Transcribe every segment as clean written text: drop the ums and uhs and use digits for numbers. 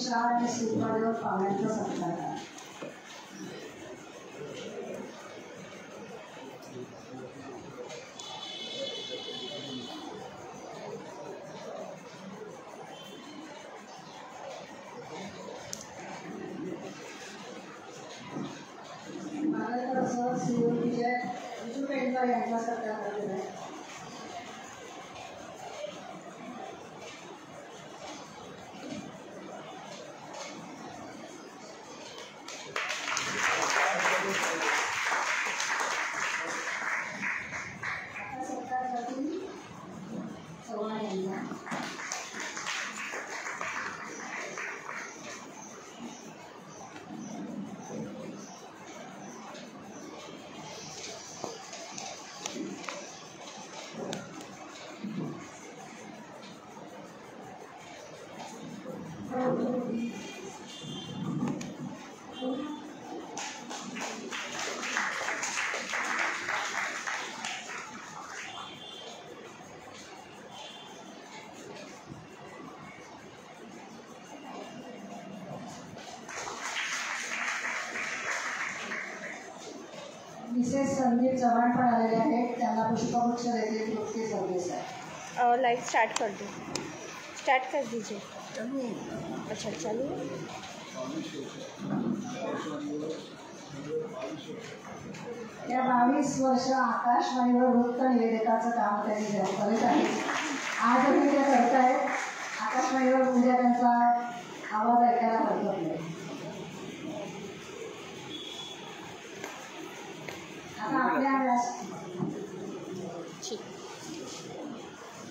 शाळ आणि स्वीकारवर पाहुण्यांचा सत्कार. महाराष्ट्र श्रीविजय विजू पेंडकर यांचा सत्कार केलेला आहे. मिसेस संदीप चव्हाण पण आलेले आहेत. त्यांना पुष्पगुच्छ देते तृप्ती सरदेसाई. लाइव स्टार्ट कर दो. स्टार्ट कर दीजिए. अच्छा चलो. या 22 वर्ष आकाशवाणीवर वृत्त निवेदकाचं काम त्यांनी करत आहेत. आजही ते करत आहेत. आकाशवाणीवर उद्या त्यांचा आवाज ऐकायला हरकत नाही. आता आपल्या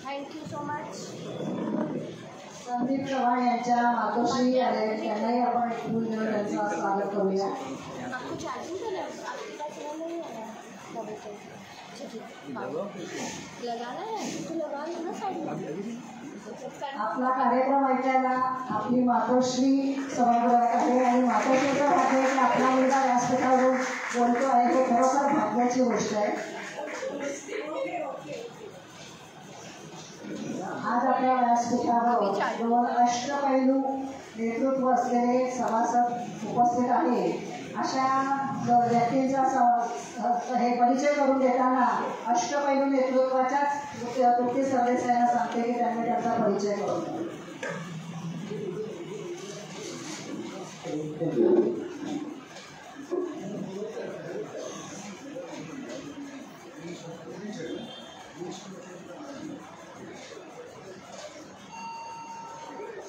thank you so much. Sandeep Chavan यांच्या मातोश्री आले. त्यांनाही आपण एकूण घेऊन त्यांचं स्वागत करूया. आपको चार्जिंग करना है? आपके पास वो नहीं है मोबाइल पे? लगाना है तो लगा लो ना साइड में. आपला कार्यक्रम ऐकायला आपली मातोश्री सभागृहात आहे आणि मातोश्रीचं भाग्य की आपला मुलगा व्यासपीठावरून बोलतो आहे हे खरोखर भाग्याची गोष्ट आहे. आज आपल्या व्यासपीठावर दोन अष्टपैलू नेतृत्व असलेले सभासद उपस्थित आहे. अशा व्यक्तींचा हे परिचय करून देताना अष्टपैलू नेतृत्वाच्याच तृप्ती सरदेसाईंना सांगते की त्यांनी त्यांचा परिचय करून द्या.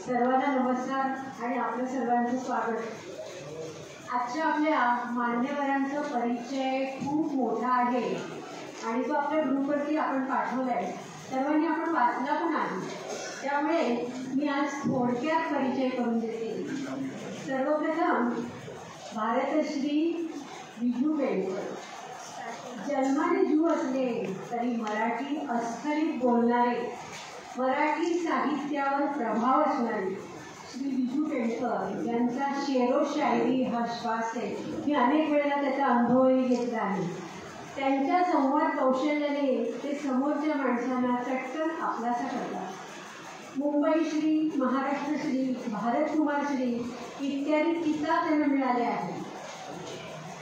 सर्वांना नमस्कार आणि आपल्या सर्वांचं स्वागत. आजच्या आपल्या मान्यवरांचा परिचय खूप मोठा आहे आणि तो आपल्या ग्रुपवरती आपण पाठवला आहे. सर्वांनी आपण वाचला पण आहे. त्यामुळे मी आज थोडक्यात परिचय करून देते. सर्वप्रथम भारतश्री विजू पेंडकर. जन्माने ज्यू असले तरी मराठी अस्खलित बोलणारे, मराठी साहित्यावर प्रभाव असणारे श्री विजू पेंडकर यांचा शेरो शायरी हा श्वास आहे. मी अनेक वेळेला त्याचा अनुभवही घेतला आहे. त्यांच्या संवाद कौशल्याने ते समोरच्या माणसांना चटकन आपलासा करतात. मुंबईश्री, महाराष्ट्रश्री, भारतकुमारश्री इत्यादी किताब त्यांना मिळाले आहेत.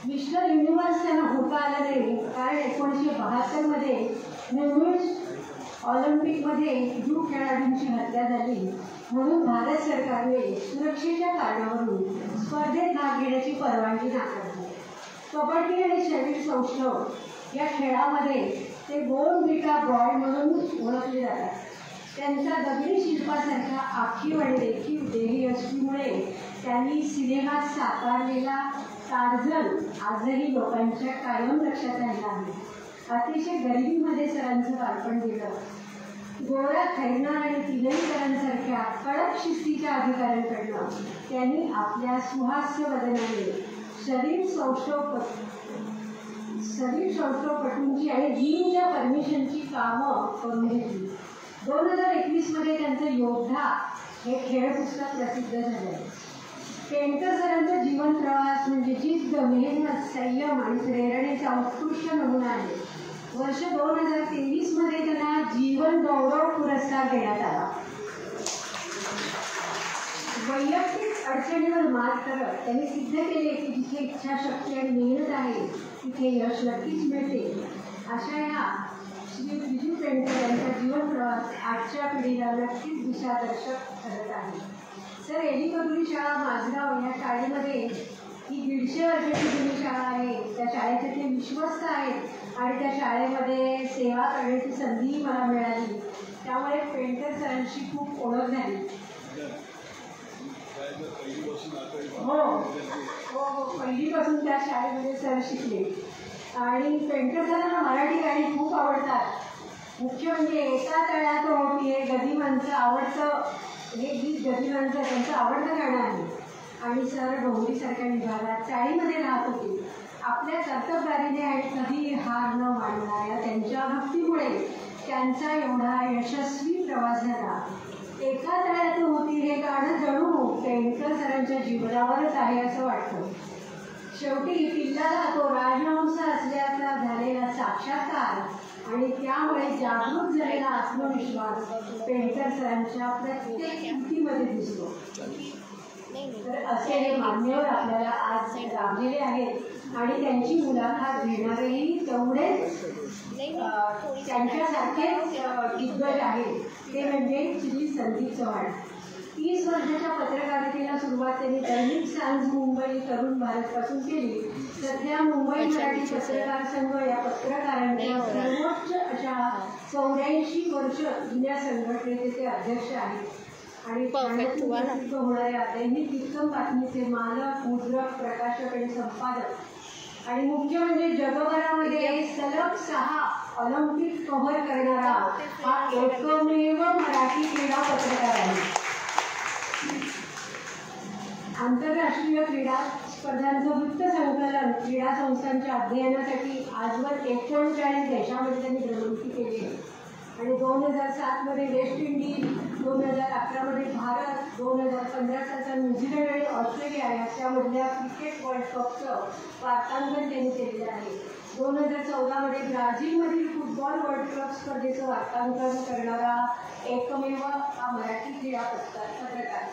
मिस्टर युनिव्हर्स त्यांना होता आला नाही कारण 1972 न्यूयॉर्क ऑलिम्पिकमध्ये ज्यू खेळाडूंची हत्या झाली म्हणून भारत सरकारने सुरक्षेच्या कारणावरून स्पर्धेत भाग घेण्याची परवानगी नाकारली. कबड्डी आणि शरीर सौष्ठव या खेळामध्ये ते गोल बीटा बॉय म्हणून ओळखले जातात. त्यांच्या दगडी शिल्पासारख्या आखीव आणि देखीव देहयष्टीमुळे त्यांनी सिनेमात साकारलेला टार्झन आजही लोकांच्या कायम लक्षात राहिला आहे. अतिशय गरिबीमध्ये सरांचं बालपण गेलं. गोळ्या खैरनार आणि तिलईकरांसारख्या कडक शिस्तीच्या अधिकाऱ्यांकडनं त्यांनी आपल्या सुहास्य वदनाने शरीर सौष्ठवपटूंची आणि जीनच्या परमिशनची कामं करून घेतली. 2021 त्यांचं योद्धा हे खेळ पुस्तक प्रसिद्ध झालं. पेंडकर सरांचा जीवन प्रवास म्हणजे जिद्द, मेहनत, संयम आणि प्रेरणेचा उत्कृष्ट नमुना आहे. वर्ष 2023 त्यांना जीवन गौरव पुरस्कार देण्यात आला. वैयक्तिक अडचणीवर मात करत त्यांनी सिद्ध केले की जिथे इच्छाशक्ती आणि मेहनत आहे तिथे यश नक्कीच मिळते. अशा या श्री बिजू पेंटर यांचा जीवन प्रवास आजच्या पिढीला नक्कीच दिशादर्शक ठरत आहे. सर, एलिकबुली शाळा माझगाव या शाळेमध्ये ही 150 वर्षाची जुनी शाळा आहे. त्या शाळेचे ते विश्वस्त आहेत आणि त्या शाळेमध्ये सेवा करण्याची संधीही मला मिळाली. त्यामुळे पेंटर सरांशी खूप ओळख झाली. हो हो हो, पहिलीपासून त्या शाळेमध्ये सर शिकले. आणि पेंटर सरांना मराठी गाणी खूप आवडतात. मुख्य म्हणजे एका तळ्यात होती हे गदिमांचं आवडतं, हे गीत गदिमांचं त्यांचं आवडतं गाणं आहे. आणि सर डोंगरीसारख्या विभागात चाळीमध्ये राहत होते. आपल्या कर्तबगारीने आणि कधी हार न मानणाऱ्या त्यांच्या भक्तीमुळे त्यांचा एवढा यशस्वी प्रवास झाला. एका तळ्यात होती हे गाणं जणू पेंटर सरांच्या जीवनावरच आहे असं वाटतं. शेवटी पिल्लाला तो राजहंस असल्याचा झालेला साक्षात्कार आणि त्यामुळे जागृत झालेला आत्मविश्वास पेंटर सरांच्या प्रत्येक कृतीमध्ये दिसतो. तर असे हे मान्यवर आपल्याला आज लाभलेले आहेत आणि त्यांची मुलाखत घेणारेही तेवढेच त्यांच्यासारखेच दिग्गज आहेत. ते म्हणजे श्री संदीप चव्हाण. 30 वर्षाच्या पत्रकारितेला सुरुवात त्यांनी दैनिक सांज मुंबई तरुण भारतपासून केली. सध्या मुंबई मराठी पत्रकार संघ या पत्रकारांच्या सर्वोच्च अशा 84 वर्ष जुन्या संघटनेचे ते अध्यक्ष आहेत. आणि प्रसिद्ध होणाऱ्या दैनिक उत्तम बातमीचे मालक, मुद्रक, प्रकाशक आणि संपादक. आणि मुख्य म्हणजे जगभरामध्ये सलग 6 ऑलिम्पिक कव्हर करणारा हा एकमेव मराठी क्रीडा पत्रकार आहे. आंतरराष्ट्रीय क्रीडा स्पर्धांचं वृत्त संकलन क्रीडा संस्थांच्या अध्ययनासाठी आजवर 39 देशामध्ये त्यांनी भ्रमंती केली आहे. आणि 2007 वेस्ट इंडिज, 2011 भारत, 2015 सालचा न्यूझीलंड आणि ऑस्ट्रेलिया याच्यामधल्या क्रिकेट वर्ल्ड कपचं वार्तांकन त्यांनी केलेलं आहे. 2014 ब्राझीलमधील फुटबॉल वर्ल्ड कप स्पर्धेचं वार्तांकन करणारा एकमेव हा मराठी क्रीडा पत्रकार.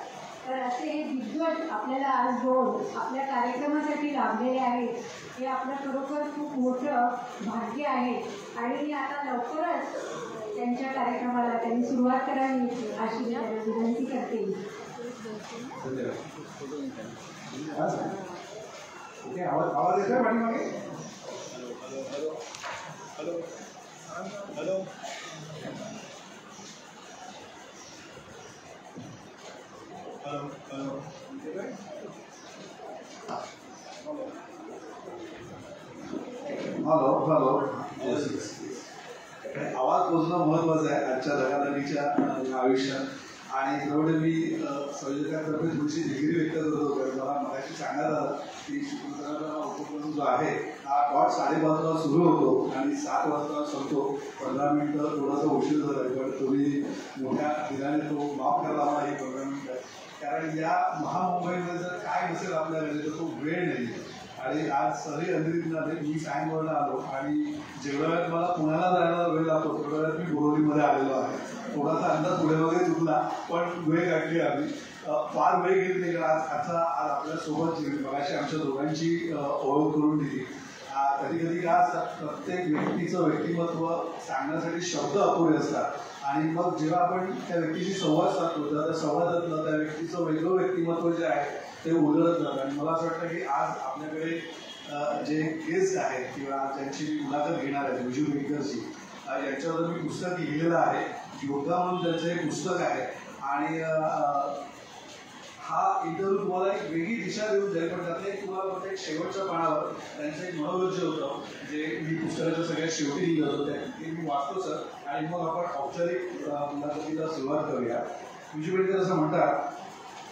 तर असे हे दिग्गज आपल्याला आज दोन आपल्या कार्यक्रमासाठी लाभलेले आहेत. हे आपलं खरोखर खूप मोठं भाग्य आहे. आणि आता लवकरच त्यांच्या कार्यक्रमाला त्यांनी सुरुवात करावी अशी मी विनंती करते. आवाज येतोय पाठीमागे? Hello hello hello hello hello आवाज पोचणं महत्वाचं आहे आजच्या धकाधकीच्या आयुष्यात. आणि त्यामुळे मी संयोजकांतर्फे थोडीशी डिग्री व्यक्त करतो. कारण मला मगाशी सांगण्यात आलं की शिकवण्याचा उपक्रम जो आहे हा डॉट 5:30 वाजता सुरू होतो आणि 7 वाजता संपतो. 15 मिनिटं थोडासा उशीर झाला पण तुम्ही मोठ्या दिनाने तो माफ करायला हवा ही 15 मिनिटं. कारण या महामुंबईमध्ये जर काय नसेल आपल्याकडे तर तो वेळ नाही. आणि आज सगळी अंधेरीत आले. मी सायंकाळला आलो आणि जेवढ्या वेळात मला पुण्याला जायला वेळ लागतो तेवढ्या वेळात मी बोरिवलीमध्ये आलेलो आहे. थोडासा अंदाज पुढे वगैरे चुकला पण वेळ गाठली आम्ही. फार वेळ घेत नाही कारण आज आपल्यासोबत मगाशी आमच्या दोघांची ओळख करून दिली. कधी कधी का प्रत्येक व्यक्तीचं व्यक्तिमत्व सांगण्यासाठी शब्द अपुरे असतात आणि मग जेव्हा आपण त्या व्यक्तीशी संवाद साधतो तेव्हा त्या संवादातलं त्या व्यक्तीचं वेगळं व्यक्तिमत्व जे आहे ते उलगडत जातं. आणि मला असं वाटतं की आज आपल्याकडे जे गेस्ट आहेत किंवा ज्यांची मुलाखत घेणार आहे बिजू पेंटरची यांच्यावर मी पुस्तक लिहिलेलं आहे. योद्धा म्हणून त्यांचं हे पुस्तक आहे. आणि हा इंटरव्ह्यू तुम्हाला एक वेगळी दिशा देऊन जाईल. पण त्यातलं एक तुम्हाला फक्त एक शेवटच्या पानावर त्यांचं एक मनोगत होतं जे मी पुस्तकाच्या सगळ्यात शेवटी लिहिलं होतं ते मी वाचतो सर आणि मग आपण औपचारिक मुलाखतीला सुरुवात करूया. बिजू पेंटर असं म्हणतात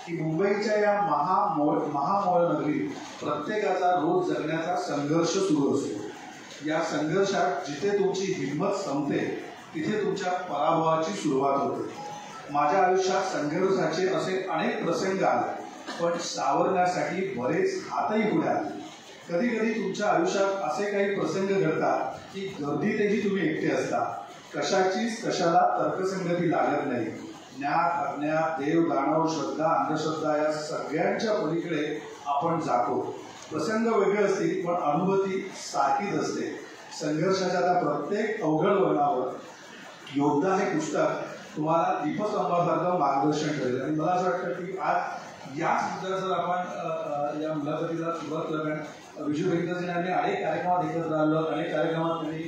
की मुंबईच्या या महामोळ नगरीत प्रत्येकाचा रोज जगण्याचा संघर्ष सुरू असतो. या संघर्षात जिथे तुमची हिंमत संपते तिथे तुमच्या पराभवाची सुरुवात होते. माझ्या आयुष्यात संघर्षाचे असे अनेक प्रसंग आले पण सावरण्यासाठी बरेच हातही पुढे आले. कधी कधी तुमच्या आयुष्यात असे काही प्रसंग घडतात की गर्दीतही तुम्ही एकटे असता. कशाचीच कशाला तर्कसंगती लागत नाही. ज्ञात अज्ञात, देव दानव, श्रद्धा अंधश्रद्धा या सगळ्यांच्या पलीकडे आपण जातो. प्रसंग वेगळे असतील पण अनुभूती सारखीच असते. संघर्षाच्या त्या प्रत्येक अवघड वळणावर योद्धा हे पुस्तक तुम्हाला दीपस्तंभासारखं मार्गदर्शन करेल. आणि मला असं वाटतं की आज याच मुद्द्यात जर आपण या मुलाखतीला सुरुवात केलं, कारण विजू व्यंकटजींनी अनेक कार्यक्रमात एकत्र आलं, अनेक कार्यक्रमात त्यांनी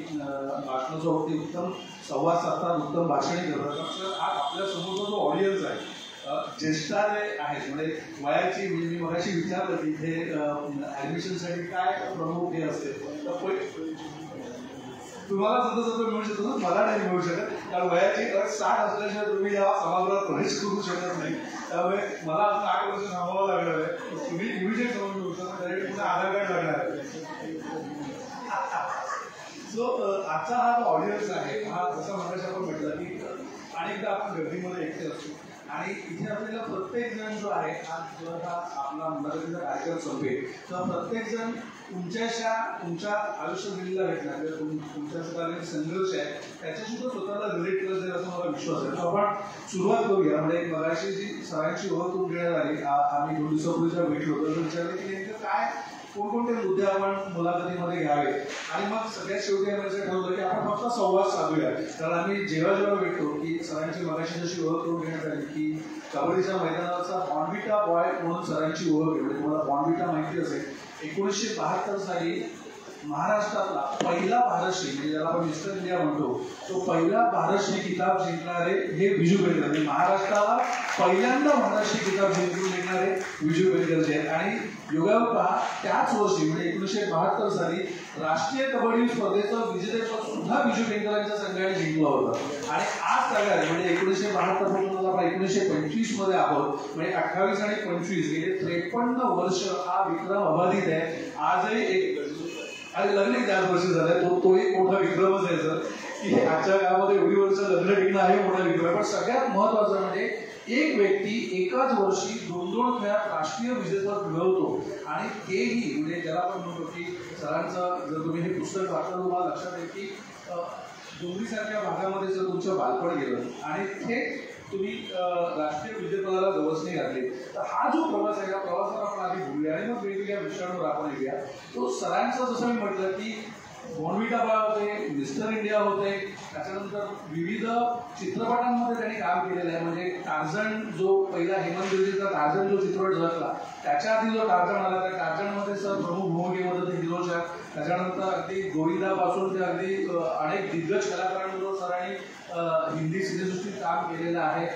भाषणाच्या वरती उत्तम संवाद साधतात, उत्तम भाषणे करतात. तर आज आपल्या समोरचा जो ऑडियन्स आहे, ज्येष्ठाले आहेत, म्हणजे वयाची, मी मगाशी विचारलं की इथे ॲडमिशनसाठी काय प्रमुख हे असते, तर तुम्हाला स्वतः मिळू शकतो, मला नाही मिळू शकत, कारण वयाची अट 60 असल्याशिवाय तुम्ही या सभागृहात प्रवेश करू शकत नाही. त्यामुळे मला अजून 8 वर्ष थांबावं लागणार आहे. तुम्ही इमिजिएट समजून घेऊ शकता, त्यासाठी पुन्हा आधार कार्ड लागणार आहे. सो आजचा हा जो ऑडियन्स आहे, हा जसं मगाशी आपण म्हटलं की अनेकदा आपण गर्दीमध्ये एकटे असतो आणि इथे आपल्याला प्रत्येक जण जो आहे, आज जेव्हा हा आपला मुलाखतीचा कार्यक्रम संपेल तर प्रत्येक जण तुमच्या आयुष्यात दिलेला घटना किंवा तुमच्या सगळ्या संघर्ष आहे त्याच्याशी तो स्वतःला रिलेट करत जाईल असं मला विश्वास आहे. तर आपण सुरुवात करूया. म्हणजे मगाशी जी सरांची ओळख करून देण्यात आली, आम्ही 2 दिवसापूर्वी भेटलो तर विचारले की नेमकं काय कोणकोणते मुद्दे आपण मुलाखतीमध्ये घ्यावे, आणि मग सगळ्यात शेवटी आम्ही असं ठरवलं की आपण फक्त संवाद साधूया. कारण आम्ही जेव्हा भेटतो की सरांची मगाशी जशी ओळख करून देण्यात आली की कबड्डीच्या मैदानाचा बॉर्नव्हिटा बॉय म्हणून सरांची ओळख आहे. म्हणजे तुम्हाला बॉर्नव्हिटा माहिती असेल, 1972 साली महाराष्ट्रातला पहिला भारतश्री, म्हणजे ज्याला आपण मिस्टर इंडिया म्हणतो, तो पहिला भारतश्री किताब जिंकणारे हे विजू बेनकर, म्हणजे महाराष्ट्राला पहिल्यांदा भारतश्री किताब जिंकून देणारे विजू बेनकर जे आहेत. आणि योगायोगा त्याच वर्षी म्हणजे 1972 साली राष्ट्रीय कबड्डी स्पर्धेचं विजेतेपद सुद्धा विजू बेनकरांच्या संघाने जिंकलं होतं. आणि आज सगळ्यात म्हणजे 1972 पासून आपण 1925 मध्ये आहोत, म्हणजे 28 आणि 25 गेले 53 वर्ष हा विक्रम अबाधित आहे. आजही एक आणि लग्न 4 वर्ष झाले, तो एक मोठा विक्रमच आहे सर, की आजच्या काळामध्ये एवढी वर्ष लग्न टिकणं आहे मोठा विक्रम. पण सगळ्यात महत्वाचं म्हणजे एक व्यक्ती एकाच वर्षी 2 खेळात राष्ट्रीय विजेतेपद मिळवतो. आणि तेही म्हणजे ज्याला आपण म्हणतो की सरांचं जर तुम्ही हे पुस्तक वाचलं तुम्हाला लक्षात येईल की डोंगरीसारख्या भागामध्ये जर तुमचं बालपण गेलं आणि थेट तुम्ही राष्ट्रीय विजेतेपदाला गवसणी घातली, तर हा जो प्रवास आहे या प्रवासाला आपण आधी बोलूया आणि मग वेगवेगळ्या विषयांवर आपण येऊया. तो सरांचं जसं मी म्हटलं की बॉर्नव्हिटा बॉय होते, मिस्टर इंडिया होते, त्याच्यानंतर विविध चित्रपटांमध्ये त्यांनी काम केलेलं आहे. म्हणजे टार्झन जो पहिला हेमंत रेड्डीचा टार्झन जो चित्रपट झाला त्याच्या आधी जो टार्झन आला त्या टार्झनमध्ये सर प्रमुख भूमिकेमध्ये ते हिरोच्या, त्याच्यानंतर अगदी गोविंदापासून ते अगदी अनेक दिग्गज कलाकारांबरोबर सरांनी हिंदी सिनेसृष्टीत काम केलेलं आहे.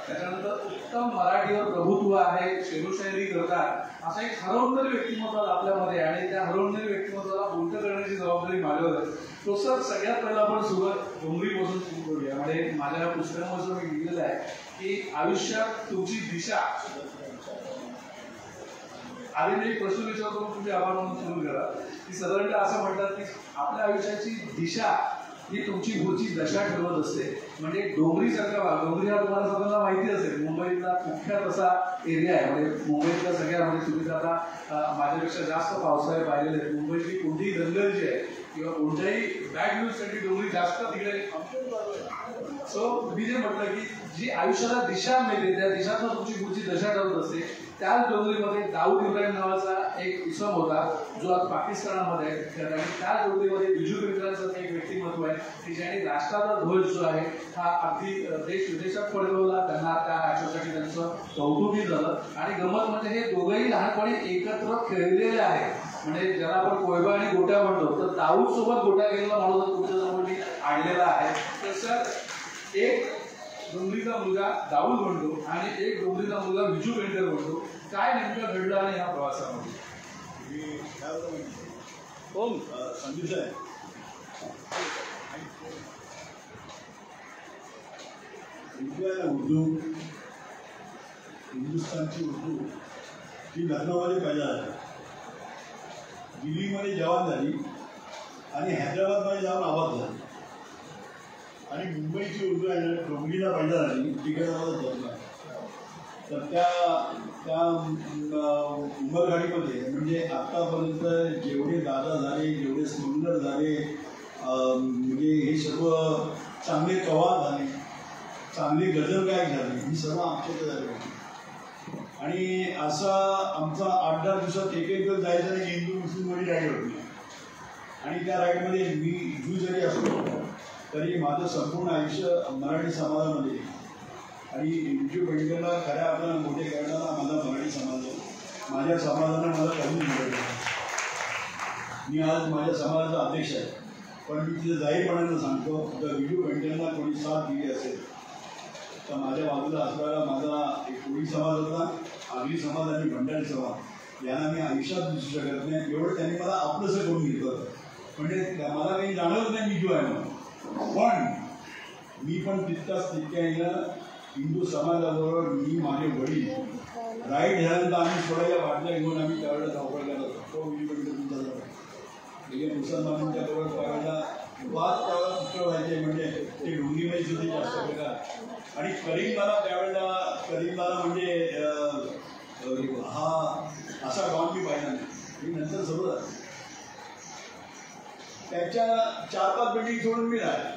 त्याच्यानंतर उत्तम मराठीवर प्रभुत्व आहे, शेरोशायरी करतात, असं एक हरवणारे व्यक्तिमत्व आपल्यामध्ये, आणि त्या हरवणाऱ्या व्यक्तिमत्वाला बोलतं करण्याची जबाबदारी माझ्यावर आहे. तो सर सगळ्यात पहिला आपण सुरुवात डोंगरीपासून सुरू करूया. म्हणजे माझ्या पुस्तकामध्ये मी लिहिलेलं आहे की आयुष्यात तुमची दिशा. आधी मी एक प्रश्न विचारतो, तुम्ही आभार मानून सुरू करा की साधारणतः असं म्हणतात की आपल्या आयुष्याची दिशा ही तुमची पुढची दशा ठरवत असते. म्हणजे डोंगरीसारखा भाग, डोंगरी हा तुम्हाला सगळ्यांना माहिती असेल, मुंबईतला कुख्यात असा एरिया आहे. म्हणजे मुंबईतल्या सगळ्या म्हणजे तुम्ही आता माझ्यापेक्षा जास्त पावसाळे पाहिलेले आहेत. मुंबईतली कोणतीही दंगल जी आहे किंवा कोणत्याही बॅड न्यूजसाठी डोंगरी जास्त तिकडे. सो मी जे म्हटलं की जी आयुष्याला दिशा मिळते त्या दिशातून तुमची पुढची दशा ठरवत असते. त्याच डोंगरीमध्ये दाऊद इब्राहिम नावाचा एक इसम होता जो आज पाकिस्तानामध्ये आहे. आणि त्याच डोंगरीमध्ये विजू बेनकरांचं एक व्यक्तिमत्व आहे की ज्यांनी राष्ट्राचा ध्वज जो आहे हा अगदी देश विदेशात फडकवला. त्यांना त्या ॲक्शनसाठी त्यांचं कौतुकही झालं. आणि गमत म्हणजे हे दोघंही लहानपणी एकत्र खेळलेले आहेत. म्हणजे ज्याला आपण कोयबा आणि गोट्या म्हणतो, तर दाऊद सोबत गोट्या गेलेला माणूस तुमच्यासमोर मी आणलेला आहे. तर सर एक डोंगरीचा मुलगा दाऊद म्हणतो आणि एक डोंगरीचा मुलगा विजू बेनकर म्हणतो. काय नेमकं घडलं आणि या प्रवासामध्ये? संदेश आहे उर्दू, हिंदुस्थानची उर्दू ही लखनौमध्ये पैदा झाली, दिल्लीमध्ये जवान झाली आणि हैदराबादमध्ये जाऊन आबाद झाली. आणि मुंबईची उर्दू आहे डोंगरीला पैदा झाली, तिकडे जन्म. तर त्या उमरगाडीमध्ये म्हणजे आत्तापर्यंत जेवढे दादा झाले, जेवढे सुंदर झाले, म्हणजे हे सर्व चांगले कवा झाले, चांगले चांगली गजल गायक झाली, ही सर्व आमच्याकडे झाली. आणि असा आमचा 8-10 दिवसात एक दिवस जायचं आणि हिंदू मुस्लिममध्ये राईड होती. आणि त्या राईडमध्ये मी जू जरी असलो तरी माझं संपूर्ण आयुष्य मराठी समाजामध्ये. आणि विजू पेडणेकरला खऱ्या आपल्याला मोठे करणारा माझा मराठी समाज आहे. माझ्या समाजाने मला कधी मिळवलं. मी आज माझ्या समाजाचा अध्यक्ष आहे, पण मी तिथे जाहीरपणानं सांगतो, जर विजू पेडणेकरला कोणी साथ दिली असेल तर माझ्या बाजूला असणारा माझा एक कोळी समाज होता, आगरी समाज आणि भंडारी समाज, यांना मी आयुष्यात दिसू शकत नाही. एवढं त्यांनी मला आपलंसं करून घेतलं. म्हणजे मला काही जाणवत नाही मी जो आहे म्हणून. पण मी पण तितक्या हिंदू समाजाबरोबर मी माझे वडील राईट झाल्यानंतर आम्ही थोड्या बाटल्या घेऊन आम्ही त्यावेळेला धावपळ करत होतो. तो विजू तुमचा म्हणजे मुसलमानांच्या बरोबर त्यावेळेला वाद त्यावेळेला पुष्कळ व्हायचे. म्हणजे ते ढोंगीमध्ये सुद्धा जास्त प्रकार. आणि करीमदादा म्हणजे हा असा डॉन मी पाहिला नाही. मी नंतर सर्व त्याच्या 4-5 बिल्डिंग सोडून मी राहिला.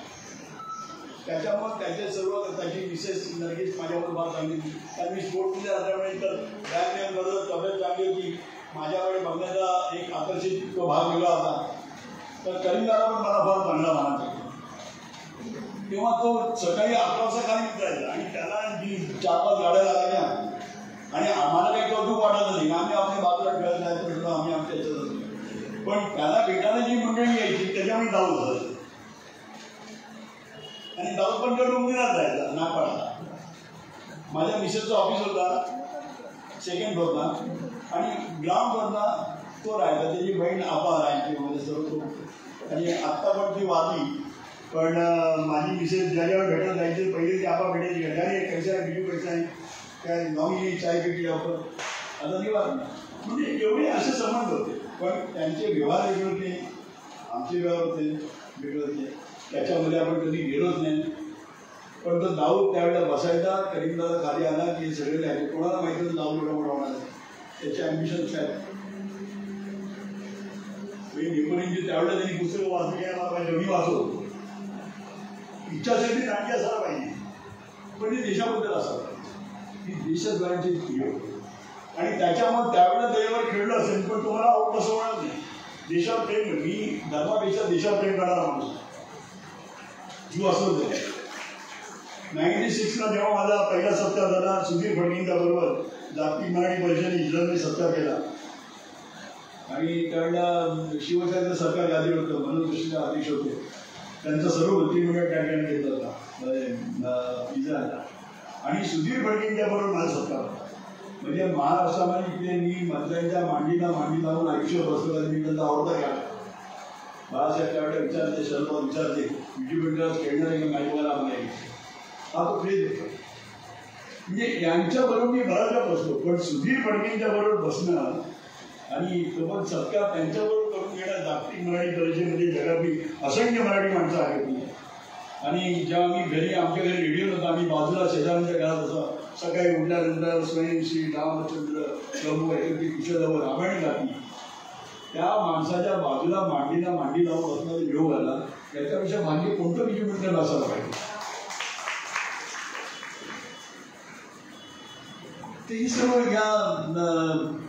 त्याच्यामुळे त्याचे सर्व त्याची मिसेस नरगिस माझ्यावर फार चांगली होती. कारण मी स्पोर्ट्समध्ये असल्यामुळे तर बॅग करत तब्येत चांगली होती. माझ्याकडे बघण्याचा एक आकर्षित तो भाग वेगळा होता. तर करीमदादा पण मला फार चांगला मानायचा. तेव्हा तो सकाळी 11 वाजता खाली उतरायचा आणि त्याला जी 4-5 गाड्या लागायच्या आणि आम्हाला काही कौतुक वाटत नाही. आम्ही आपल्या बाजूला खेळत जायचं, आम्ही आमच्या याच्यात. पण त्याला भेटायला जी मंडळी यायची त्याच्यामुळे दाऊ झालं. आणि दाऊ पण तो डोंगरात जायचा नागपाडाला. माझ्या मिसेसचं ऑफिस होता 2nd फ्लोअरला आणि ग्राउंड फ्लोअरला तो राहायचा. त्याची बहीण आपा राहायची म्हणजे सर्व. आणि आत्ता पण ती वादी. पण माझी मिसेस ज्याच्यावर भेटत जायची पहिले ती आपा भेटायची. घड्याने कैसा आहे बिजू कैसा आहे काय लावून चाय पेटी आपण आता ती वाद. म्हणजे एवढे असे संबंध होते. पण त्यांचे व्यवहार वेगळे होते, आमचे व्यवहार होते वेगळे होते. त्याच्यामध्ये आपण कधी गेलोच नाही. पण तो दाऊ त्यावेळेला बसायचा. करीमदादा खाली आला की सगळे राहिले. कोणाला माहिती होतं दाऊ एवढा मोठा होणार आहे. त्याचे ॲम्बिशन्स काय. नेपोलियनची त्यावेळेला त्यांनी पुस्तकं वाचली आहे. मला पाहिजे मी वाचवतो. इच्छाशक्ती चांगली असायला पाहिजे, पण ती देशाबद्दल असायला पाहिजे. ही देशद्वारांची क्रिया होती. आणि त्याच्यामुळे त्यावेळेला त्याच्यावर खेळलं असेल पण तुम्हाला आवड कसं होणार नाही. देशावर प्रेम. मी धर्मापेक्षा देशावर प्रेम करणारा माणूस जीव असतो. 96ला जेव्हा माझा पहिला सत्कार झाला सुधीर फडणींच्या बरोबर जागतिक मराठी परिषदेने इस्रायलने सत्कार केला. आणि त्यावेळेला शिवसेनेचं सरकार यादी होतं, मनोज जोशीचे अध्यक्ष होते. त्यांचा सर्व मंत्रिमंडळ त्या ठिकाणी घेतला होता इस्रायलला. आणि सुधीर फडणींच्या बरोबर माझा सत्कार होता. म्हणजे महाराष्ट्रामध्ये मी मंत्र्यांच्या मांडीला मांडी लावून आयुष्य बसलो. मी त्यांचा आवडता घ्या बाळासाहेब त्यावेळेला विचारते, शरद विचारते विजू पेडणेकर खेळणार आहे का माईवाला आम्हाला यायचे. हा तो फ्रेज होता. म्हणजे यांच्याबरोबर मी बराचदा बसलो. पण सुधीर फडणींच्या बरोबर बसणं आणि तो पण सत्कार त्यांच्याबरोबर करून घेणं. जागतिक मराठी परिषदेमध्ये जगातली असंख्य मराठी माणसं आहेत. आणि जेव्हा मी घरी आमच्या घरी रेडिओ नव्हता, आम्ही बाजूला शेजाऱ्यांच्या घरात असं सकाळी उठल्यानंतर स्वयंश्री रामचंद्र प्रभू ऐकती कुशलवर रामायण गाती. त्या माणसाच्या बाजूला मांडीला मांडी लावून बसणारे योग आला. याच्यापेक्षा भाग्य कोणतं विजू पेडणेकर असायला पाहिजे. तेही सर्व घ्या.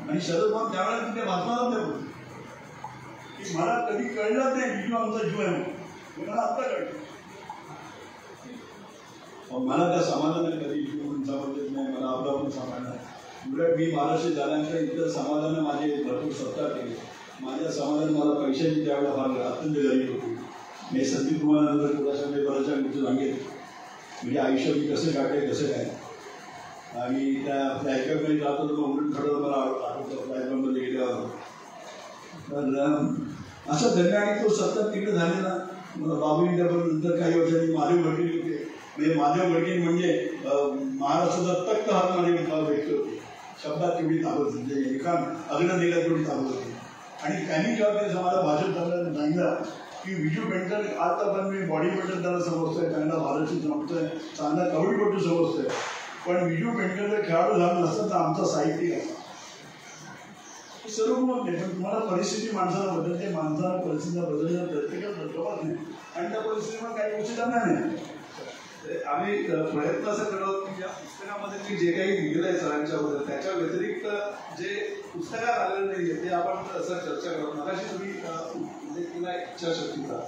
आणि शरद पवार त्यावेळेला तिथे भाषणाला नाही बोलले की मला कधी कळलं नाही विजू आमचा जीव आहे म्हणून. मला आत्ता कळलं. मला त्या समाजाने कधी म्हणून समजत नाही. मला आपला पण सांभाळणार. उलट मी महाराष्ट्र झाल्यानंतर इतर समाजाने माझे भरपूर सत्कार केले. माझ्या समाजाने मला पैशाची त्यावेळेला फार अत्यंत गरीब होती. मी संदीप तुम्हाला नंतर थोड्याशा बऱ्याचशा गोष्टी सांगेल. म्हणजे आयुष्य मी कसं काढले कसं काय. आणि त्या आपल्या ऐकमध्ये जात होतो उलट थोडं मला आठवतं फ्लायबॉनमध्ये गेल्यावर. तर असं धन्य. आणि तो सतत तिकडे झालेला बाबू इंडियाबरोबर नंतर काही वर्षांनी महादेव गडकरी होते. म्हणजे महादेव गडकरी म्हणजे महाराष्ट्राचा तख्त हातमारे व्यक्ती होते. शब्दात तेवढी ताकद म्हणजे एका अग्न दिला तेवढी ताकद होती. आणि त्यांनी जेव्हा त्यांनी समाजात भाषण करण्याचं सांगितलं की विजू पेडणेकर आता पण मी बॉडी बिल्डर त्याला समजतोय, चांगला भारतशी समजतोय, चांगला कबड्डीपटू समजतोय. पण विजू पेडणेकर खेळाडू झाला नसतं तर आमचा साहित्यिक असा. सर्व मत नाही. पण तुम्हाला परिस्थिती माणसाला बदलते. माणसाला परिस्थितीला बदलण्याचा प्रत्येकाला धबधबाच नाही. आणि त्या परिस्थितीमुळे काही गोष्टी करणार नाही. आम्ही प्रयत्न असं करतो की या पुस्तकामध्ये मी जे काही लिहिलं आहे सरांच्या बद्दल त्याच्या व्यतिरिक्त जे पुस्तकात आलेलं नाहीये ते आपण असं चर्चा करतो. मगाशी तुम्ही म्हणजे किंवा इच्छाशक्तीचा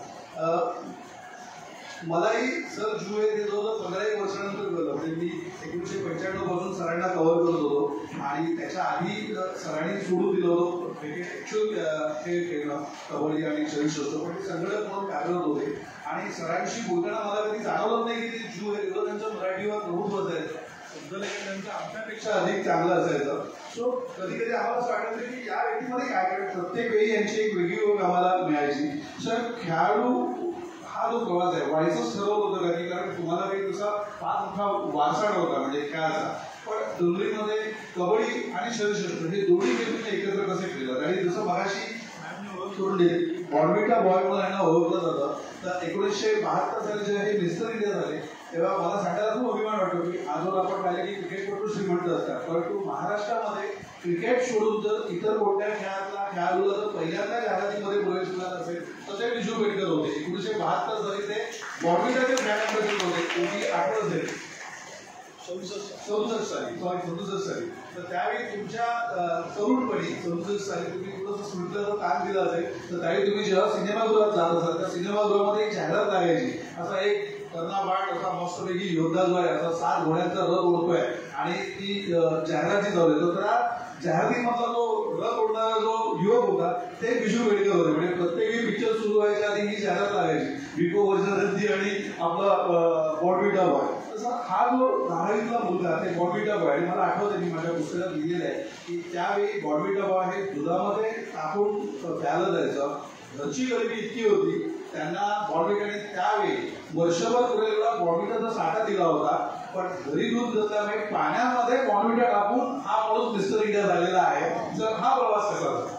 मलाही सर जू हे ते 15 वर्षानंतर कळलं. म्हणजे मी 1995 पासून सरांना कव्हर करत होतो आणि त्याच्या आधी सरांनी सोडून दिलं होतं क्रिकेट ॲक्च्युअल हे खेळणं कबड्डी आणि शरीरशास्त्र, पण ते संघटक म्हणून कार्यरत होते आणि सरांशी बोलताना मला कधी जाणवलं नाही की ते जू हे त्यांचं मराठीवर प्रभुत्व असायचं, शब्दलेखन त्यांचं आमच्यापेक्षा अधिक चांगलं असायचं. सो कधी कधी आम्हाला असं वाटायचं की या व्यक्तीमध्ये काय करायचं, प्रत्येक वेळी यांची एक वेगळी ओळख आम्हाला मिळायची. सर खेळाडू हा जो प्रवास आहे व्हायचंच ठरवलं होतं का की कारण तुम्हाला काही तसा फार मोठा वारसा नव्हता म्हणजे खेळाचा, पण दुर्गीमध्ये कबड्डी आणि शरीरशास्त्र हे दोन्ही गेम एकत्र कसे खेळतात. आणि जसं मगाशी मॅमने ओळख करून दिली बॉर्नव्हिटा बॉय म्हणून यांना ओळखलं जातं. तर 1972 साली जेव्हा हे मिस्टर इंडिया झाले तेव्हा मला सांगायला खूप अभिमान वाटतो की आजवर आपण पाहिलं की क्रिकेटपटू श्रीमंत असतात, परंतु महाराष्ट्रामध्ये क्रिकेट सोडून जर इतर कोणत्या खेळातला खेळाडूला जर पहिल्यांदा जाहिरातीमध्ये प्रवेश मिळत असेल तर ते विजू पेडकर होते. 1972 साली ते बॉर्नव्हिटाचे ब्रँड अँबॅसेडर होते. तुम्ही आठवत असेल 67 साली. तर त्यावेळी तुमच्या तरुणपणी 67 साली तुम्ही थोडंसं स्मृतीचं काम दिलं असेल तर त्यावेळी तुम्ही जेव्हा सिनेमागृहात जात असाल त्या सिनेमागृहामध्ये एक जाहिरात लागायची, असा एक कर्णाबाट असा मस्तपैकी योद्धा जो आहे असा 7 घोड्यांचा रथ ओढतोय आणि ती जाहिराती चालू आहे. तर त्या जाहिरातीमधला जो रथ ओढणारा जो युवक होता ते विजू पेडकर होते. म्हणजे प्रत्येक पिक्चर सुरू व्हायच्या आधी ही जाहिरात लागायची, विको वर्षांती आणि आपला बॉर्नव्हिटा बॉय. तसा हा जो धारावीतला मुलगा ते बॉर्नव्हिटा बॉय, आणि मला आठवतं मी माझ्या पुस्तकात लिहिलेलं आहे की त्यावेळी बॉर्नव्हिटा बॉय हे दुधामध्ये टाकून प्यायला जायचं. घरची गरिबी इतकी होती त्यांना बॉर्नव्हिटाने त्यावेळी वर्षभर पुरेला बॉर्नव्हिटाचा साठा दिला होता, पण घरी दूध नसल्यामुळे पाण्यामध्ये बॉर्नव्हिटा टाकून हा माणूस मिस्टर इंडिया झालेला आहे. तर हा प्रवास कसा होता?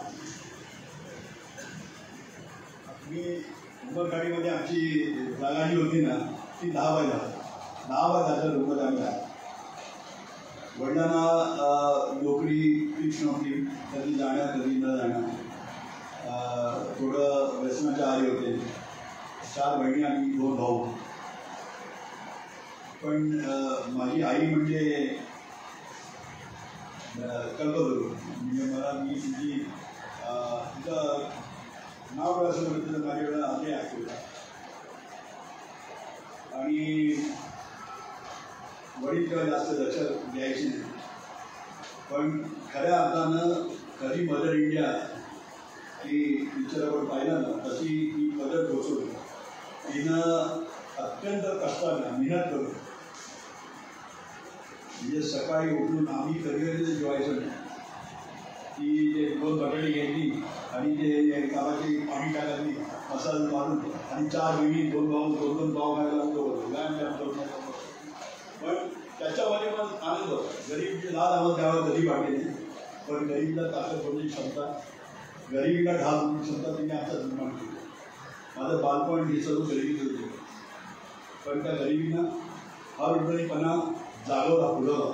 मी उमरगाडीमध्ये आमची जागा जी होती ना ती 10 बाय 10 रूममध्ये आम्ही राहतो. वडिलांना नोकरी फिक्स नव्हती, कधी जाण्या कधी न जाणं, थोडं व्यसनाच्या आहारी होते. 4 बहिणी आणि 2 भाऊ. पण माझी आई म्हणजे कल्पतरू, म्हणजे मला मी तिचं नाव काय असं म्हटलं माझ्याकडे आधी ऐकलं. आणि वडील तेव्हा जास्त लक्ष द्यायचे नाही, पण खऱ्या अर्थानं खरी मदर इंडिया ही पिक्चर आपण पाहिलं ना तशी ती मदर पोचवली. तिनं अत्यंत कष्टानं मेहनत करून म्हणजे सकाळी उठून आम्ही कधी जेवायचो नाही. ती जे 2 बटाटी घ्यायची आणि ते कामाची पाणी टाकायची मसाला मारून आणि 4 बहिणी 2 भाऊ 2 भाव खायला होतो. पण त्याच्यामध्ये पण आनंद होता. गरीब लाल आवाज द्यावा कधी वाटले नाही, पण गरीबला ताकद होण्याची क्षमता, गरिबीला ढाल होण्याची क्षमता तिने आमचा निर्माण केली. माझं बालपण हे सर्व गरिबीच होते, पण त्या गरिबीनं हा उद्धरणीपणा जागवला फुलवला.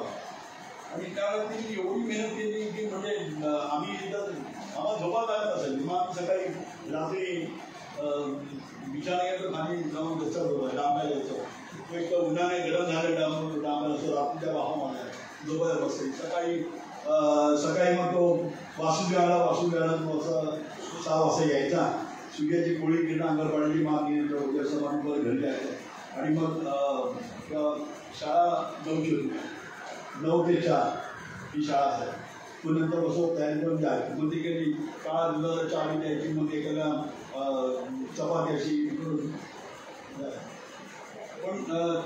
आणि त्यावेळेला तिने एवढी मेहनत केली की म्हणजे आम्ही आम्हाला झोपा जायला असेल मग आम्ही सकाळी रात्री बिछाना घ्यायचं खाली जाऊन त्याचं डांबायला यायचं. एक तर उन्हाने गरम झालं डांबायला असं रात्रीच्या वाहमाला झोपायला बसेल. सकाळी मग तो वासुदेवाला तो असं 6 वाजता यायचा. सूर्याची पोळी किरण अंगावर पडली मागे उद्यासमान परत घरी जायचं. आणि मग शाळा 9ची होती, 9 ते 4 ही शाळा असायची. तो नंतर बसव तयारी करून जायचं. मग ती कधी काळा दुधाला चहा द्यायची, मग एखाद्या चपाती अशी पण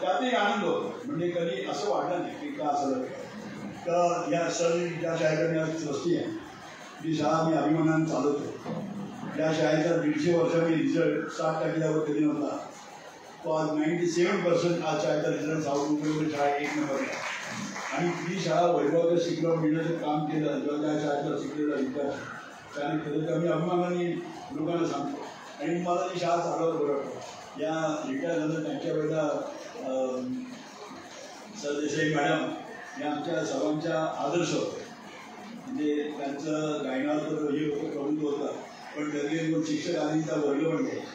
त्यातही आनंद होतो. म्हणजे कधी असं वाटलं नाही की का असं तर या ज्या शाळेकडे ट्रस्टी आहे जी शाळा मी अभिमानाने चालवतो. या शाळेचा 150 वर्षांनी रिझल्ट 60% कधी नव्हता. तो आज 97% आज शाळेचा रिझल्ट साऊथ मुंबईमध्ये शाळा 1 नंबर आहे. आणि ती शाळा वैभवाचं शिकलं मिळण्याचं काम केलं किंवा त्या शाळेतला शिकलेला विद्यार्थी त्याने केलं तर मी अभिमानाने लोकांना सांगतो. आणि मला ती शाळा चालवत बरं वाटतं. या रिटायर झालं त्यांच्या वेळेला सरदेसाई मॅडम या आमच्या सर्वांच्या आदर्श होते. म्हणजे त्यांचं गायनाचं हे होतं प्रभुत्व होतं, पण कधी 2 शिक्षक आधी त्या वर्ग पण घ्यायचे.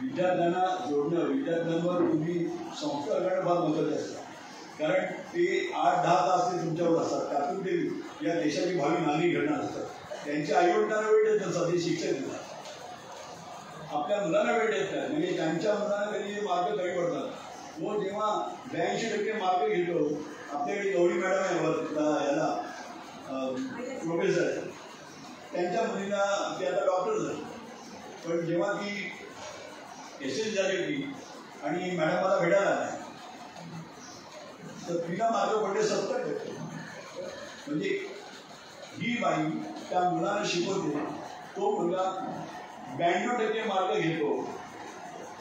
विद्यार्थ्यांना जोडणं, विद्यार्थ्यांवर तुम्ही संस्कार करणं फार महत्त्वाचं असतं. कारण ते 8-10 तास ते तुमच्यावर असतात. त्यातून ते या देशाची भावी नागरिक घडणार असतात. त्यांच्या आईवडिलांना वेळ देत नसतात, ते शिक्षक देतात. आपल्या मुलांना वेळ देत नाही. म्हणजे त्यांच्या मुलांना कधी मार्क कमी पडतात. तो जेव्हा 82% मार्क घेतो, आपल्याकडे गौरी मॅडम आहे याला प्रोफेसर, त्यांच्या मुलींना ते आता डॉक्टर झाले. पण जेव्हा ती SS झाली होती आणि मॅडम मला भेटायला आल्या, तर तिला मार्क पडले 70%. म्हणजे ही बाई त्या मुलांना शिकवते, तो मुलगा 92% मार्क घेतो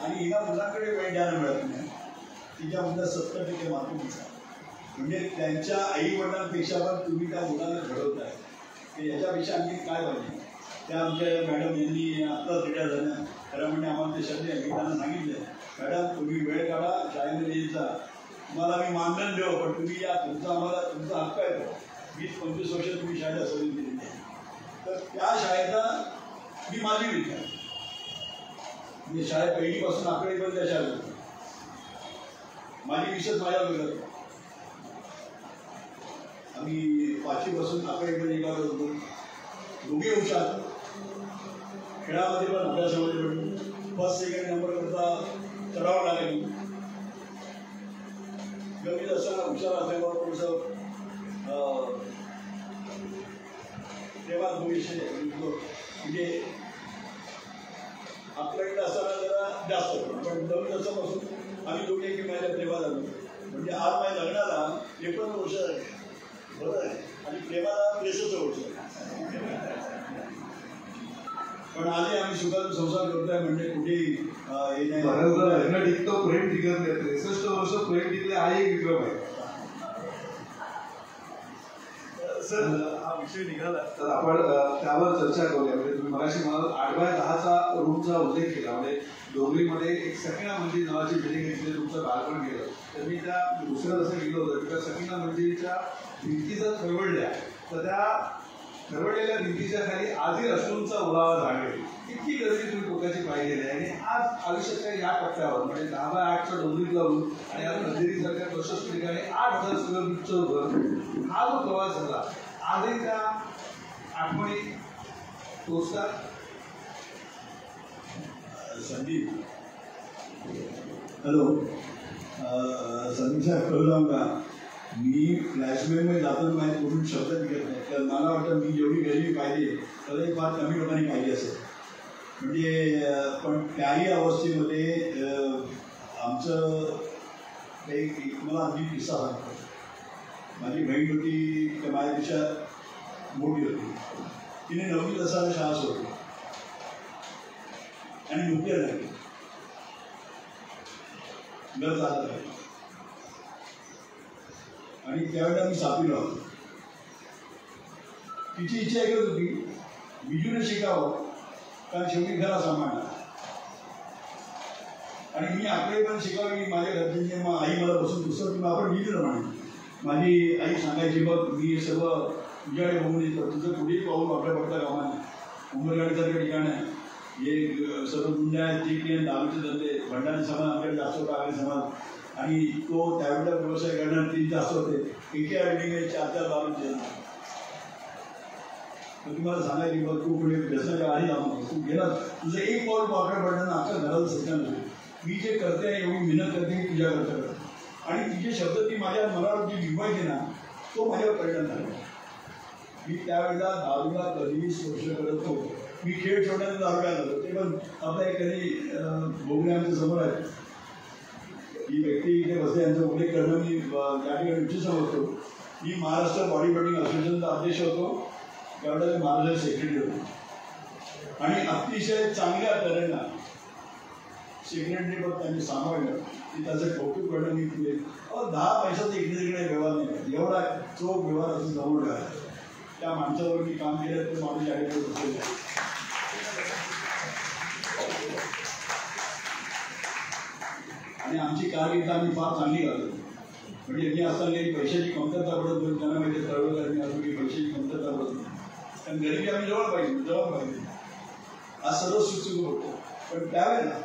आणि हिला मुलांकडे वेळ द्यायला मिळत नाही. तिच्या मुलाला 70% मार्क मिळतात. म्हणजे त्यांच्या आई वडिलांपेक्षा पण तुम्ही त्या मुलांना घडवताय. ते याच्यापेक्षा आणखी काय पाहिजे. त्या आमच्या मॅडम यांनी आत्ताच रिटायर झाल्या. खरं म्हणजे आम्हाला ते शब्द मी त्यांना सांगितलं, मॅडम तुम्ही वेळ काढा, शाळेमध्ये येत जा, तुम्हाला आम्ही मानधन देऊ, पण तुम्ही या, तुमचा हक्क आहे. 20-25 वर्ष तुम्ही शाळेला सर्व्हिस दिली आहे. तर त्या शाळेचा मी माझी विचार म्हणजे शाळेत पहिलीपासून 11वीपर्यंत त्या शाळेत होतो. माझी विषय माझ्या वेगळं. आम्ही 5वीपासून 11वीपर्यंत एकावर होतो. दोघे हुशार, खेळामध्ये पण अभ्यासामध्ये पण. फर्स्ट सेकंड नंबर करता चढावं लागेल. गणित असताना हुशार असल्यामुळे थोडंसं तेव्हा तो विषय म्हणजे आपल्याकडे असताना जरा जास्त, पण 9 वर्षापासून आम्ही दोघे एकमेकांच्या प्रेमात आलो. म्हणजे आज माझ्या लग्नाला 51 वर्ष आहे, बरोबर आहे, आणि प्रेमाला 63 वर्ष. पण आधी आम्ही सुखाचा संसार करतोय म्हणजे कुठेही हे नाही. लग्न टिकतो, प्रेम टिकत नाही. 63 वर्ष प्रेम टिकले हा एक विक्रम आहे. सर हा विषय निघाला तर आपण त्यावर चर्चा करूया. म्हणजे तुम्ही मगाशी म्हणाल 8x10चा रूमचा उल्लेख केला. म्हणजे डोंगरीमध्ये एक सकिना मंदिर नावाची बिल्डिंग आहे, तिथे तुमचं बालपण गेलं. तर मी त्या दुसरं जसं गेलो होतं त्या सकिना मंदिरच्या भिंती जर खरवडल्या तर त्या खरवडलेल्या भिंतीच्या खाली आधी अश्रूंचा ओलावा जाणवेल. इतकी गर्दी तुम्ही पोटाची पाहिलेली आहे. आणि आज आयुष्याच्या या टप्प्यावर म्हणजे 10x8च्या डोंगरीत लावून आणि या मंदिरीसारख्या प्रशस्त ठिकाणी 8,000 स्क्वेअर फीटचं घर, हा जो प्रवास झाला आजही त्या आठवणी पोचतात. संदीप हॅलो, संदीप साहेब कळू जाऊ का, मी फ्लॅशबॅकमध्ये जाताना माझ्या कुठून शब्द निघत नाही. तर मला वाटतं मी जेवढी गरिबी पाहिली तर फार कमी लोकांनी पाहिली असेल. म्हणजे पण त्याही अवस्थेमध्ये आमचं एक मला आधी किस्सा सांगतो. माझी बहीण होती तर माझ्यापेक्षा मोठी होती. तिने 9वीत असताना शाळा सोडली आणि नोकरी लागली. घर चालत राहिली. आणि त्यावेळेला मी 7वीला होतो. तिची इच्छा एकच होती, बिजूने शिकावं, कारण शेवटी घरा सांभाळणार. आणि मी आपले पण शिकावी. माझ्या घरच्यांनी आई मला बसून दुसरं किंवा आपण लिहिलं म्हणे. माझी आई सांगायची, बघ मी सर्व तुझ्याकडे बघून येतो, तुझं कुठेही पाहून आपल्या पडता कामा नाही. उंबरगाडीसारखं ठिकाण आहे, हे सर्व गुंड्या आहेत, जे दारूचे धंदे, भंडारी समाज आमच्याकडे जास्त होता, आगरी समाज. आणि तो त्यावेळेला व्यवसाय करणार 3 जास्त होते. एका बिल्डिंगमध्ये 4-4 दारूचे. तर तुम्हाला सांगायची, बघ तू पुढे व्यसनाच्या आधी जाऊ, तू गेला तुझं एक पाऊल वाकडं पडलं ना अख्खा घराला सत्या नव्हते. मी जे करते एवढी मेहनत करते मी तुझ्या करता करते. आणि तिचे शब्द ती माझ्या मनावर जी बिंबायची ना, तो माझ्यावर परिणाम झाला. मी त्यावेळेला दारूला कधीही स्पर्श करत नव्हतो. मी खेळ सोडण्याचं दारूला झालो. ते पण आपल्या कधी भोगणे आमच्या समोर आहेत. ही व्यक्ती इथे बसते, यांचा उल्लेख करणं मी या ठिकाणी उच्च समजतो. मी महाराष्ट्र बॉडी बिल्डिंग असोसिएशनचा अध्यक्ष होतो. त्यावेळेला मी महाराष्ट्र सेक्रेटरी होतो. आणि अतिशय चांगल्या तऱ्हेनं सेक्रेटरी पण त्यांनी सांभाळलं की त्याचं कौतुक करणं मी पुढे. 10 पैशाचा इकडे तिकडे व्यवहार नाही, एवढा चोख व्यवहार असं जवळ आहे. त्या माणसावर मी काम केलं तर माणूस या ठिकाणी बसलेलं आहे. आणि आमची कारकीर्द आम्ही फार चांगली घालतो. म्हणजे मी असताना काही पैशाची कमतरता पडत होती. त्यांना माहिती तळवलं असं की पैशाची कमतरता पडत नाही. कारण गरिबी आम्ही जवळ पाहिजे. आज सर्व सुखसुख होतो. पण त्यावेळेला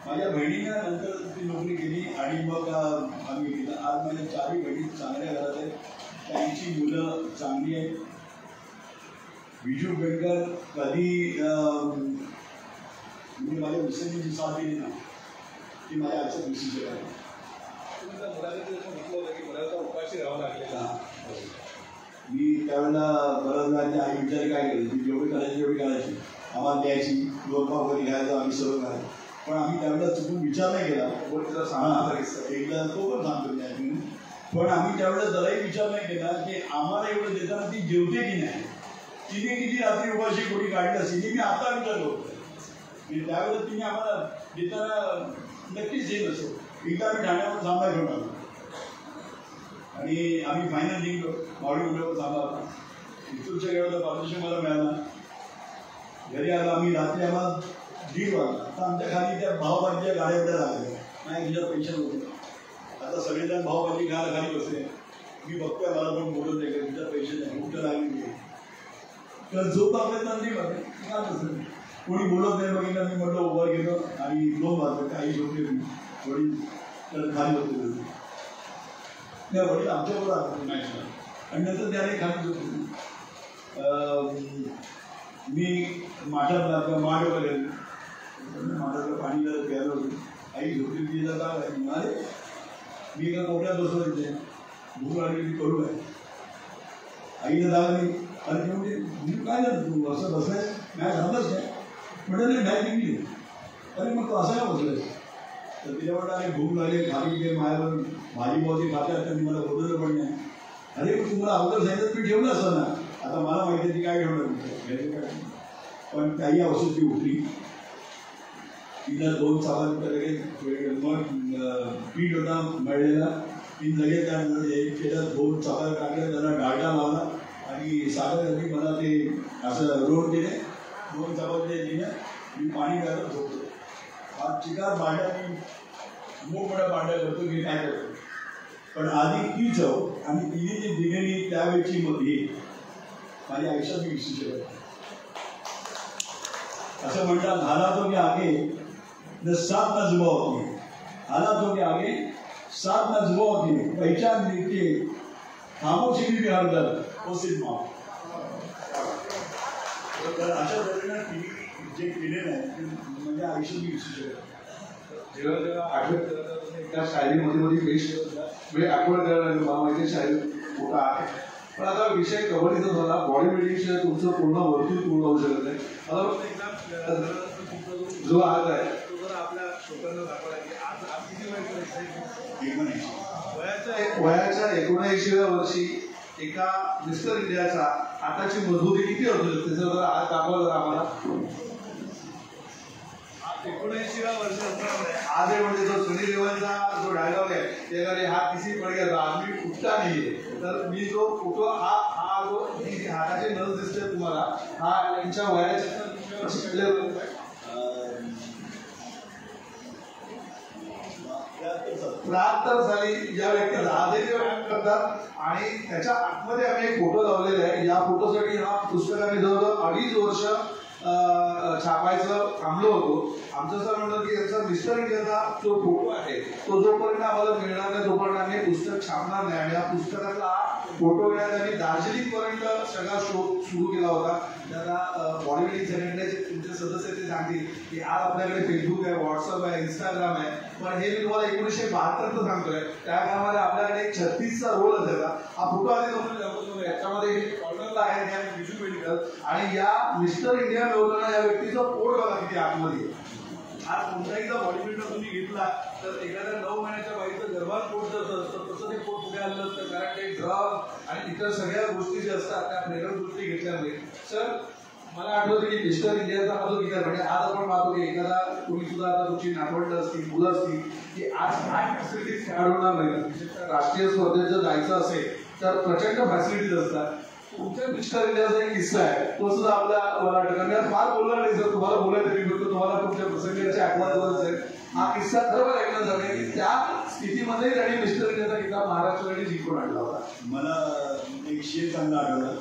माझ्या बहिणीनं नंतर ती नोकरी केली आणि मग आम्ही केलं. आज माझ्या 4 बहिणी चांगल्या घरात आहेत, त्यांची मुलं चांगली आहेत. विजू बेडकर कधी म्हणजे माझ्या मिसेसनी जी साथ दिली ना ती माझ्या आजच्या दिवशीची आहे. मी त्यावेळेला बऱ्याच वेळा आई विचार काय केली, ती जेवढी करायची तेवढी करायची, आम्हाला द्यायची, 2 पाव वगैरे घ्यायचं, आम्ही सर्व करायचं. पण आम्ही त्यावेळेला चुकून विचार नाही केला. एकदा तो पण सांगतो. पण आम्ही त्यावेळेला जराही विचार नाही केला की आम्हाला एवढं देताना ती जेवते की नाही, तिने किती रात्री उपाशी कोणी काढली असेल. मी आता विचार करतो की त्यावेळेला तिने आम्हाला देताना नक्कीच हे नसो. एकदा मी ठाण्यावर थांबा घेऊन आलो आणि आम्ही फायनल जिंकलो. मावळी उड्यावर थांबा होता. इथूनच्या वेळेला पारितोषिक मला मिळाला. घरी आलो आम्ही. रात्री आम्हाला 1:30 वाजला. आता आमच्या खाली त्या भावबाजीच्या गाड्या उड्या लागल्या. नाही तिच्यात पैसे नव्हते. आता सगळेजण भावबाजी घाला खाली बसले. मी बघतोय मला पण बोलत नाही का तिच्यात पैसे नाही, कुठं लागली तर झोप आपल्या तंदी बघ कोणी बोलत नाही. बघितलं मी म्हटलं उभं गेलो आणि 2 वाजले. काही झोपली वडील तर खाली होते. त्या वडील आमच्याबरोबर आले मॅचला आणि नंतर त्याने खाली झोपली. मी माठात माठ वगैरे माठातलं पाणी जरा प्यायला होतं. आई झोपली तिला काय आहे अरे मी एका कोपऱ्यात बसलो तिथे. भूक लागली मी करू काय. आईनं लागली अरे म्हणजे मी काय झालं तू असं बसलाय मॅच झालंच नाही म्हटलं नाही मॅच जिंकली. अरे मग तू असं काय बसलाय तर तिला म्हटलं अरे भूक लागली खाली ते माझ्यावर भाजी पावती खात्यात तर मला बोलवलं पण नाही. अरे मग तुम्हाला अगोदर सांगितलं मी ठेवलं असं ना. आता मला माहिती आहे ती काय ठेवणार पण काही औषध ती उठली. तिला 2 चपात्या लगेच मग पीठ होता मळलेला. ती लगेच त्यामध्ये केला 2 चपात्या टाकल्या त्यांना डालडा लावला आणि साखर झाली. मला ते असं रोड दिले 2 चपात्या दिल्या. मी पाणी प्यायला झोपतो. हा चिकार भांड्या मी मोठमोठ्या भांड्या करतो मी काय करतो. पण आधी ती चव आणि तिने जी दिलेली त्यावेळची मध्ये माझ्या आयुष्यात मी विसरू शकत. असं म्हणतात हाला तो की आगे न 7 न जुबा होती. हाला तो की आगे 7 न जुबा होती. पहचान देते खामोशी भी हर दर वो सिनेमा. तर अशा तऱ्हेनं टी जे केलेलं आहे म्हणजे आयुष्यात मी विसरू शकत. जेव्हा जेव्हा आठवत एका शायरीमध्ये पेश म्हणजे आठवण करायला मला माहिती शायरी मोठा आहे. पण आता विषय कबड्डीचा झाला. बॉडी बिल्डिंगशिवाय तुमचं पूर्ण वर्तुळ पूर्ण होऊ शकत नाही. मला वाटतं एकदा जो आज आहे तो जर आपल्या श्रोत्यांना दाखवला की आज किती वयाच्या 79व्या वर्षी एका मिस्टर इंडियाचा आताची मजबूती किती होती त्याचं जर आज दाखवलं आम्हाला. 79व्या वर्षी असणार आज आहे म्हणजे जो सनी देओलचा जो डायलॉग आहे त्याकडे हा किसी पड गया आदमी उठता नाहीये. तर मी जो फोटो हा जो हाताचे नस दिसते तुम्हाला हा यांच्या वयाच्या वर्षी काढलेला 73 साली या व्यक्तीला आजही व्यायाम करतात आणि त्याच्या आतमध्ये आम्ही एक फोटो लावलेला आहे. या फोटोसाठी हा पुस्तक आम्ही जवळजवळ 2.5 वर्ष छापायचं थांबलो होतो. आमचं असं म्हणलं की याचा मिस्टर इंडियाचा जो फोटो आहे तो जोपर्यंत आम्हाला मिळणार नाही तोपर्यंत आम्ही पुस्तक छापणार नाही. आणि या पुस्तकातला फोटो घेण्यात आम्ही दार्जिलिंग पर्यंत सगळा शोध सुरू केला होता. त्याला बॉडी बिल्डिंग संघटनेचे तुमचे सदस्य ते सांगतील की आज आपल्याकडे फेसबुक आहे, व्हॉट्सअप आहे, इंस्टाग्राम आहे. पण हे मी तुम्हाला 1972 सांगतोय. त्या काळामध्ये आपल्याकडे 36चा रोल असायचा. हा फोटो आधी नव्हतं याच्यामध्ये कॉर्नरला आहे विजू बेडकर आणि या मिस्टर इंडिया मिळवताना या व्यक्तीचं पोट बघा किती आतमध्ये. आज कोणताही जर बॉडी बिल्डर तुम्ही घेतला तर एखाद्या 9 महिन्याच्या बाईचं गर्भात पोट जर असतं तसं ते पोट पुढे आलं असतं. कारण ते ड्रग आणि इतर सगळ्या गोष्टी ज्या असतात त्या प्रेग्नंट गोष्टी घेतल्यामुळे. सर मला आठवतं की मिस्टर इंडियाचा हा जो विचार म्हणजे आज आपण पाहतो की एखादा कोणी सुद्धा आता तुमची नातवंड असतील मुलं असतील की आज काय फॅसिलिटीज खेळाडूंना मिळतात. राष्ट्रीय स्पर्धेत जर जायचं असेल तर प्रचंड फॅसिलिटीज असतात. तुमच्या मिस्टर इंडियाचा एक किस्सा आहे तो सुद्धा आपल्या मला वाटतं फार बोलणार नाही सर तुम्हाला बोलायचं मी फक्त तुम्हाला तुमच्या प्रसंगाची आठवण असेल. हा किस्सा खरोखर ऐकण्यासारखा आहे की त्या स्थितीमध्ये त्यांनी मिस्टर इंडियाचा किताब महाराष्ट्राने जिंकून आणला होता. मला एक शेर चांगला आठवला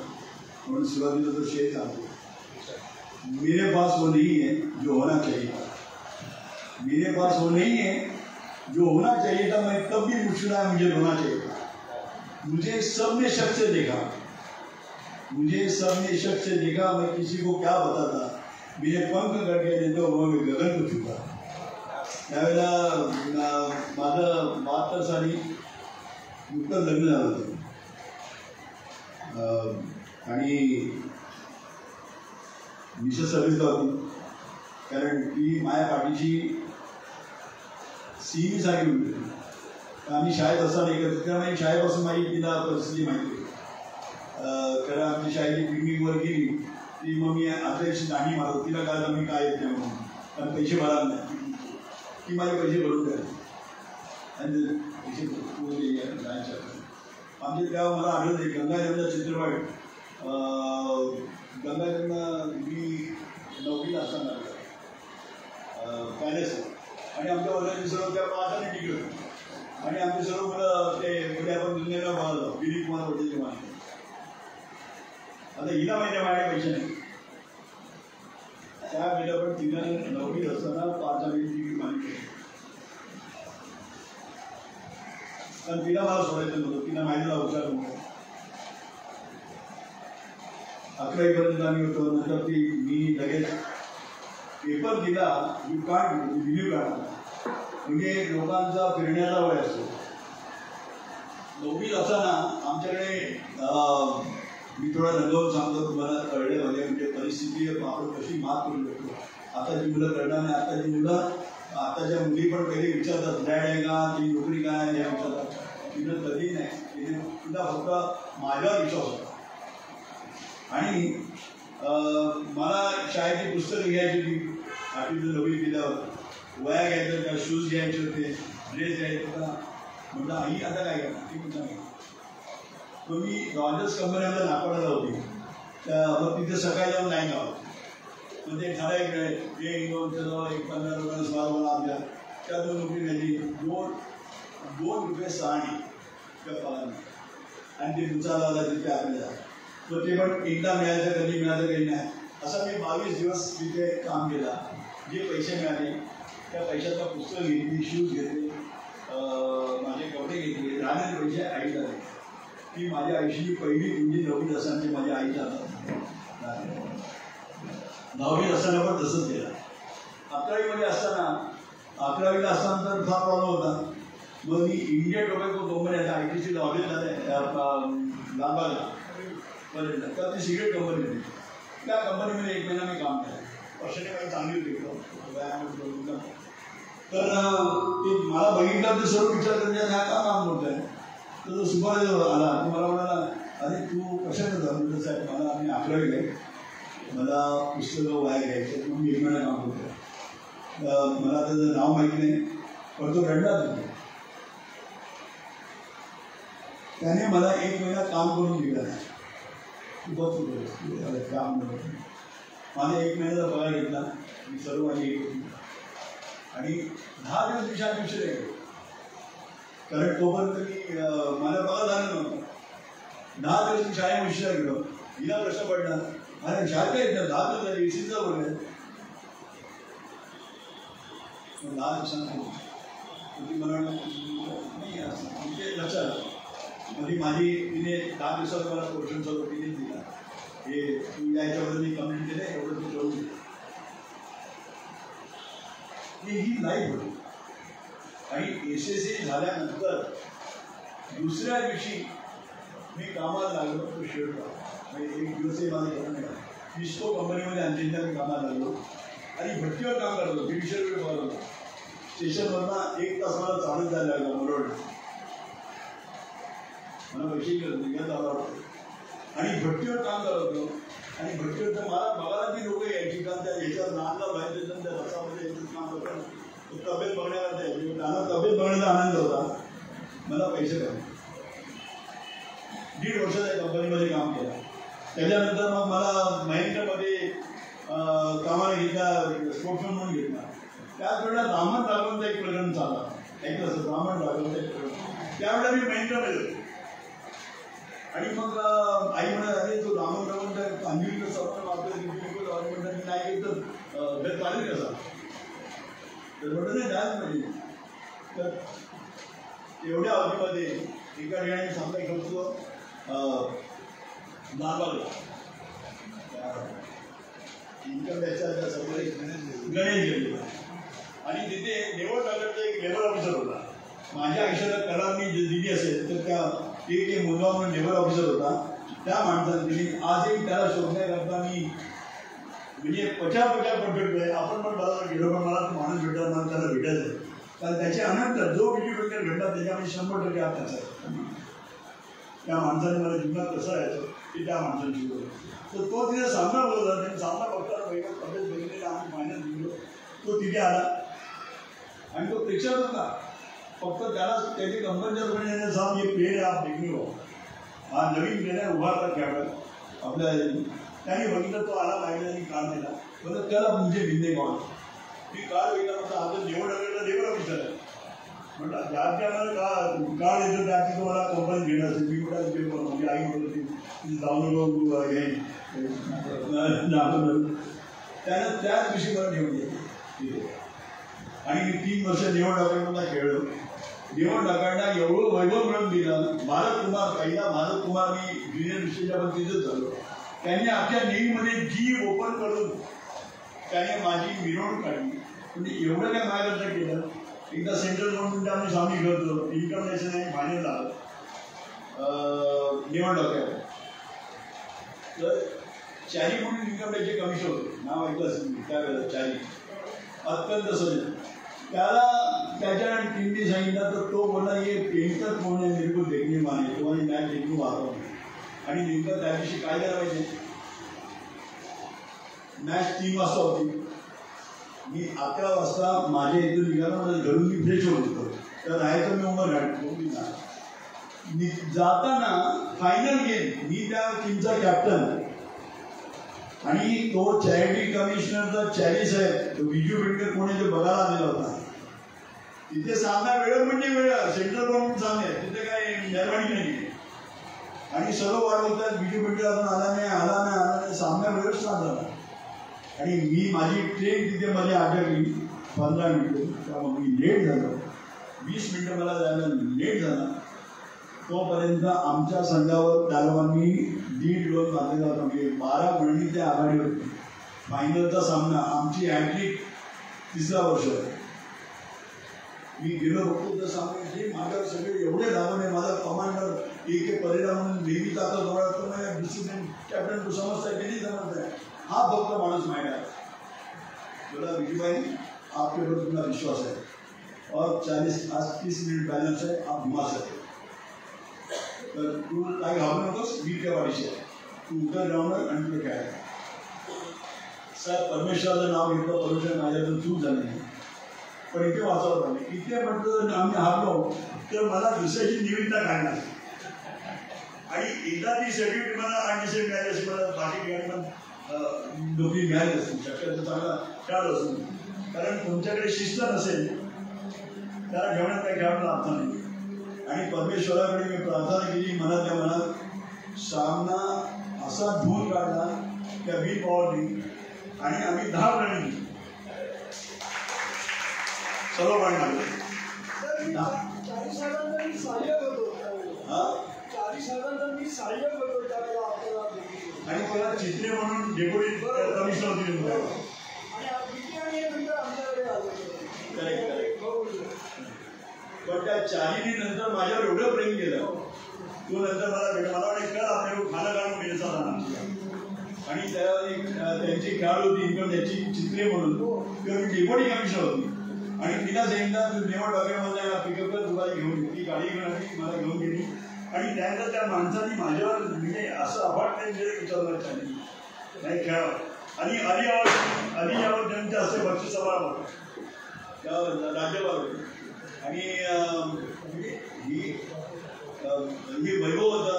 म्हणून सुरुवातीला तो शेर सांगतो. मेरे पास वो नहीं है जो होना चाहिए मेरे पास वो नहीं है जो होना चाहिए था, मैं तब भी मुस्कुराया, मुझे रोना चाहिए था। मुझे सबने शक से देखा, मुझे सबने शक से देखा, मैं किसी को क्या बताता, मेरे पंख कट गए नहीं तो मैं गगन को छुपा। त्यावेळेला माझं 72 साली नुकतंच लग्न झालं होतं आणि मिसेस सर्विसला होती, कारण ती माझ्या पाठीची सीई सारखी होती. आम्ही शाळेत असताना एकत्र, त्यामुळे शाळेपासून माझी तिला परिस्थिती माहिती होती. कारण आमची शाळेची पिकनिकवर गेली ती मग मी आदल्याशी गाणी मारत, तिला काय मी काय येत नाही म्हणून, कारण पैसे भरा नाही, ती माझे पैसे भरून द्यायला आणि पैसे जायच्या. आमच्या तेव्हा मला आढळलं आहे गंगाधरचा चित्रपट, गंगाधरनं मी 9वीला असताना पॅलेस, आणि आमच्या वर्गाची सर्व त्या पाहताना टिकली होती, आणि आमचे सर्व मुलं ते म्हणजे आपण दुनियेला पाहलं दिलीप कुमार होते माहिती. आता हिला माहिती माझ्या पैसे नाही, त्या वेळेला पण तिला 9वीत असताना 5 आम्ही तिकीट मागितली, कारण तिला मला सोडायचं नव्हतं, तिला माहितीला हुशार नव्हतं. 11वीपर्यंत आम्ही होतो. नंतर ती मी लगेच पेपर दिला, यू काढ रिव्ह्यू काढला, म्हणजे लोकांचा फिरण्याचा वय असतो. 9वीत असताना आमच्याकडे मी थोडा रंगवून सांगतो तुम्हाला, कळले म्हणजे म्हणजे परिस्थिती आपण कशी मात करू शकतो. आताची मुलं कळणार नाही, आताची मुलं, आताच्या मुली पण पहिले विचारतात डॅड आहे का, ती नोकरी काय आहे, हे विचारतात. तिनं कधी नाही, तिला फक्त माझ्यावर विश्वास होता. आणि मला शाळेची पुस्तकं घ्यायची होती, 8वी 9वी गेल्यावर वया घ्यायचं होत्या, शूज घ्यायचे होते, ड्रेस घ्यायचा होता. म्हटलं आई आता काय करणार, ती म्हणता तो मी रॉजर्स कंपनीमध्ये नागपूरला होती, मग तिथे सकाळी जाऊन नाही गावं, मग ते ठराविक वेळ एक 15 रुपये मला आमच्या त्या 2 नोकरी मिळाली, 2 रुपये 6 आणे त्या पगारने, आणि ते दुचाला तिथे आपल्याला, तर ते पण एकदा मिळायचं, कधी मिळालं काही नाही. असं मी 22 दिवस तिथे काम केला. जे पैसे मिळाले त्या पैशाचा पुस्तक घेतली, शूज घेतले, माझे कपडे घेतले, राहण्याचे पैसे आईला दिले. ती माझ्या आयुष्याची पहिली कुंडी 9वीत असताना माझ्या आईच्या हातात. 9वीत असताना पण तसंच केलं. 11वीमध्ये असताना, 11वीला असताना तर फार प्रॉब्लेम होता. मग मी इंडिया टोबॅको कंपनी आता ITC ऑफिस झालं लांबाला पर्यंत, तर ती सिगरेट कंपनी होती. त्या कंपनीमध्ये 1 महिना मी काम केलं. वर्षाने मला चांगली होती. तर ते मला बघितलं, ते सर्व विचार करण्यात हा का काम करत आहे. तर तो सुपरवायझर आला, तो मला म्हणाला, अरे तू कशाने झालं. साहेब मला, आम्ही 11वी आहे, मला पुस्तकं वाया घ्यायचं, म्हणून मी 1 महिना काम करतो. मला त्याचं नाव माहिती नाही, पण तो रडला नाही. त्याने मला 1 महिना काम करून दिला नाही. काम माझा 1 महिन्याचा पगार घेतला, मी सर्व माझी एक होती, आणि 10 दिवस विचार दिवशी गेलो, कारण तोपर्यंत मी मला पगार झालं नव्हतं. 10 दिवस मी शाळेत उशिरा गेलो. हिला प्रश्न पडला, अरे शाळेत काय येतं, 10 दिवस झाले, एसीचा बोलले. 10 दिवसांना ती मला नाही असं म्हणजे लक्षात. म्हणजे माझी तिने 10 दिवसात मला पोर्शन सर्व तिने दिला, हे तू याच्याबद्दल मी कमेंट केलं, एवढं तू करून दिलं. ही लाईफ होती. आणि SSC झाल्यानंतर दुसऱ्या दिवशी मी कामाला लागलो. तो शेवटला म्हणजे 1 दिवसही माझं केलं नाही. डिस्को कंपनीमध्ये अंतिमता मी कामाला लागलो, आणि भट्टीवर काम करतो. 150 रुपये पगार होता. स्टेशनवरनं 1 तास मला चालत जायला लागला मरोड. मला पैसे निघत आला होता, आणि भट्टीवर काम करत होतो. आणि भट्टीवर तर मला बघायला ती लोक यायची, कारण त्या ह्याच्यावर नानला बाहेर देतात, त्या रसामध्ये यायचं काम करतात. तब्येत बघण्याला द्यायची, त्यांना तब्येत बघण्याचा आनंद होता, मला पैसे द्यावे. 1.5 वर्ष त्या कंपनीमध्ये काम केलं. त्याच्यानंतर मग मला महिंद्रामध्ये कामाला घेतला, स्पोर्ट्समन म्हणून घेतला. त्याच वेळेला रामन राघवनचा एक प्रकरण चालला, ऐकलं असं रामन राघवनचा एक प्रकरण. त्यावेळेला मी महिंद्रामध्ये होतो. आणि मग आई म्हणत, अरे तो रामन राघवनचा अंजली कसं आपण वापरत म्हणतात, मी नाही गेलं तर घर चालेल कसा. तर म्हटलं नाही जायला पाहिजे. तर एवढ्या अवधीमध्ये एका ठिकाणी सामना खेळतो लालबाग इन्कम टॅक्सच्या सगळे गणेश गेले आणि तिथे लेबर टाकरचा एक लेबर ऑफिसर होता. माझ्या आयुष्यात कला मी दिली असेल तर त्या एक मुलगा म्हणून लेबर ऑफिसर होता. त्या माणसाने दिली. आजही त्याला शोधण्याकरता मी म्हणजे पचार परफेक्ट आहे. आपण पण मला गेलो पण मला तो माणूस भेटला मला त्याला भेटायचं आहे. कारण त्याच्यानंतर जो व्हिडिओ घडला त्याच्यामध्ये 100% हात त्याचा आहे. त्या माणसाने मला जीवनात कसं राहायचं ते त्या माणसाने शिकवलं. तर तो तिथे सामना बोलत होता. त्यांनी सामना बघताना पहिला प्रवेश बघितलेला आम्ही फायनल दिलो. तो तिथे आला आणि तो प्रेक्षक होता. फक्त त्याला त्याची कंपनीच्या साहब हे प्लेन आहे आप देखणे हो हा नवीन प्लेन आहे उभारला खेळाडू आपल्या त्याने बघितलं. तो आला पाहिजे आणि कार्ड दिला. बरं त्याला म्हणजे भिंदे कोण मी कार्ड बघितला म्हटलं आता निवड वगैरे लेबर ऑफिसर आहे. म्हटलं ज्या मला कार्ड येतं त्या तुम्हाला कंपनी घेणं असेल. मी कुठं म्हणजे आई म्हणत होती जाऊन नको हे त्यानं त्याच दिवशी मला निवड घेतली आणि मी 3 वर्ष निवड डाकांना खेळलो. निवड डाकांना एवढं वैभव मिळवून दिलं. भारत कुमार पहिला भारत कुमार मी ज्युनियर विषयाच्या पण तिथंच झालो. त्यांनी आपल्या नेव्हीमध्ये जी ओपन करून त्याने माझी मिरवणूक काढली. म्हणजे एवढं काय माझ्याकडचं केलं. एकदा सेंट्रल गव्हर्नमेंट आम्ही सामने खेळतो इन्कम टॅक्स आणि फायनल झालं निवड डाक्यावर. तर चारी म्हणून इन्कम टॅक्सचे कमिशन होते. नाव ऐकलं असेल त्यावेळेला चारी अत्यंत सजन. त्याला त्याच्या टीमने सांगितलं तर तो बोलला ये पेंटर कोण आहे मेरे को देखणे माने तो आणि मॅच देखणे वाहतो. आणि नेमकं त्या दिवशी काय झालं पाहिजे मॅच 3 वाजता होती. मी 11 वाजता माझ्या इथून निघालो. म्हणजे घरून मी फ्रेश होत होतो. तर राहायचं मी उमर घालतो. जाताना फायनल गेम मी त्या टीमचा कॅप्टन आणि तो चॅरिटी कमिशनरचा चॅरिस आहे तो विजू बेडकर कोणी जो बघायला आलेला होता. तिथे सामना वेळ म्हणजे वेळ सेंट्रल गव्हर्नमेंट सामने तिथे काही मेहरबानी नाही. आणि सर्व वाढवतात विजू बेडकर अजून आला नाही सामना वेळच झाला. आणि मी माझी ट्रेन तिथे मध्ये अडकली 15 मिनिटं. त्यामुळे मी लेट झालो. 20 मिनिटं मला जायला लेट झाला. तोपर्यंत आमच्या संघावर तालवांनी 1.5 गोल मारलेला होता. म्हणजे 12 गुणांनी ते आघाडी होती. फायनलचा सामना आमची हॅट्रिक 3रा वर्ष आहे. मी गेलो बघतो तर सामने माझ्यावर सगळे एवढे धावून आहे. माझा कमांडर एक परिणाम म्हणून नेहमी ताकद ओळखतो डिसिप्लिन कॅप्टन तू समजता की नाही समजताय. हा फक्त माणूस माहिती आहे. बोला विजूभाई आपल्यावर तुमचा विश्वास है और 30 मिनिट बॅलन्स आहे आप घुमा सकते. तर तू काय घाबरू नकोस. वीरच्या वाढीशी आहे. तू उतर राहणार आणि तुला काय साहेब परमेश्वराचं नाव घेतलं. परमेश्वर माझ्यातून चूक झाली नाही पण इथे वाचावं लागले. इथे म्हटलं आम्ही हारलो तर मला दुसऱ्याची निविदा काढणार आणि एकदा ती सर्टिफिकेट मला अनडिसाईड मिळाली अशी मला बाकी ठिकाणी पण नोकरी मिळाली असते. शक्यतो चांगला खेळाडू असतो. कारण तुमच्याकडे शिस्त नसेल त्याला घेण्यात काही खेळाडूला अर्थ नाही. आणि परमेश्वराकडे मी प्रार्थना केली मनातल्या मनात. सामना असा धूर काढला त्या विल पॉवरनी आणि आम्ही 10 रन सर्व पाणी मारले. आणि त्याला चित्रे म्हणून डेप्युटी कमिशनर होते. पण त्या चारीने नंतर माझ्यावर एवढं प्रेम केलं. तो नंतर मला वाटतं कर आपल्याकडून खाणं काढून घ्यायचा होता. आणि त्याला त्यांची खेळाडू होती इन्कम त्याची चित्रे म्हणून किंवा मी डेप्युटी कमिशनर होती. आणि तिला एकदा निवड डॉक्युमेंटमध्ये पिकअप कर तुला घेऊन ती गाडी घेऊन आली मला घेऊन गेली. आणि त्यानंतर त्या माणसाने माझ्यावर म्हणजे असं अपार्टमेंट विचारलं त्यांनी नाही खेळावं. आणि अली यावर त्यांच्या हस्ते बक्षीस समारंभ त्या राज्यपाल होते. आणि ही वैभव होतं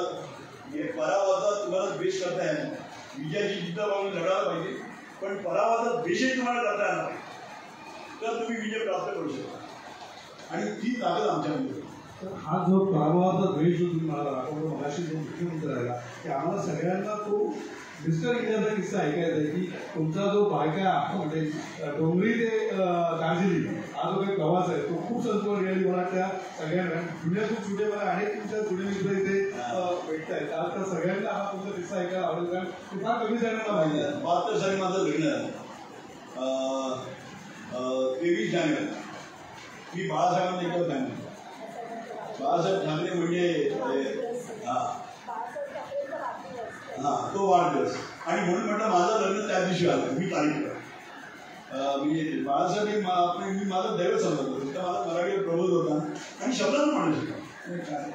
हे पराभवाचा तुम्हाला द्वेष करता येणार. विजयाची जिद्द बाबून लढायला पाहिजे पण पराभवाचा द्वेषही तुम्हाला करता येणार तर तुम्ही विजय प्राप्त करू शकता. आणि ती ताकद आमच्यामध्ये. हा जो पराभवाचा द्वेष जो तुम्ही मला दाखवला मगाशी जो मुख्यमंत्री राहिला की आम्हाला सगळ्यांना तो मिस्टर इंडियाचा किस्सा ऐकायचा आहे की तुमचा जो बायका म्हणजे डोंगरी ते दार्जिलिंग हा जो काही प्रवास आहे तो खूप संतोष गेली. मला त्या सगळ्यांना दुनियातून छोटे मला आहेत तुमच्या जुने मित्र इथे भेटत आहेत. आता सगळ्यांना हा तुमचा किस्सा ऐकायला आवडेल कारण ते फार कमी जणांना माहिती आहे. 72 साली माझं लग्न 23 जानेवारी मी बाळासाहेबांना एकदा सांगितलं. बाळासाहेब ठाकरे म्हणजे तो वाढदिवस आणि म्हणून म्हटलं माझं लग्न त्या दिवशी आलं. मी तारीख मी बाळासाहेब मी माझं दैव समजतो. तिथं माझा मराठीवर प्रबोध होता आणि शब्दानं माणूस होता. काय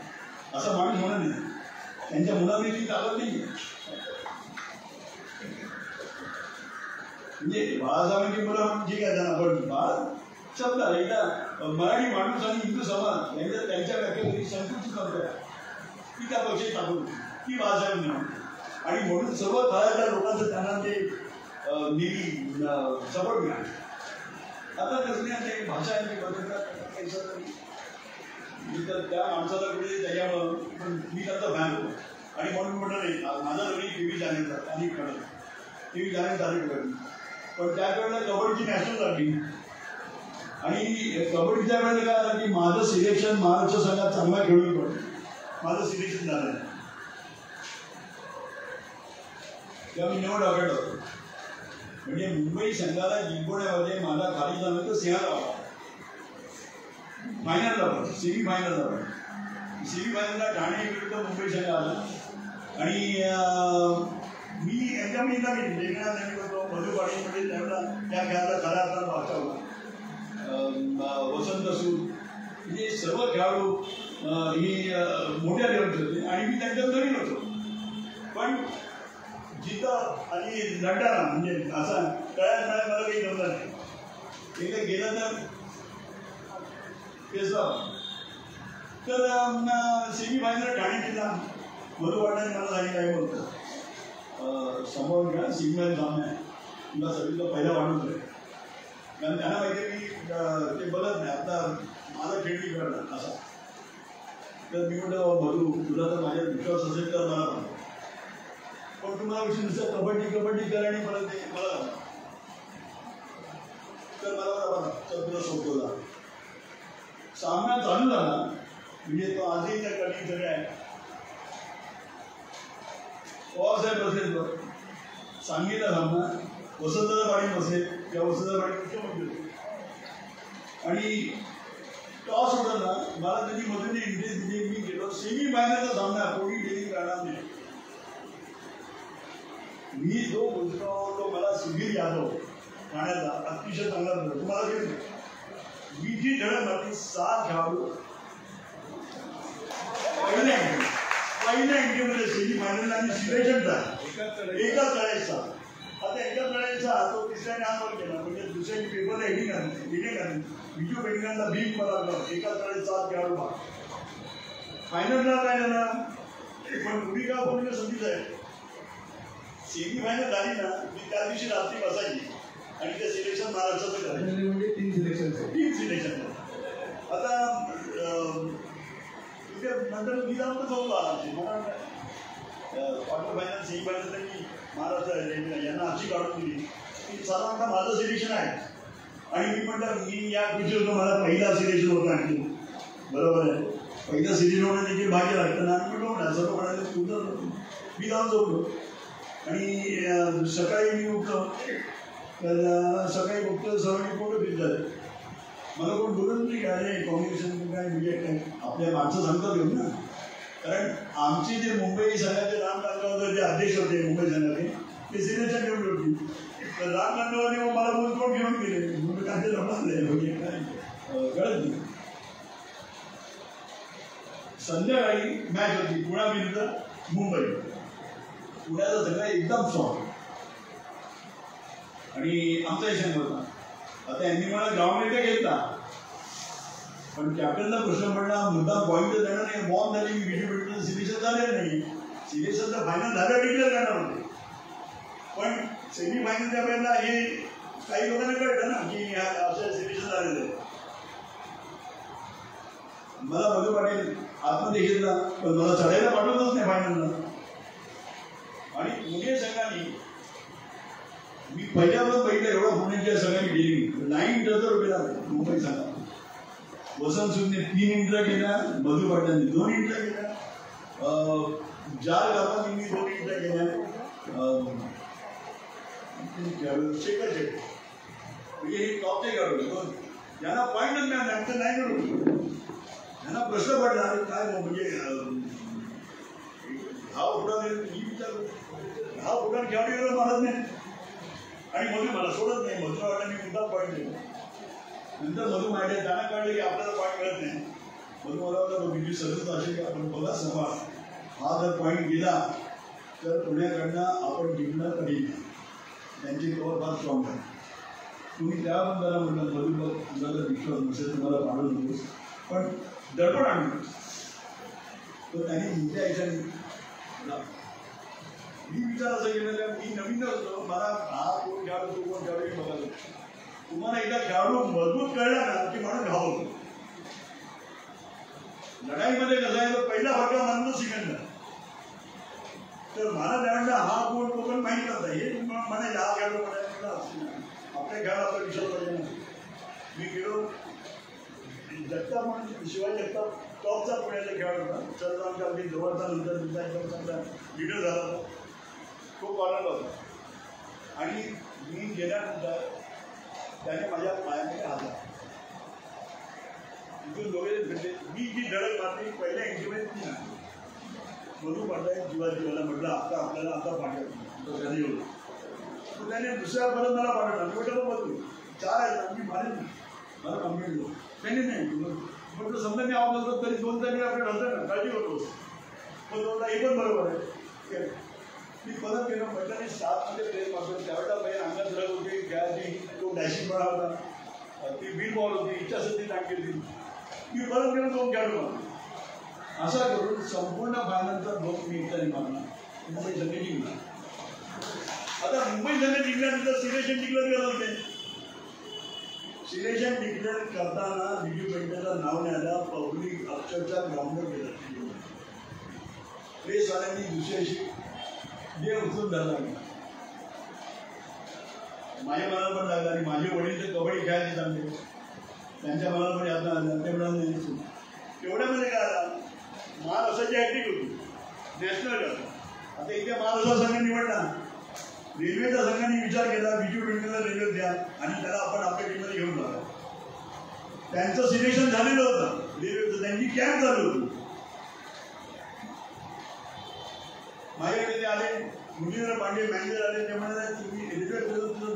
असा माणूस म्हणा नाही त्यांच्या मुलांनी ती चालत नाही. म्हणजे बाळासाहेबांची मुलं ठीक आहे त्यांना पण बाळ शब्द एकदा मराठी माणूस आणि हिंदू समाज यांच्या त्यांच्या व्याख्येवरती संकुचित करतोय ती त्या पक्षी टाकून ती बाळासाहेब नाही. आणि म्हणून सर्व तळातल्या लोकांचं त्यांना ते सपोर्ट मिळालं. आता कसं ते भाषा यांची बदलतात मी तर त्या माणसाला कुठे त्याच्यामुळं पण मी त्यांचा फॅन होतो आणि म्हणून म्हटलं नाही माझा लग्न 23 जानेवारी आणि कळलं 23 जानेवारी तारीख कळली. पण त्यावेळेला कबड्डीची नॅशनल लागली आणि कबड्डीच्या वेळेला काय झालं की माझं सिलेक्शन महाराष्ट्र संघात चांगला खेळून पडलं. माझं सिलेक्शन झालं तेव्हा मी निवड आघाड होतो. म्हणजे मुंबई संघाला जिंकवण्यामध्ये माझा खाली जाणं तर सिंहाला फायनलला पण सेमीफायनलला पण सेमीफायनलला ठाणे विरुद्ध मुंबई संघ आला आणि मी यांच्यामध्ये नवीन होतो मधुपाडीमध्ये त्यावेळेला त्या खेळाला खऱ्या अर्थानं वाचवला. वसंत सूर म्हणजे सर्व खेळाडू ही मोठ्या लेवलचे होते आणि मी त्यांच्यात नवीन होतो. पण जिथं आणि लढताना म्हणजे असा कळ्यात मला काही जमलं नाही. एकदा गेलं तर सेमीफायनल ठाणे जिल्हा मधुपाडीने मला सांगितलं काय बोलतं समोर घ्या सिग्नल सामना आहे तुला सगळीला पहिला वाढून जाईल कारण त्यांना माहिती मी ते बघत नाही आता माझा खेळ मी करणार असा. तर मी म्हटलं मधू तुला तर माझ्या विश्वास असेल तर मला पण तुम्हाला विषय नुसतं कबड्डी कर आणि परत ते मला तर मला तुला सोपवला. सामना चालू झाला म्हणजे तो आजही त्या कटिंग सगळे आहे. पवारसाहेब बसले सांगितलं सामना वसंतदादा पाटील बसले किंवा वसंतदादा पाटील मुख्यमंत्री होते आणि टॉस उडवला. मला त्याची मधून इंटरेस्ट दिली. मी गेलो सेमीफायनलचा सामना कोणी डेली करणार नाही. मी जो बोलतो तो मला सुधीर यादव ठाण्याचा अतिशय चांगला तुम्हाला ते मी जी झडप मारली 7 खेळाडू पहिल्या इंडियामध्ये सेमीफायनल आणि सिलेक्शनचा एका तळ्याचा. आता एका तळ्याचा तो तिसऱ्याने आंदोलन केला म्हणजे दुसऱ्याने पेपरला हेडिंग आली विजू पेडिंगांना भीम परागला एका तळ्यात 7 खेळाडू भाग. फायनलला काय झालं पण भूमिका बोलणं संधीच आहे. सेमीफायनल झाली ना मी त्या दिवशी रात्री बसायची आणि ते सिलेक्शन महाराष्ट्राचं करायचं म्हणजे 3 सिलेक्शन. आता तिथे नंतर मी जाऊन तर जाऊ मला क्वार्टर फायनल सेमीफायनल त्यांनी महाराष्ट्र यांना अशी काढून दिली की साधारणतः माझं सिलेक्शन आहे आणि मी म्हटलं मी या खुशी होतो मला पहिला सिलेक्शन होतं आणखी बरोबर आहे. पहिलं सिलेक्शन होणं देखील भाग्य लागतं ना मी म्हटलं सर्व म्हणाले तुझं मी जाऊन झोपलो आणि सकाळी मी उठलो तर सकाळी उठतो सर्वांनी फोटो फिट झाले. मला कोण बोलत नाही की अरे कॉम्युनिकेशन काय मीडिया काय आपल्या माणसं सांगतात घेऊन ना कारण आमचे जे मुंबई संघाचे राम लांडवाले जे अध्यक्ष होते मुंबई संघाचे ते सिलेक्शन घेऊन होती तर राम लांडवाने मला बोलतो घेऊन गेले म्हणजे काय जमले काय कळत नाही. संध्याकाळी मॅच होती पुणा विरुद्ध मुंबई. पुण्याचा सगळा एकदम स्ट्रॉंग आणि आमचा यशंकर होता. आता यांनी मला ग्राउंड एरिया घेतला पण कॅप्टनला प्रश्न पडला मुद्दा पॉईंट तर देणार नाही. बॉम्ब झाली मी व्हिडिओ भेटलं सिलेक्शन झालेलं नाही. सिलेक्शनचं फायनल झालं डिक्लेअर करणार होते पण सेमीफायनलच्या वेळेला हे काही लोकांना कळतं ना की असं सिलेक्शन झालेलं आहे. मला मधु पाटील आतमध्ये घेतला पण मला चढायला पाठवतच नाही फायनलला आणि पुणे संघाने मी पहिल्यावर बघितलं एवढा पुण्याच्या संघाने गेली 9 डझन रुपये लागले मुंबई संघात. वसंत सुदने 3 इंट्रा केल्या, मधु पाटलांनी 2 इंट्रा केल्या, जार गावांनी 2 इंट्रा केल्या, शेखर शेट्टी म्हणजे हे टॉपचे खेळाडू ज्यांना पॉईंटच मिळाला त्यांचं नाही मिळू. त्यांना प्रश्न पडला काय म्हणजे हा फुटा मी विचारलो हा फुटा खेळाडू मारत नाही आणि मधू मला सोडत नाही. मधुरा वाटला मी मुद्दा पॉईंट दिलो. नंतर मधू मांडले त्यांना कळलं की आपल्याला पॉईंट मिळत नाही. मधू मला वाटलं बिजू सतत असे की आपण बघा संवाद हा जर पॉईंट गेला तर पुण्याकडनं आपण जिंकणं कधी नाही. त्यांची कवर फार स्ट्रॉंग आहे. तुम्ही त्या पण त्याला म्हटलं मधू तुला जर विश्वास नसेल तुम्हाला पाडू नकोस पण दडपण आणू तर त्यांनी मोठ्या याच्याने मी विचार असं केलेला मी नवीन होतो मला हा कोण खेळाडू तो कोण खेळाडू हे बघायला. तुम्हाला एकदा खेळाडू मजबूत कळला ना की म्हणून घावतो. लढाईमध्ये कसं आहे तर पहिला फटका मारणं शिकणं तर मला त्यावेळेला हा कोण तो पण माहीत नव्हता. हे म्हणायचे हा खेळाडू म्हणायला आपल्या खेळाला आपला विचार पाहिजे ना. मी गेलो जगताप म्हणून शिवाजी जगताप टॉपचा पुण्याचा खेळाडू होता. तर आमच्या अगदी जवळचा नंतर तुमचा एकदम चांगला लिडर झाला होता. तो कॉर्नरला होता आणि मी गेल्यानंतर त्याने माझ्या पायामध्ये हात तिथून दोघे भेटले. मी जी धडक मारली पहिल्या इंटरव्ह्यूमध्ये ती नाही. मधू पाठवाय जीवाला म्हटलं आता आपल्याला आता पाठवायचं घरी येऊ. तर त्याने दुसऱ्या परत मला पाठवला. मी म्हटलं मधू 4 आहेत मी मारेन मला कंप्लेंट देऊ. त्यांनी नाही म्हटलं समजा मी आवडलं तरी 2 तरी आपल्या नंतर ना काळजी करतो. पण दोनदा हे पण बरोबर आहे. मी परत गेलो म्हटलं मी 7मध्ये प्लेस मारतो त्यावेळेला पहिले अंगात रग होती खेळाची तो डॅशिंग बळा होता ती बील बॉल होती इच्छाशक्ती टाकी होती. मी परत गेलो 2 खेळाडू मारतो. असा करून संपूर्ण फायनलचा 2 मिनिटांनी मारला. मुंबई संघ जिंकला. आता मुंबई संघ जिंकल्यानंतर सिलेक्शन डिक्लेअर केलं होते. सिलेक्शन डिक्लेअर करताना बिजू पेंटरचं नाव न्यायला पब्लिक अक्षरशः ग्राउंडवर गेलं. प्रेसवाल्यांनी दुसऱ्या दिवशी जे उचलून धरला माझ्या मनाला पण लागला आणि माझे वडील तर कबड्डी खेळायचे चांगले त्यांच्या मनाला पण यातना आलं ते म्हणाल नाही. एवढ्यामध्ये काय आला महाराष्ट्राची ॲक्टिव्ह होती नॅशनल करता. आता इथे महाराष्ट्र संघ निवडला. रेल्वेच्या संघाने विचार केला बिजू पेंटरला रेल्वे द्या आणि त्याला आपण आपल्या टीममध्ये घेऊन जाऊ. त्यांचं सिलेक्शन झालेलं होतं रेल्वेचं त्यांची कॅम्प चालू होती. माझ्याकडे ते आले मुनींद्र पांडे मॅनेजर आले. ते म्हणाले तुम्ही रेल्वे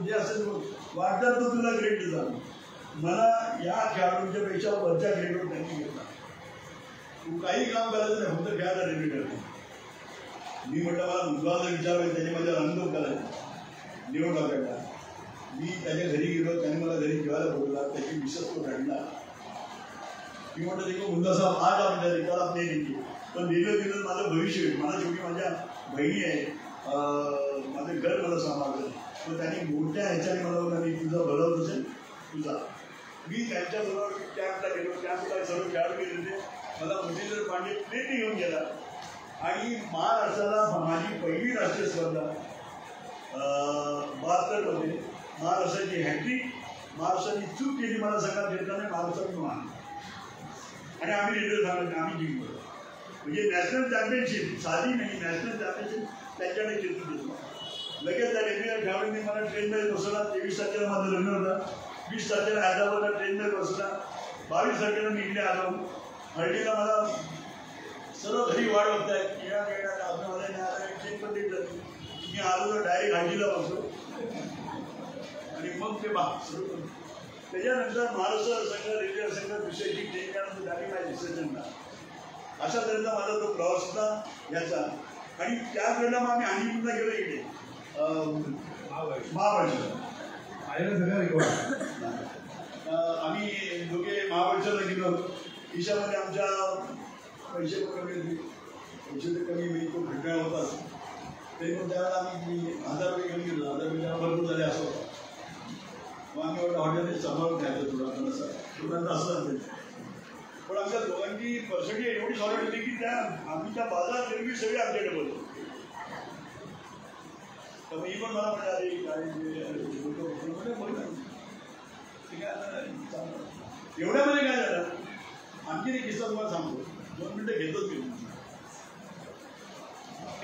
जे असेल वाटतात तर तुला ग्रेड देतात. मला या खेळाडूंच्या पेक्षा वरच्या ग्रेडवर त्यांनी घेतला. तू काही काम करायचं नाही फक्त खेळायला रेल्वे करतो. मी म्हटलं मला मुलगाला विचारायचं त्याने माझ्या रंग करायचा निवड टाकायला. मी त्याच्या घरी गेलो त्याने मला घरी जेवायला बोलला. त्याची विसत तो काढला. मी म्हटलं देखो मुलगा साहेब आज आपल्या रेकाला नाही देते पण रेल्वे दिलं माझं भविष्य होईल. मला शेवटी माझ्या बहिणी आहे माझं घर मला सांभाळलं. तर त्यांनी मोठ्या ह्याच्याने मला बोलला मी तुझा भरवत असेल तुझा. मी त्यांच्याबरोबर कॅम्पला गेलो. कॅम्पला सर्व खेळाडू गेले होते. मला मुनींद्र पांडे प्लेटने घेऊन गेला आणि महाराष्ट्राला माझी पहिली राष्ट्रीय स्पर्धा 72मध्ये महाराष्ट्राची हॅट्रिक महाराष्ट्राची चूक केली मला सगळ्यात घेतल्याने महाराष्ट्रात मान आणि आम्ही रेल्वे झालो आम्ही जिंकलो. म्हणजे नॅशनल चॅम्पियनशिप साधी नाही नॅशनल चॅम्पियनशिप त्यांच्याकडे जिंकून देतो. लगेच त्या रेल्वेच्या खेळाडूंनी मला ट्रेनमध्ये बसवला. 23 तारखेला माझं लग्न होतं. 20 तारखेला हैदराबादला ट्रेनमध्ये बसला. 22 तारखेला मी इकडे आलो. हळदीला मला सर्व घरी वाढ होत आहे. ट्रेन पण दिलं मी आलो तर डायरेक्ट हळदीला बसलो आणि मग ते सुरू करतो. त्याच्यानंतर महाराष्ट्र संघ रेल्वे संघ दुसऱ्याची ट्रेन त्यानंतर झाली माझ्या विसर्जनला. अशा तऱ्हेचा माझा तो प्रवास होता याचा. आणि त्याच वेळेला मग आम्ही हनीमूनला गेलो इकडे महाबळेश्वर. आम्ही दोघे महाबळेश्वरला गेलो. खिशामध्ये आमच्या पैसे पण कमी होते. पैसे तर कमी मी तो खड्डा होता तरी पण त्यावेळेला आम्ही 1000 रुपये घेऊन गेलो. 1000 रुपये भरपूर झाले असं होतं. मग आम्ही एवढं हॉटेलमध्ये सांभाळून घ्यायचं थोडं थोडं असं. पण आमच्या दोघांची पर्सेंटेज एवढी सॉलिड होती की त्या आम्ही त्या बाजारात एरवी सगळे आमच्याकडे बोलतो. तर मी पण मला म्हणजे अरे काय एवढ्यामध्ये काय झालं. आणखीन एक किस्सा तुम्हाला सांगतो, 2 मिनिटं घेतोच मी.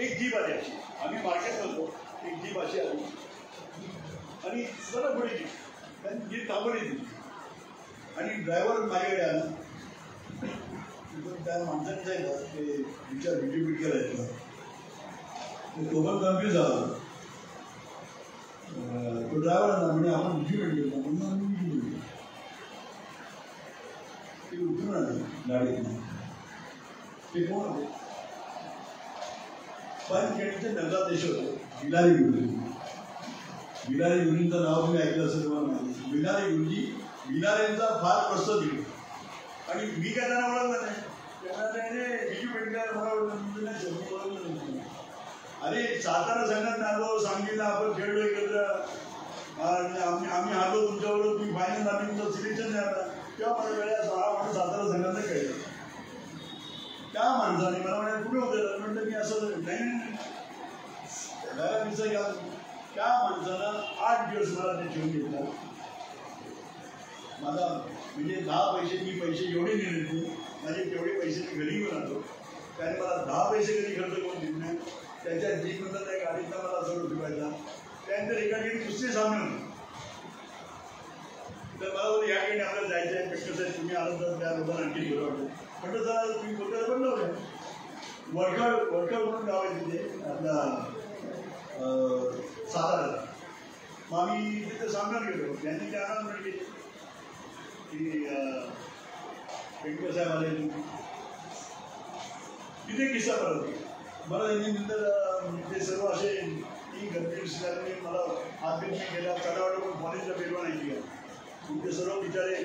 एक जीप आली अशी, आम्ही मार्केट करतो, एक जीप अशी आली आणि जरा पुढे जीप, कारण जीप थांबवली ती आणि ड्रायव्हर माझ्याकडे आला. त्या माणसाने सांगितलं ते विचार व्हिडिओ करायचं, तो पण कन्फ्यूज झाला. तो ड्रायव्हर आला म्हणजे आपण व्हिडिओ म्हणून ते उठून आले गाडीतून. ते कोण होते? पानखेडचे नगरात देश होते बिलारी गुरुजी. बिलारी गुरुजींचं नाव तुम्ही ऐकलं असेल तुम्हाला माहिती. बिलारी गुरुजी बिलाऱ्यांचा फार प्रसिद्ध दिली आणि मी काय त्यांना ओळखलं नाही. त्यांना बिजू पेटकर मला अरे सातारा संघात आलो, सांगलीला आपण खेळलो एकत्र, आम्ही आलो तुमच्याबरोबर, तुम्ही फायनल आम्ही तुमचं सिलेक्शन द्यायला तेव्हा मला वेळा 6 माणूस सातारा संघातनं खेळले. त्या माणसाने मला म्हणाले कुठे होते, म्हटलं मी असं नाही. त्या माणसानं 8 दिवस मला ते ठेवून घेतला. माझा म्हणजे 10 पैसे मी पैसे एवढे दिले होते, माझे तेवढे पैसे मी घरी घेऊन आलो. त्याने मला 10 पैसे कधी खर्च करून दिले नाही. त्याच्या जीपमधला त्या गाडीचा मला असं रुपयाचा. त्यानंतर एका ठिकाणी दुसरे सामने होते. तर मला बोलतो या ठिकाणी आपल्याला जायचं आहे, पेशकर साहेब तुम्ही आलं तर त्या लोकांना आणखी बरं वाटतं. म्हटलं जरा तुम्ही बोलताना पण नव्हते. वडखळ म्हणून गाव आहे तिथे आपला साताऱ्याला. मग आम्ही तिथे सामन्यात गेलो. त्यांनी ते आनंद म्हटले की पेशकर साहेब आले. तिथे किस्सा करत मला त्यांनी नंतर ते सर्व असे ती गर्दी विसरल्याने मला हात भेट नाही केला. चढावड पण कॉलेजला बेरवा नाही केला. ते सर्व बिचारे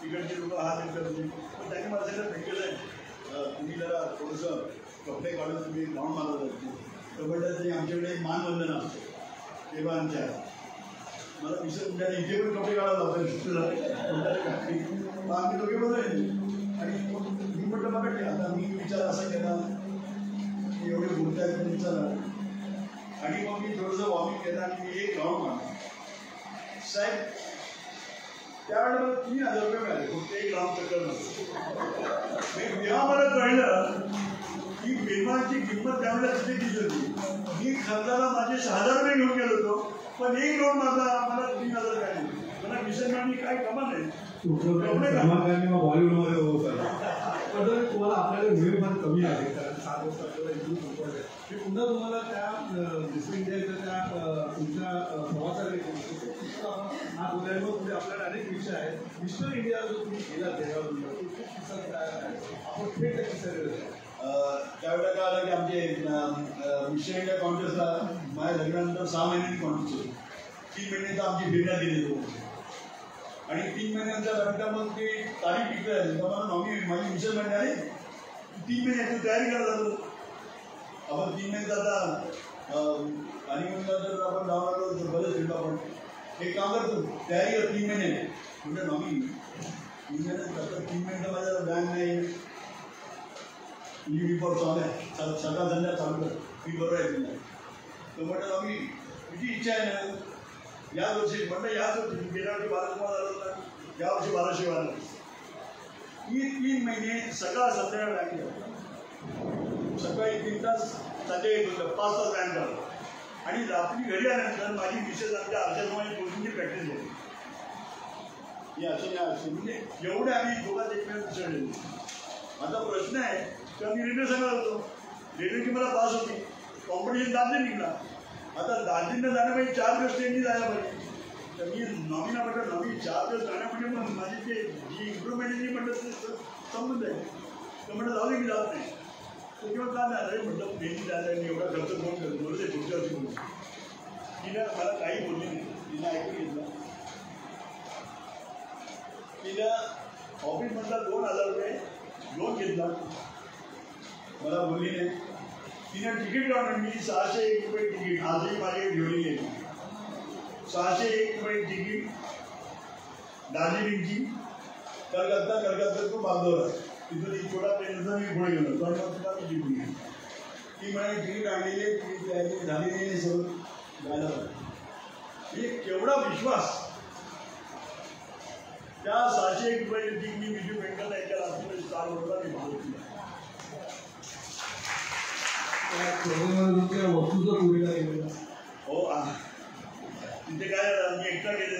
तिकडचे लोक हात भेट करते. पण त्यांनी मला सांगितलं पेशकर साहेब तुम्ही जरा थोडंसं कपडे काढून तुम्ही धावून मारत होते. कबड्डीत तरी आमच्याकडे एक मानवंदन असते तेव्हा आमच्या मला विसर त्याने इथे पण कपडे काढायला होते. आम्ही दोघे बरोबर आणि मी म्हटलं बघा आता मी विचार असा केला एवढे बोलत आहेत विचारा आणि मग मी थोडंसं वॉर्मिंग केलं आणि मी एक राऊंड मारला. साहेब त्यावेळेला मला 3000 रुपये मिळाले फक्त एक राऊंड चक्कर नव्हतं. तेव्हा मला कळलं की विमानाची किंमत त्यावेळेला किती दिली होती. मी खर्चाला माझे 6000 रुपये घेऊन गेलो होतो, पण एक राऊंड मारला मला 3000 काय नाही. मला विसरण्याने काय कमाल आहे. बॉलिवूडमध्ये होत आहे पण तुम्हाला आपल्याला वेळ फार कमी आहे कारण 7 वर्ष आपल्याला इथून संपवलं आहे. मी पुन्हा तुम्हाला त्या मिस्टर इंडियाच्या त्या तुमच्या प्रवासाकडे हा बोलायला पुढे आपल्याला अनेक विषय आहेत. मिस्टर इंडिया जो तुम्ही केला तेव्हा किस्सा काय आपण थेट किस्सा त्यावेळेला काय आलं की आमचे मिस्टर इंडिया कॉन्टेस्टला माझ्या लग्नानंतर 6 महिन्यांनी कॉन्टेस्ट होते. 3 महिने तर आमची फिरण्यात गेली होती आणि 3 महिन्यांच्या नंतर मग ती तारीख डिक्लेअर झाली. मला नॉमी माझी मिस्टर म्हणजे आली 3 महिन्याची तयारी करायला जातो आपण. 3 महिन्यात आता आणि नंतर आपण गावाला बरेच फिरतो आपण. एक काम करतो तयारी कर 3 महिने म्हणजे नॉमी 3 महिन्यात 3 महिन्यात माझ्या बँक नाही रिपोर्ट चालू आहे सकाळ संध्या चालू कर मी बरोबर आहे तुला. तर म्हटलं नॉमी तुझी इच्छा आहे ना याच वर्षी म्हटलं याच वर्षी गेल्या वर्षी 1200 झालं होता या वर्षी 1212. ही 3 महिने सकाळ संध्याकाळ बँक सकाळी 3 तास संध्याकाळी 5 तास बँक झालं आणि रात्री घरी आल्यानंतर माझी मिसेस आमच्या आरशाप्रमाणे कोचिंगची प्रॅक्टिस झाली. ही अशी म्हणजे एवढे आम्ही दोघात एकमेकांना मिसळले. माझा प्रश्न आहे तेव्हा मी रेल्वे सांगत होतो रेल्वेची मला पास होती कॉम्पिटिशन दार्जिलिंग निघला. आता दार्जिलिंगला जाणं म्हणजे 4 दिवस ट्रेननी जायला पाहिजे. तर मी नॉमीना म्हटलं नॉमी 4 दिवस जाण्यामध्ये पण माझी ते जी इम्प्रुव्हमेंट आहे ती म्हटलं संबंध आहे. तर म्हटलं जाऊ दे मी जात नाही. तर किंवा का नाही अरे म्हटलं ट्रेननी जायला मी एवढा खर्च कोण करतो बोलू दे पुढच्या वर्षी बोलू. तिला मला काही बोलली नाही. तिला ऐकून घेतलं. तिला ऑफिसमधला 2000 रुपये लोन घेतला. मला बोलली नाही. तिने तिकीट काढून मी 601 रुपये तिकीट आजही माझ्याकडे घेऊन गेली. 601 रुपये तिकीट दार्जिलिंगची कलकत्ता टू बांदोरा तिथून एक छोटा ट्रेनचा मी पुढे गेलो. पण मग तिला मी जिंकून गेली. ती म्हणे तिकीट आणलेली तिकीट तयारी झाली नाही सर म्हणजे केवढा विश्वास त्या 601 रुपये मी विजू बँकेला एका रात्री 4 वर्षांनी भागवली. वस्तूचं चोरीला गेलेलं हो तिथे काय मी एकटा गेले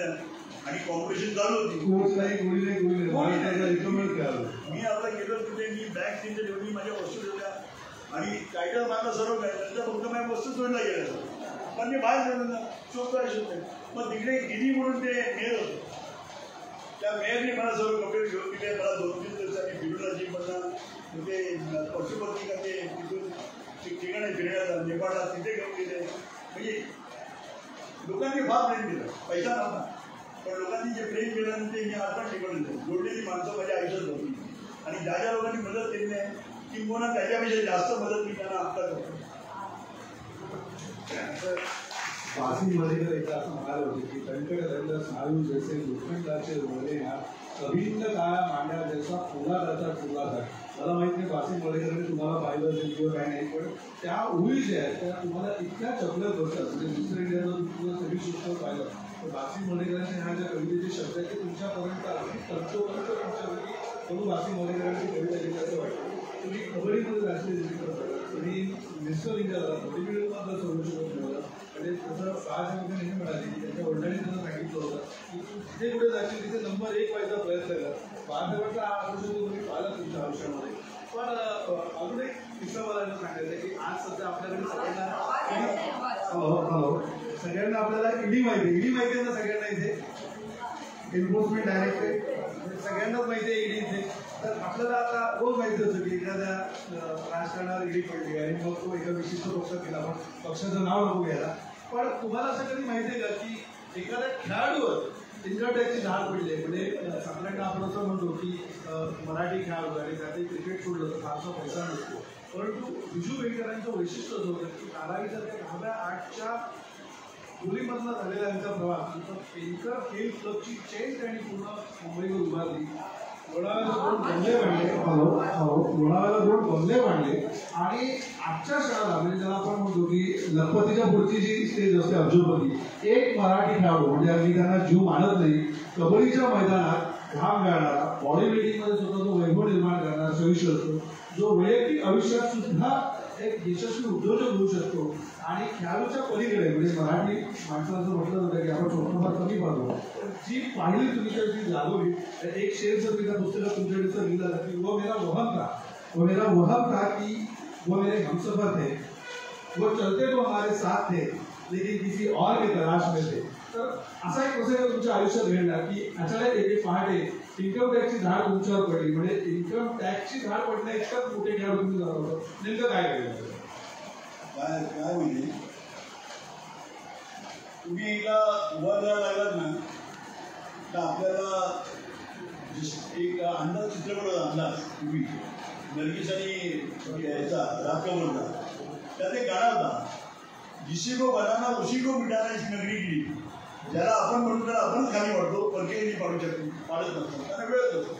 आणि कॉम्पिटिशन चालू होती. मी आपला गेलो तिथे मी बॅग तिथे ठेवली, माझ्या वस्तू ठेवल्या आणि टायटल मारला सर्व काय, नंतर फक्त माझ्या वस्तू चोरीला गेल्या. पण मी बाहेर गेलो ना शोधतोय शोधतोय. मग तिकडे गिरी म्हणून ते मेयर होतं, त्या मेयरने मला सर्व कपडे घेऊन दिले. मला 2-3 दिवसांनी फिरूनची म्हणा तिथे पशुपती का ते तिथून ठिकाणी फिरण्याचा नेपाळला तिथे घेऊन गेले. म्हणजे लोकांनी फार प्रेम दिलं, पैसा नव्हता पण लोकांनी जे प्रेम केलं ते मी आता ठिकाणी जोडलेली माणसं माझ्या आयुष्यात होती. आणि ज्या ज्या लोकांनी मदत केली नाही किंवा त्याच्यापेक्षा जास्त मदत मी त्यांना आत्ता करतो. वासिम मलेकर एकदा असं म्हणाले होते की कंकड़ स्नायू जैसे लोखंडाचे रोले अभिन्न काळा मांड्या जैसा पोलादाचा टुकड़ा था. मला माहित नाही वासिम मलेकरांनी तुम्हाला पाहिलं असेल किंवा काय नाही, पण त्या ओळी ज्या आहेत त्या तुम्हाला इतक्या चपलत होतात. म्हणजे दुसऱ्या इंडियाला तुम्हाला सगळी सुस्त पाहिलं तर वासिम मलेकरांच्या ह्या ज्या कवितेचे शब्द आहेत ते तुमच्यापर्यंत अगदी तंतोतंत तुमच्यापैकी म्हणून वासिम मलेकरांची कविता लिहिली असं वाटतं. तुम्ही खबरीमध्ये राष्ट्रीय तुम्ही मिस्टर इंडियाला बॉडीबिल्डरमधलं संरक्षण मिळालं. म्हणजे तसं बाळासाहेबांनी नेहमी म्हणाले की त्यांच्या वडिलांनी त्यांना सांगितलं होतं की तू जिथे कुठे जाशील तिथे नंबर 1 व्हायचा प्रयत्न कर. बाळासाहेबांचा हा आदर्श तुम्ही पाहिला तुमच्या आयुष्यामध्ये. पण अजून एक किस्सा मला सांगायचं की आज सध्या आपल्याकडे सगळ्यांना आपल्याला ईडी माहिती आहे. ईडी माहिती आहे ना सगळ्यांना इथे, एन्फोर्समेंट डायरेक्टरेट सगळ्यांनाच माहिती आहे ईडी इथे. तर आपल्याला आता रोज माहिती होतं की एखाद्या राजकारणावर ईडी पडली आणि मग तो एका विशिष्ट पक्षात गेला, पण पक्षाचं नाव नको घ्यायला. पण तुम्हाला असं कधी माहिती आहे का की एखाद्या खेळाडूवर इन्कम टॅक्सची धाड पडली आहे? म्हणजे साधारणतः आपण असं म्हणतो की मराठी खेळाडू आणि त्यातही क्रिकेट सोडलं तर फारसा पैसा नसतो, परंतु विजू बेंकरांचं वैशिष्ट्य असं होतं की 12,8च्या मुलीमधला झालेला त्यांचा प्रवास नंतर पेनकर खेल क्लबची चेन त्यांनी पूर्ण मुंबईवर उभारली. लोणावळ्याला 2 बंगले बांधले आणि आजच्या शाळेला म्हणजे ज्याला आपण म्हणतो की लखपतीच्या पुढची जी स्टेज असते अब्जोपती, एक मराठी खेळाडू म्हणजे अगदी त्यांना जीव मानत नाही, कबड्डीच्या मैदानात घाम गाळणारा, बॉडी बिल्डिंगमध्ये सुद्धा जो वैभव निर्माण करणारा सविष्ट असतो, जो वैयक्तिक आयुष्यात सुद्धा एक यशस्वी उद्योजक होऊ शकतो आणि खेळाडूच्या पलीकडे म्हणजे मराठी माणसाचं म्हटलं होतं की आपण थोडंफार कमी पाहतो, जी पाहिली तुम्ही तर ती जागोवी. एक शेर जर मी त्या पुस्तकात तुमच्याकडे लिहिलं की वो मेरा वहम था कि वो मेरे हमसफर थे, वो चलते तो हमारे साथ थे लेकिन किसी और के तलाश में थे. तर असा एक प्रसंग तुमच्या आयुष्यात घडला की अचानक एक पहाटे इन्कम टॅक्सची धाड तुमच्यावर पडली. म्हणजे इन्कम टॅक्सची धाड पडण्या इतकंच मोठे खेळाडू तुम्ही झाला होता. नेमकं काय केलं? काय म्हणजे तुम्ही एकदा उभा करायला लागलात ना तर आपल्याला एक अंदाज चित्रपट अंदाज तुम्ही नर्गिस आणि याचा राजकमलचा त्यात एक गाणं होता, जिसी को बनाना उसी को मिटाना इस नगरी की. ज्याला आपण म्हणून तर आपणच खाली वाढतो, परकेही पाडू शकतो, पाडत नसतो, त्यांना वेळच असतो.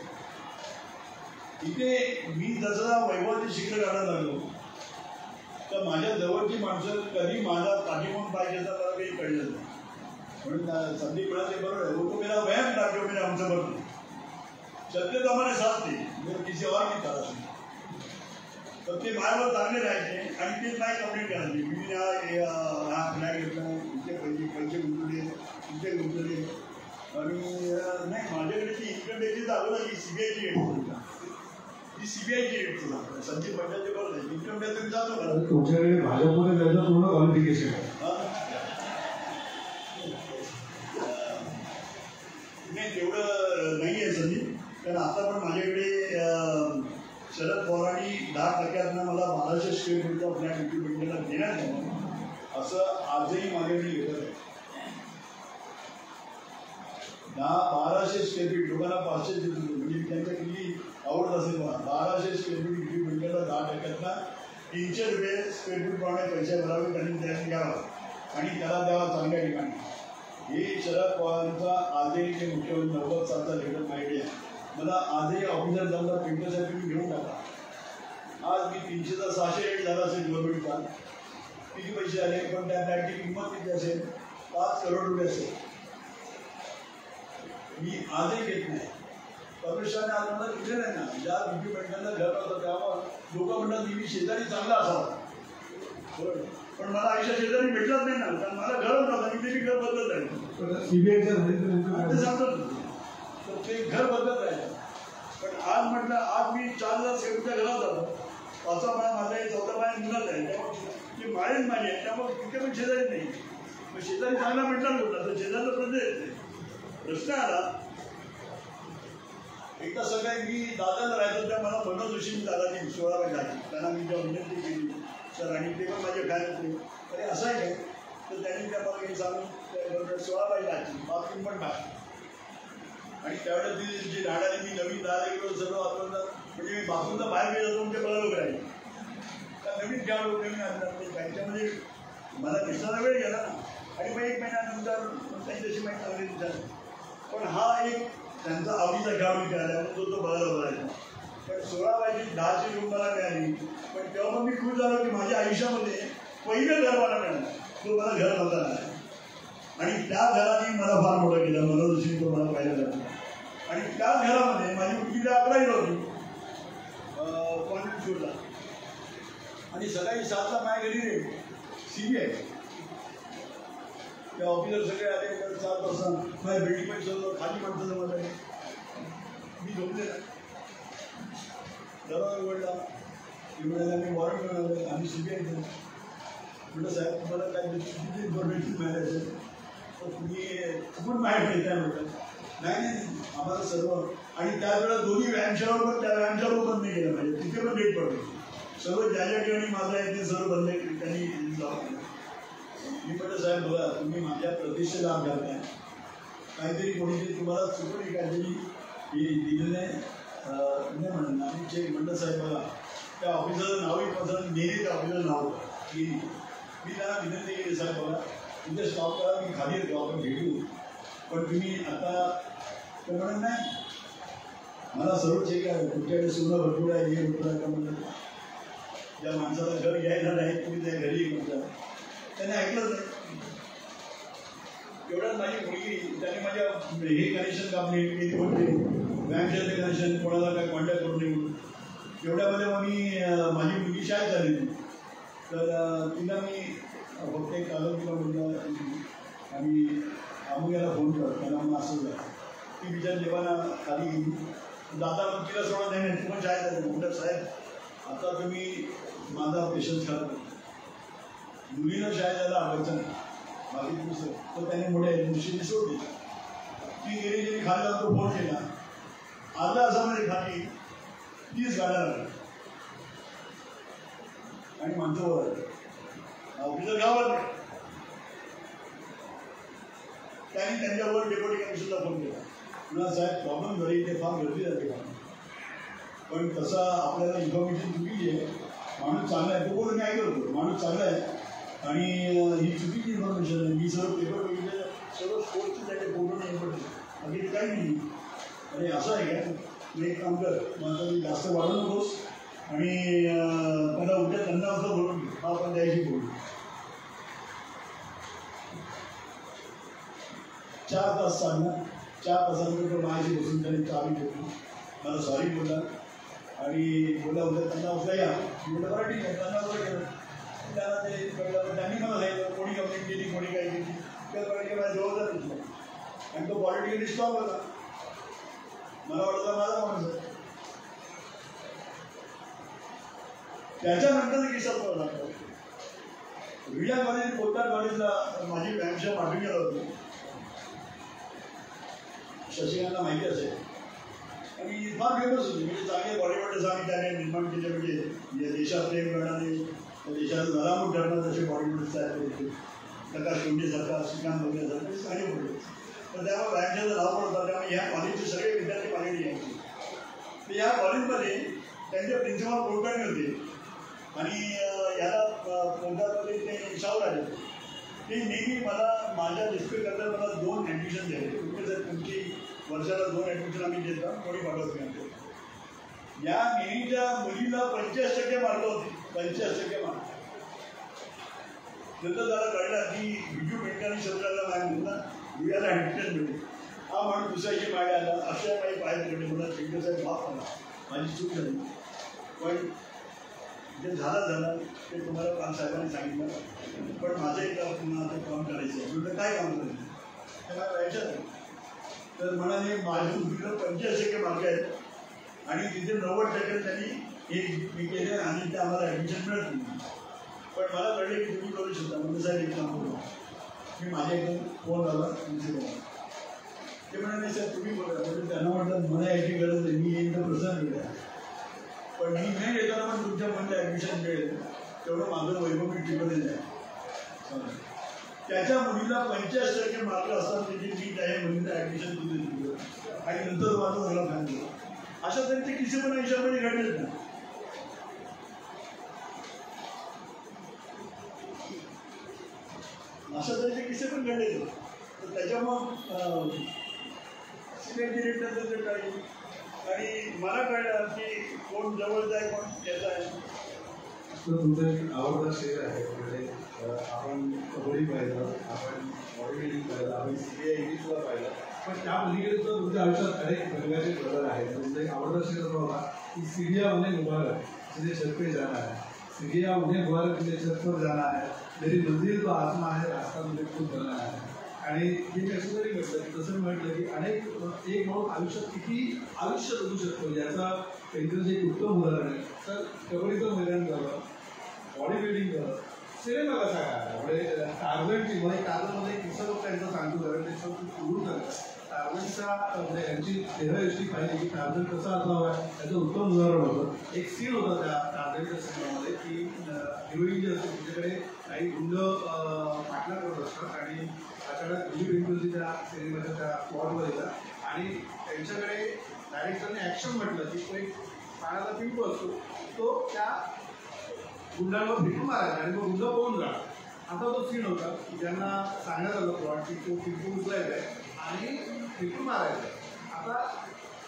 इथे मी जसं वैभवाचे शिखर काढायला लागलो तर माझ्या जवळची माणसं कधी माझा पाठीमागून पाहिजे तर मला काही कळलं नाही. म्हणून संदीप म्हणाले बरोबर आहे, लोक मेरा वहम टाकलो मेरे आमचं बरोबर सत्य तो हमारे साथ थे, मेरे किसी और की तरह से. तर ते माझ्यावर चांगले राहायचे आणि ते नाही कंप्लेंट करायचे. मी हा फ्लॅट घेतला, इथे पैसे गुंतवले, इथे गुंतवले आणि नाही माझ्याकडे ती इन्कम टॅक्सची चालू झाली, सीबीआयची रेट होता, ती सीबीआयची रेट होता. संदीप पंचायत बरोबर आहे, इन्कम टॅक्स जातो का तुमच्याकडे भाजपमध्ये त्याचं पूर्ण क्वालिफिकेशन आहे. नाही तेवढं नाही आहे संदीप, कारण आता पण माझ्याकडे शरद पवारांनी 10% मला 1200 स्क्वेअर फूटचा फ्लॅट विक्रीला देण्यात आला असं आजही माझ्याकडे येत आहे. 1200 स्क्वेअर फीट लोकांना 500 देतो म्हणजे त्यांच्या किती आवडत असेल मला. 1200 स्क्वेअर फीट विक्री बिल्डरला 10%ला 300 रुपये स्क्वेअर फूट प्रमाणे पैसे भरावे, त्यांनी त्याने घ्यावा आणि त्याला द्यावा चांगल्या ठिकाणी. हे शरद पवारांचा आजही ते मुख्यमंत्री 90 सालचा लेटर माहिती आहे. मला आजही ऑफिसर जाऊन प्रिंटरसाठी मी घेऊन टाका. आज मी 300चा 600 रेट झाला असेल गव्हर्नमेंटचा किती पैसे आले, पण त्या फ्लॅटची किंमत किती असेल, 5 करोड रुपये असेल. मी आजही घेत नाही. परमेश्वराने आज मला दिले नाही ना. ज्या बीपी पेंटरला घर होतं त्यामुळे लोक म्हणतात मी शेजारी चांगला असावा, पण मला आयुष्यात शेजारी भेटलाच नाही ना, कारण मला घरच नव्हतं. मी ते घर बदलत राहिलो. ते सांगतो तर ते घर बदलत राहिलं. पण आज म्हटलं आज मी 4 हजार सेवच्या घरात जातो, 5 माळ माझा आहे, 14 माळ मुलाच आहे, त्यामुळे ती माळीच माझी आहे, त्यामुळे तिथे पण शेजारी नाही. मग शेजारी चांगला म्हटला होता तर शेजारला प्रश्न येत नाही. प्रश्न आला एकदा सकाळी मी दादाला राहायचो त्या मला मनोज जोशी दादाची 16 वेळा झाली. त्यांना मी जेव्हा विनंती केली सर आणि ते पण माझे काय होते अरे असं आहे काय, तर त्यांनी त्या मला काही सांगून 16 बाई लागली, बाथरूम पण टाकली. आणि त्यावेळेला ती जी राहणारी मी नवीन दादा गेलो सर्व वापरलं, म्हणजे मी बाथरूमचा बाहेर गेलो तर ते मला उभे राहिले. त्या नवीन खेळाडू नवीन आणणार त्यांच्यामध्ये मला दिसायला वेळ गेला ना. आणि मग 1 महिन्यानंतर त्यांच्याशी माहिती चांगली दिसायला. पण हा एक त्यांचा आवडीचा खेळाडू मिळाला तो बघायला बघायचा. पण 16 बायची 10ची रूम मला मिळाली. पण तेव्हा मग मी खुश झालो की माझ्या आयुष्यामध्ये पहिलं घर मला मिळालं, तो मला घर नव्हता नाही. आणि त्या घराने मला फार मोठं केलं. मनोज जोशी तो मला पाहिलं जातो. आणि त्या घरामध्ये माझी मुलगी 11वीला होती कॉन्व्हेंट स्कूलला. आणि सकाळी 7ला माझ्या घरी रे CBI त्या ऑफिसर सगळे आले. 7 वाजता माझ्या बिल्डिंग पण सगळं खाली माणसं जमा झाली. मी झोपले ना, दरवाजा उघडला, म्हणाला मी वॉरंट घेऊन आलो, आम्ही CBI केलं. म्हटलं साहेब तुम्हाला काय किती इन्फॉर्मेशन मिळाली असेल तर तुम्ही खूपच माहिती देताय. म्हटलं नाही आम्हाला सर्व. आणि त्यावेळेला दोन्ही व्यायामशाळावर पण त्या व्यायामशाळावर बंद नाही केलं पाहिजे, तिथे पण डेट पडतो. सर्व ज्या ज्या ठिकाणी माझं आहे ते सर्व बंद त्यांनी जाऊ. मी म्हटलं साहेब बघा तुम्ही माझ्या प्रतिष्ठेला आघात आहे, काहीतरी कोणीतरी तुम्हाला चुकून काहीतरी दिलं नाही म्हणून आम्ही चेक. म्हटलं साहेब बघा त्या ऑफिसरचं नावही पसंत नेहमी त्या ऑफिसरचं नाव गेली. मी त्यांना विनंती केली साहेब बघा तुमचे स्टॉप करा, मी खाली येतो आपण भेटू, पण तुम्ही आता तर म्हणत नाही. मला सर्व चेक आहे तुमच्याकडे सुद्धा भरपूर आहे, हे भरपूर आहे का म्हणलं. ज्या माणसाला घर घ्यायला नाही तुम्ही त्या घरी म्हणता, त्याने ऐकलंच नाही. एवढ्यात माझी मुलगी त्याने माझ्या हे कनेक्शन कापले किती होते बँकेचे कनेक्शन, कोणाला काय कॉन्टॅक्ट करून नये म्हणून. एवढ्यामध्ये मग मी माझी मुलगी शाळेत झाली तर तिला मी फक्त एक कागद तिला बोलला आणि अमुग्याला फोन कर त्याला मग असं झालं. ती बिचार जेव्हा खाली गेली दादा मग तिला सोडत नाही, ती पण शाळेत झाली. म्हटलं साहेब आता तुम्ही माझा पेशन्स करा. मुलीनं शाळेत जायला अडचण बाकी दुसरं तर त्याने मोठ्या मुशीने सोडली. ती गेली गेली खाली जाऊन तो फोन केला. अर्धा तासामध्ये खाली 30 गाड्या लागल्या आणि माणसं वर ऑफिसर गावात नाही. त्यांनी त्यांच्यावर डेप्युटी कमिशनरला फोन केला. पुन्हा साहेब प्रॉब्लेम झाली ते फार गर्दी जाते का, पण तसं आपल्याला इन्फॉर्मेशन चुकीची आहे. माणूस चांगला आहे तो बोलून मी ऐकलं होतो माणूस चांगला आहे आणि ही चुकीची इन्फॉर्मेशन आहे. मी सर्व पेपर बघितले सर्व स्पोर्टचे त्याचे फोटो नाही पडले बाकी ते काही नाही. आणि असं आहे का मी एक काम कर माझं मी जास्त वाढवू नकोस आणि मला उद्या त्यांना असं बोलून घे हा आपण द्यायची बोलू. 4 तास चालणार. 4 तासानंतर माझी बसून त्यांनी चावी घेतली. मला सॉरी बोलला आणि बोला उद्या त्यांना उद्या या. बोललं बरं ठीक आहे त्यांना बरं केलं. त्यांना ते कळलं त्यांनी मला सांगितलं कोणी कंप्लेंट केली कोणी काय केली तर बरं मला जबाबदार दिसलं. आणि तो पॉलिटिकली स्ट्रॉंग होता. मला वाटतं माझा माणूस आहे. त्याच्यानंतर किस्सा लागतो. विजय कॉलेज पोद्दार कॉलेजला माझी व्यायामशाळा पाठवून गेला होती. शशिकांतला माहिती असेल आणि फार फेमस होती. म्हणजे चांगले बॉलिवूड आम्ही त्याने निर्माण केले. म्हणजे देशात प्रेम करणारे देशात घरामूळ ठरणार जसे बॉलिवूड तयार केले. प्रकाश कोंडेसारखा श्रीकांत वगैरेसारखे चांगले होते. तर त्यामुळे व्यायामशाळेचं नाव पण होतं. त्यामुळे ह्या कॉलेजचे सगळे विद्यार्थी पाहिजे यायचे. तर या कॉलेजमध्ये त्यांचे प्रिन्सिपल कुलकर्णी होते आणि याला पोद्दारमध्ये ते शाहू आले. ते नेहमी मला माझ्या डिस्प्लेकरता मला 2 ॲडमिशन द्यायचे. कुठे जर तुमची वर्षाला 2 ॲडमिशन आम्ही देतो कोणी पाठवत नाही. या नेहमीच्या मुलीला 85% मार्क होते. 85% मार्क. नंतर त्याला कळलं की बिजू पेडणेकरांनी शब्दाला माय म्हणला दुयाला ॲडमिशन मिळेल. हा माणूस दुसऱ्याची मागे आला, अशा काही पाय पडले मला पेडणेसाहेब माफ करा, माझी चूक झाली. पण जे झालं ते तुम्हाला काल साहेबांनी सांगितलं. पण माझं एक आता काम करायचं आहे. तुला काय काम करायचं ते मला राहायचं नाही. तर म्हणाले माझ्या तिकडं 85% मार्क आहेत आणि तिथे 90% त्यांनी हे केले आणि ते आम्हाला ॲडमिशन मिळत नाही. पण मला कळले की तुम्ही करू शकता. म्हणजे साहेब एक काम करू, मी माझ्या एकदम फोन आला प्रिन्सिपल, ते म्हणाले साहेब तुम्ही बघा. म्हणजे त्यांना म्हटलं मला याची गरज नाही, मी येईन तर प्रसन्न मिळेल, पण मी नाही येताना पण तुमच्या म्हणजे ॲडमिशन मिळेल तेवढं माझं वैभव मी टिकवलेलं आहे. त्याच्या मुलीला 85% मार्क असतात त्याची मी त्या मुलीला ॲडमिशन दिलं आणि नंतर माझं मला सांगितलं. अशा तऱ्हेचे किस्से पण आयुष्यामध्ये घडलेच नाही. अशा तऱ्हेचे किस्से पण घडलेले. तर त्याच्यामुळं सिनियर डिरेक्टरचं काही आणि मला कळलं की कोण जवळचं आहे कोण त्याचा आहे. तर तुमचा एक आवडता शेअर आहे. म्हणजे आपण कबड्डी पाहिलं, आपण बॉडी बिल्डिंग पाहिलं, आपण CBI सुद्धा पाहिलं, पण त्या पलीकडे तर तुमच्या आयुष्यात अनेक प्रकारचे बदल आहेत. तुमचा एक आवडता शेअर असा होता की सीढ़ियाँ उन्हें मुबारक मुझे छत पे जाना है, सीढ़ियाँ उन्हें मुबारक मुझे छत पर जाना है, मेरी मंजिल तो आसमां है, रास्ता मुझे खुद बनना है. आणि हे कसं तरी म्हटलं की तसं म्हटलं की अनेक एक माणूस आयुष्यात किती आयुष्य जगू शकतो याचा त्यांचं जे उत्तम उदाहरण आहे. तर कबड्डीचं मैदान झालं, बॉडी बिल्डिंग झालं, सिनेमा कसा काय म्हणजे टार्गेटची मला टार्गेटमध्ये किस्सा फक्त यांचा सांगतो कारण त्याचं खूप सुरू झालं. टार्गेटचा म्हणजे यांची 13 एसटी पाहिजे की टार्गेट कसा असावा याचं उत्तम उदाहरण होतं. एक सीन होता त्या टार्गेटच्या सिनेमामध्ये की हिरोईन जी असते तिच्याकडे काही गुंड पाठला करत असतात आणि अचानक बिजू पेडणेकरजी त्या सिनेमाच्या त्या स्पॉटवर येतात आणि त्यांच्याकडे डायरेक्टरने ॲक्शन म्हटलं की तो एक पाण्याचा पिंप असतो, तो त्या गुंडांवर फेकून मारायचा आणि तो गुंड पळून जाणार. असा तो सीन होता की ज्यांना सांगण्यात आलं प्लॉट की तो पिंप उचलायचा आहे आणि फेकून मारायचा आहे. आता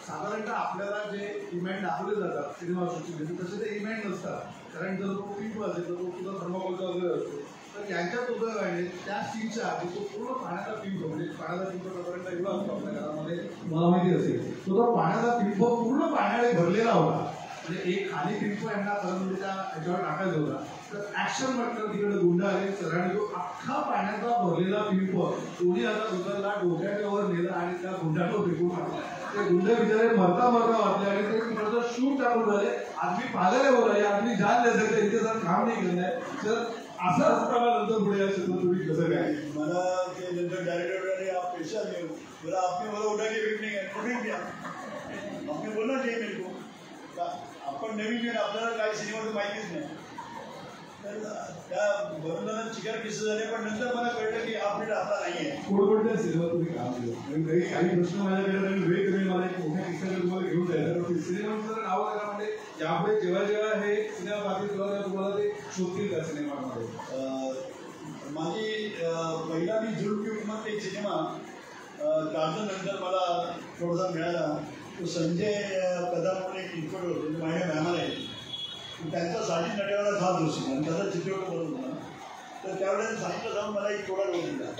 साधारणतः आपल्याला जे इव्हेंट दाखवले जातात सिनेमासृष्टीमध्ये तसे ते इव्हेंट नसतात. कारण जर तो पिंप असेल तर तो सुद्धा थर्माकोलचा वगैरे असतो. तर यांच्यात उपयोगाने त्या सीनच्या आधी तो पूर्ण पाण्याचा पिंप म्हणजे पाण्याचा पिंप साधारणतः एवढा असतो आपल्या घरामध्ये मला माहिती असेल. तो पाण्याचा पिंप पूर्ण पाण्याने भरलेला होता. म्हणजे एक खाली पिंप यांना परंतु त्या ह्याच्यावर टाकायचा होता. तर ॲक्शन म्हटलं तिकडे गुंड आले सरांनी तो अख्खा पाण्याचा भरलेला पिंप कोणी आता दुसऱ्याला डोक्याच्या वर नेला आणि त्या गुंडाला फेकून मारला. ते गुंड बिचारे मरता वाटले आणि ते थोडंसं शूट टाकून झाले. आदमी पागल आहे बोला, या आदमी जान दे सकते, इथे जर काम नाही करणार. तर असं असताना नंतर पुढे या क्षेत्रात तुम्ही कसं काय मला ते नंतर डायरेक्टर आप पैसा घेऊ बोला आपने बोला उठा के वेट नाही कुठे द्या आपने बोला नाही मेरे को आपण नवीन आपल्याला काही सिनेमाचं माहितीच नाही. तर त्या बरोबर चिकार किस्से झाले पण नंतर मला कळलं की आपल्याला आपला नाही आहे. कोणकोणत्या सिनेमात तुम्ही काम केलं काही प्रश्न माझ्याकडे वेळ तुम्ही मला एक मोठ्या किस्साकडे तुम्हाला घेऊन जायचं सिनेमाचं जर नाव करा म्हणजे यापुढे जेव्हा जेव्हा हे सिनेमा बाकी तेव्हा तुम्हाला ते शोधतील त्या सिनेमामध्ये. माझी पहिला मी जुळून किंमत एक सिनेमा काढल्यानंतर मला थोडासा मिळाला. तो संजय कदम म्हणून एक इन्स्पेक्टर होते म्हणजे माझ्या मॅमर आहे. त्यांचा साजिद नटेवाला खास जोशी आणि त्याचा चित्रपट बनत होता. तर त्यावेळेला सांगितलं जाऊन मला एक थोडा रोल दिला.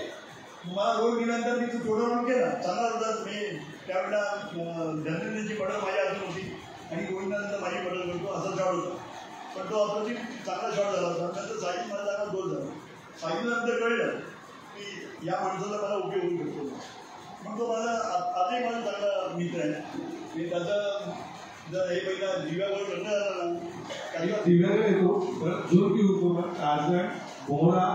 मला रोल दिल्यानंतर मी तो थोडा रोल केला चांगला होता. मी त्यावेळेला धनंजयची बडल माझ्या हातून होती आणि गोविंदानंतर माझी बडल करतो असा शॉट होता. पण तो अप्रतिम चांगला शॉट झाला होता. नंतर साजिद मला जागा गोल झाला. साजिदनंतर कळलं की या माणसाला मला उपयोग होऊ शकतो. मग तो माझा आजही माझा चांगला मित्र आहे. मी त्याचा जर हे पहिला दिव्यावर लग्न झालं ना काही दिव्याकडे येतो जो की हुकूमत काजळ मोहरा.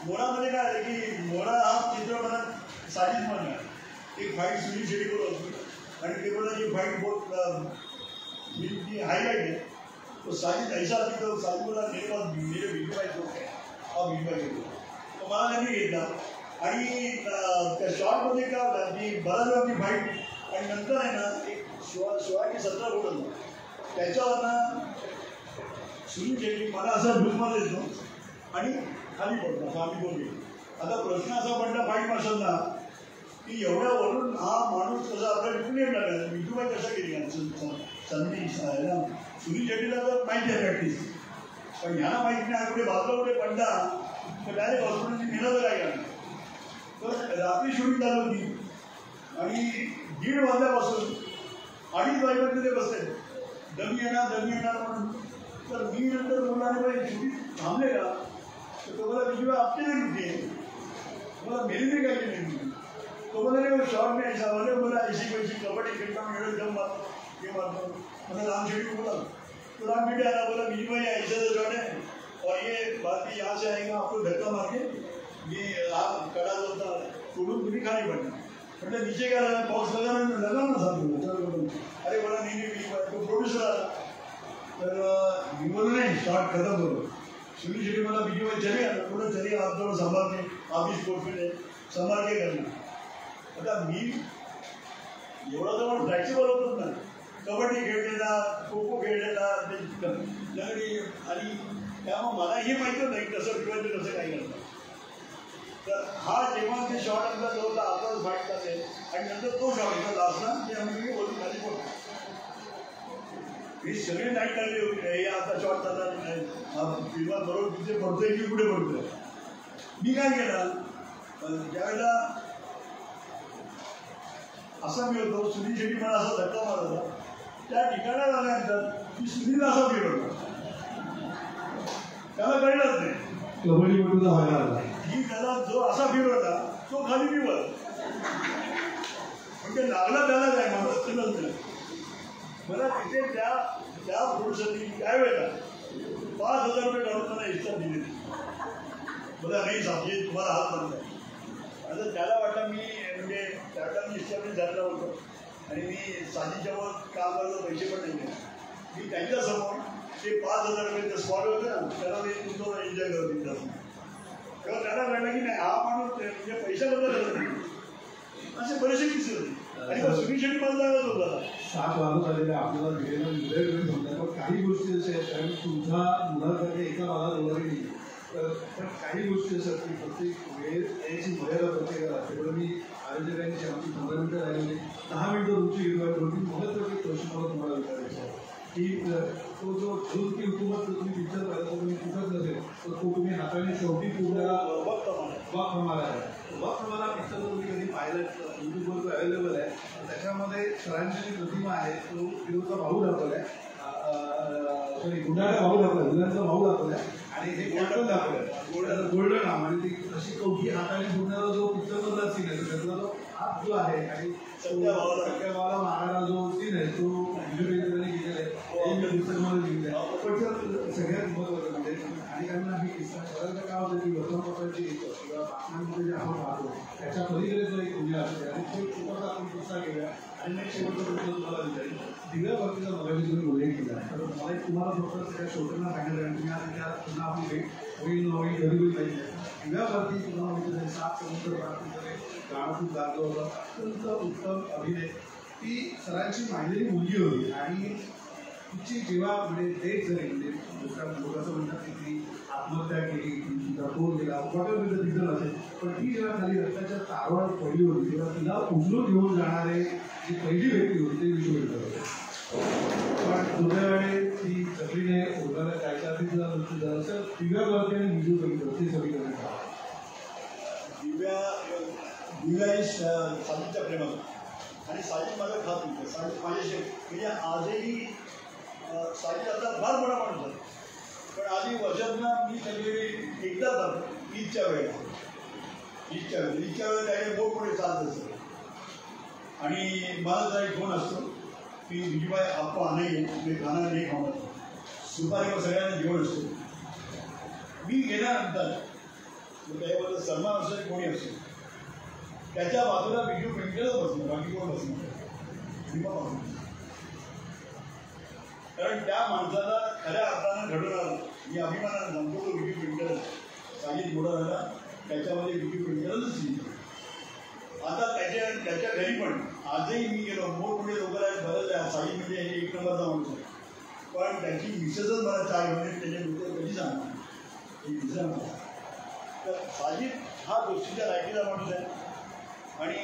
मोरामध्ये काय आहे की मोरा हा चित्रपटात साजिद म्हणणार एक फाईट सुनील शेट्टीकडून असतो आणि पेपरची फाईट बहुत जी हायलाईट आहे तो साजिद ऐसा तिथं साजिदला मेरे भिजू पाहिजे हा भिजू पाहिजे तो मला त्यांनी घेतला. आणि त्या शॉर्टमध्ये काय होतं की बराच वेळा आपली फाईट आणि नंतर आहे ना एक 16 की 17 फूट होतं त्याच्यावरनं सुनील शेट्टी मला असा ढुकमार देतो आणि खाली पडतो असं आम्ही दोघे. आता प्रश्न असा पडला फाईट मार्शलला की एवढ्या वरून हा माणूस कसा आपल्या टिकून येणार आहे विठूबाई कशा केली संधी सुनील शेट्टीला तर माहिती आहे प्रॅक्टिस पण ह्यांना माहीत नाही कुठे बाजूला कुठे पडला तर डायरेक्ट हॉस्पिटलची नेलं तर काय करणार. तर रात्री शूटिंग झाली होती आणि 1:30 वाजल्यापासून 2:30 वाजेपर्यंत ते बसले दमी येणार म्हणून. तर मी नंतर बोलणार बाई शूटिंग थांबले का तर तो मला तुझी आपली नाही कुठे मला मेहनती काय केली. तो मला नाही शॉर्ट नाही सावले बोला ऐशी पैशी कबड्डी खेळता मिळत जम मारतो हे मारतो मला राम शेट्टी बोला तो राम शेट्टी आला बोला बीजी भाई ऐसा तो शॉर्ट है और ये बाकी यहाँ से आएगा आपको धक्का मार के ये आप कड़ा जो होता टूडून तुम्ही खाली पडणार मतलब नीचे का बॉक्स लगा ना साथ. अरे बोला नहीं तो प्रोड्यूसर आला तर मी बोलो नाही शॉर्ट खत्म करो. सुनील शेट्टी मला बीजी भाई चले बोला चलिए आप दोनों संभाल के आप भी स्पोर्ट में संभाल के करना. आता मी एवढा तर फ्लॅक्सिबल होतोच ना. कबड्डी खेळलेला खो खो खेळलेला लंगडी आणि त्यामुळे मला हे माहिती नाही कसं फिरवायचं कसं काय करणार. तर हा जेव्हा ते शॉर्ट आमचा जो होता आपलाच फाईट झाले आणि नंतर तो शॉर्ट होता लास्टला ते आम्ही बोलून खाली पडतो. ही सगळी नाईट काढली होती हे आता शॉर्ट झाला फिल्मात बरोबर तिथे पडतोय की कुठे पडतोय. मी काय केलं ज्यावेळेला असा मी होतो सुनील शेट्टी मला असा धक्का मारला त्या ठिकाणात आल्यानंतर की सुनील असा फिरवला त्याला कळलंच नाही कबड्डी व्हायला की त्याला जो असा फिरवला तो खाली पिवळ म्हणजे लागला त्याला काय माणूस केलंच नाही. मला तिथे त्या पुरुषांनी त्यावेळेला 5,000 रुपये काढून मला इच्छा दिली. मला नाही सांगते तुम्हाला हात बंद आहे. आता त्याला वाटतं मी म्हणजे त्याला मी इच्छा झालेला होतो आणि मी साधीच्यावर काम करायला पैसे पण नाही दिले. मी त्यांच्यासमोर ते 5,000 रुपये स्पॉट होते ना त्याला मी तुमचं एन्जॉय करत होतो. तेव्हा त्याला कळलं की नाही हा माणूस म्हणजे पैशाबद्दल करत नाही. असे बरेचसे किस्से होते आणि सुनील शेट्टी मला लागत होता 7 वाजत आलेले आपल्याला वेळेला वेगवेगळे समजा पण काही गोष्टी अशा आहेत कारण तुमच्या मुलाकडे एका भागात वगैरे नाही तर काही गोष्टी असतात की प्रत्येक वेळ याची मर्यादा प्रत्येकाला असते. पण मी आयोजकांची आमची 15 मिनिटं राहिलेली 10 मिनिटं तुमची विभाग होती. महत्त्वाचे प्रश्न मला तुम्हाला विचारायचा आहे की तो जो झूल की हुकूमत तुम्ही पिक्चर पाहिला तर तुम्ही कुठंच नसेल तर तो तुम्ही हाताने शेवटी पूर्ण वक्त हमारा आहे. वक्त हमारा पिक्चर तुम्ही कधी पाहिलं यूट्यूबवर तो अवेलेबल आहे. त्याच्यामध्ये सरांची जी प्रतिमा आहे तो फिरोजचा भाऊ दाखवला आहे सॉरी गुंडाचा भाऊ दाखवला गुंडाचा भाऊ दाखवला आहे आणि हे गोल्डन दाखवलं गोल्डन नाव आणि ती अशी कवठी हाताने बुडणारा जो पिक्चरमधला सीन आहे त्यातला जो हात जो आहे आणि सगळ्या भावाला मारणारा जो सीन आहे तो विजयने केलेला आहे पुस्तकामध्ये लिहिलेला आहे. पण सगळ्यात महत्त्वाचं म्हणजे अनेकांना ही किस्सा सगळ्यांचं काय होतं की वर्तमानपत्राची किंवा बातम्यांमध्ये जे आपण पाहतो त्याच्या पलीकडे जो एक दुनिया असते आणि तो छोटासा आपण किस्सा केला आणि मग शेवटचा प्रश्न तुम्हाला विचारेल दिव्या भरतीचा मगाशी तुम्ही उल्लेख केला तर मला तुम्हाला फक्त त्या श्रोत्यांना सांगितलं आणि तुम्ही आता त्या पुन्हा आपली भेट होईल नवीन घरी होईल पाहिजे. दिव्या भरती तुम्हाला माहिती 7 समुद्र भारतीमध्ये गाणं खूप गाजलं होतं अत्यंत उत्तम अभिनय. ती सरांची मांडलेली मुलगी होती आणि तिची जेव्हा म्हणजे डेट झाली म्हणजे दुसऱ्या लोकांचं म्हणतात की ती आत्महत्या केली तिचा तोड गेला वॉटेवर रिझन असेल पण ती जेव्हा खाली रस्त्याच्या तारवर पडली होती तेव्हा तिला उचलून घेऊन जाणारे जी पहिली व्यक्ती होती ते विश्वविद्यालय होते. पण दुर्दैवाने ती सगळीने उर्गाला जायच्या आधी तिला मृत्यू झाला असं दिव्या भारती आणि विजू बघितलं ते सगळी करण्यात दिव्या ही साजिदच्या प्रेमात आणि साजिद माझा खात होतं. साजिद माझ्याशी म्हणजे आजही साजिद आता फार मोठा माणूस आहे पण आधी वर्षातनं मी सगळी एकदा जातो ईदच्या वेळेला त्याने मोठमोठे चालत असतं आणि मला जरा एक फोन असतो की विजूबाई आप्पा नाही मी खाना नाही खाणार सुपारीवर सगळ्यांना जेवण असतो. मी गेल्यानंतर त्याबद्दल सन्मान असतो कोणी असतो त्याच्या बाजूला विजू पेंटरच बसणार बाकी कोण बसणार कारण त्या माणसाला खऱ्या अर्थानं घडून आलं. मी अभिमानानं सांगतो तो विजू पेंटर साजिद मोठा झाला त्याच्यामध्ये विजू पेंटरच लिहितो. आता त्याच्या घरी पण आजही मी गेलो मोठमोठे लोक आहेत बरंच आहे साजिद म्हणजे एक नंबरचा माणूस आहे पण त्याची मिसेसच मला 4 महिने त्याच्या मित्र कधी सांगणार हे मित्र मला. तर साजिद हा गोष्टीच्या लायकीचा माणूस आहे आणि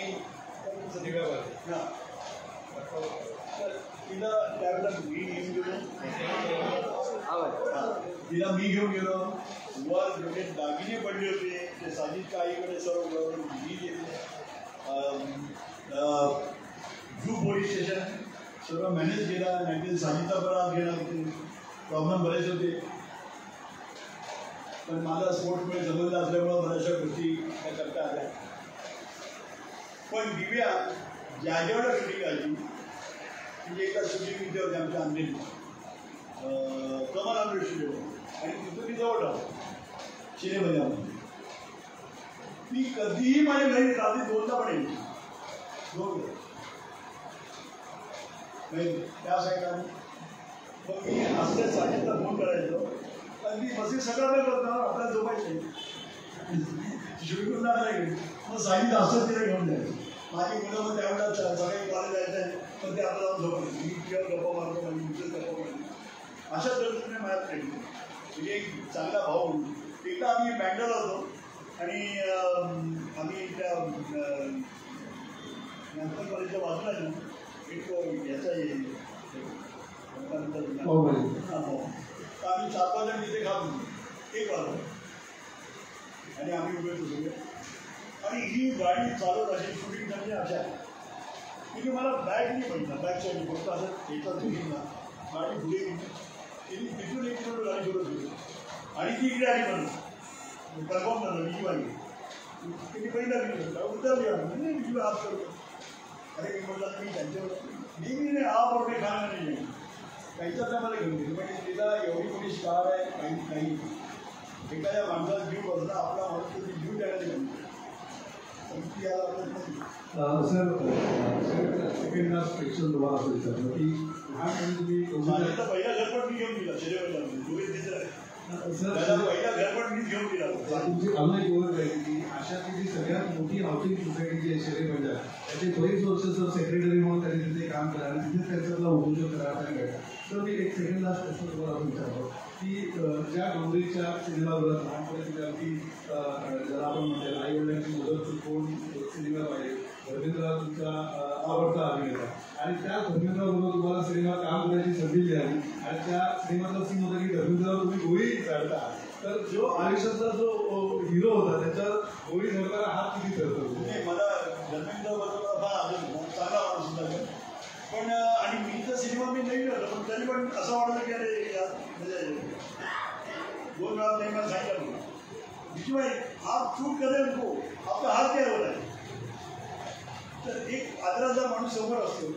दिव्या भारती हां तिला त्यावेळेला मी घेऊन गेलो, तिला मी घेऊन गेलो. वर म्हणजे दागिने पडले होते ते साजिदच्या आईकडे सर्व मी गेले. जू पोलीस स्टेशन सर्व मॅनेज केला. नाही साजिदचा बरा घेणार होते, प्रॉब्लेम बरेच होते. पण माझा स्पोर्ट्समुळे जमलं असल्यामुळं बऱ्याचशा गोष्टी त्या करता आल्या. पण दिव्या ज्या जेवढ्या शूटिंग आली म्हणजे एका शूटिंग इथे होते आमच्या अंधेरी कमल आंबेड स्टुडिओ आणि तिथून ती जवळ राहतो सिनेमध्ये. ती कधीही माझ्या घरी रात्री 2ला पण येईल. 2 नाही त्या साईडला मग मी असल्या साजेला फोन करायचो. कारण ती बसी सगळं वेळ करतो आपल्याला झोपायचं शूटिंग जाणार आहे. मग साईड असं तिला घेऊन जायचं. माझी मुलं मग त्यावेळेला सगळे कॉलेज जायचं आहे पण ते आपल्याला झोपले. मी किंवा गप्पा मारतो माझी मुलं गप्पा मारतो. अशा पद्धतीने माझ्या फ्रेंड म्हणजे एक चांगला भाऊ. एकदा आम्ही बँगलोर होतो आणि आम्ही त्या नॅशनल कॉलेजच्या बाजूला एक याचा तर आम्ही 4-5 जण तिथे खात होतो. 1 वाजता आणि आम्ही उभे होतो. आणि ही गाडी चालवत अशी शूटिंग झाली अशा की मला बॅग नाही पाहिजे. बॅग साईड फक्त असं येतात ना गाडी पुढे गेली. तिथून 1 किलोमीटर गाडी सोडत होती आणि ती इकडे आली म्हणून परफॉर्म झालं. मी वाली तिने पहिला उतरली मी हात करतो. अरे मी म्हटलं मी त्यांच्यावर नेहमी हा मोठे खाणं नाही आहे काहीच मला घेऊन गेली. म्हणजे तिला एवढी मोठी स्टार आहे काही एखाद्या माणसाचा जीव बसला आपला माणूस तरी जीव द्यायला घेऊन सर सेकंड लास्ट क्वेश्चन तुम्हाला असं विचारलं की पहिला घरपट मी घेऊन दिला शरीराला पहिला घरपट मी घेऊन दिला. तुमची अजून एक ओळख आहे की आशाची जी सगळ्यात मोठी हाऊसिंग सोसायटी जी आहे शहरी मंडळ त्याचे बरेच वर्ष सेक्रेटरी म्हणून त्यांनी तिथे काम करा आणि तिथेच त्यांच्यातला उद्योग करायला मिळाला. तर मी एक सेकंड लास्ट क्वेश्चन तुम्हाला विचारतो की ज्या डोंगरीच्या सिनेमागृहात लहानपणी तिथे अगदी ज्याला आपण म्हणतो आई वडिलांची मदत चुकवून सिनेमा पाहिजे. धर्मेंद्र तुमचा आवडता अभिनेता आणि त्या धर्मेंद्राबरोबर तुम्हाला सिनेमा काम करण्याची संधी मिळाली आणि त्या सिनेमाचा सीन होता की धर्मेंद्रावर तुम्ही गोळी चढता. तर जो आयुष्याचा जो हिरो होता त्याच्यावर गोळी चढताना हात किती चढतो? मला धर्मेंद्रबरोबर चांगला माणूस होता. पण आणि मी तर सिनेमा मी नाही होतो पण तरी पण असं वाटलं की अरे म्हणजे 2 वेळा नाही मला सांगितलं विजूभाई हात शूट करे नको आपला हात काय होत आहे. तर एक आदराचा माणूस समोर असतो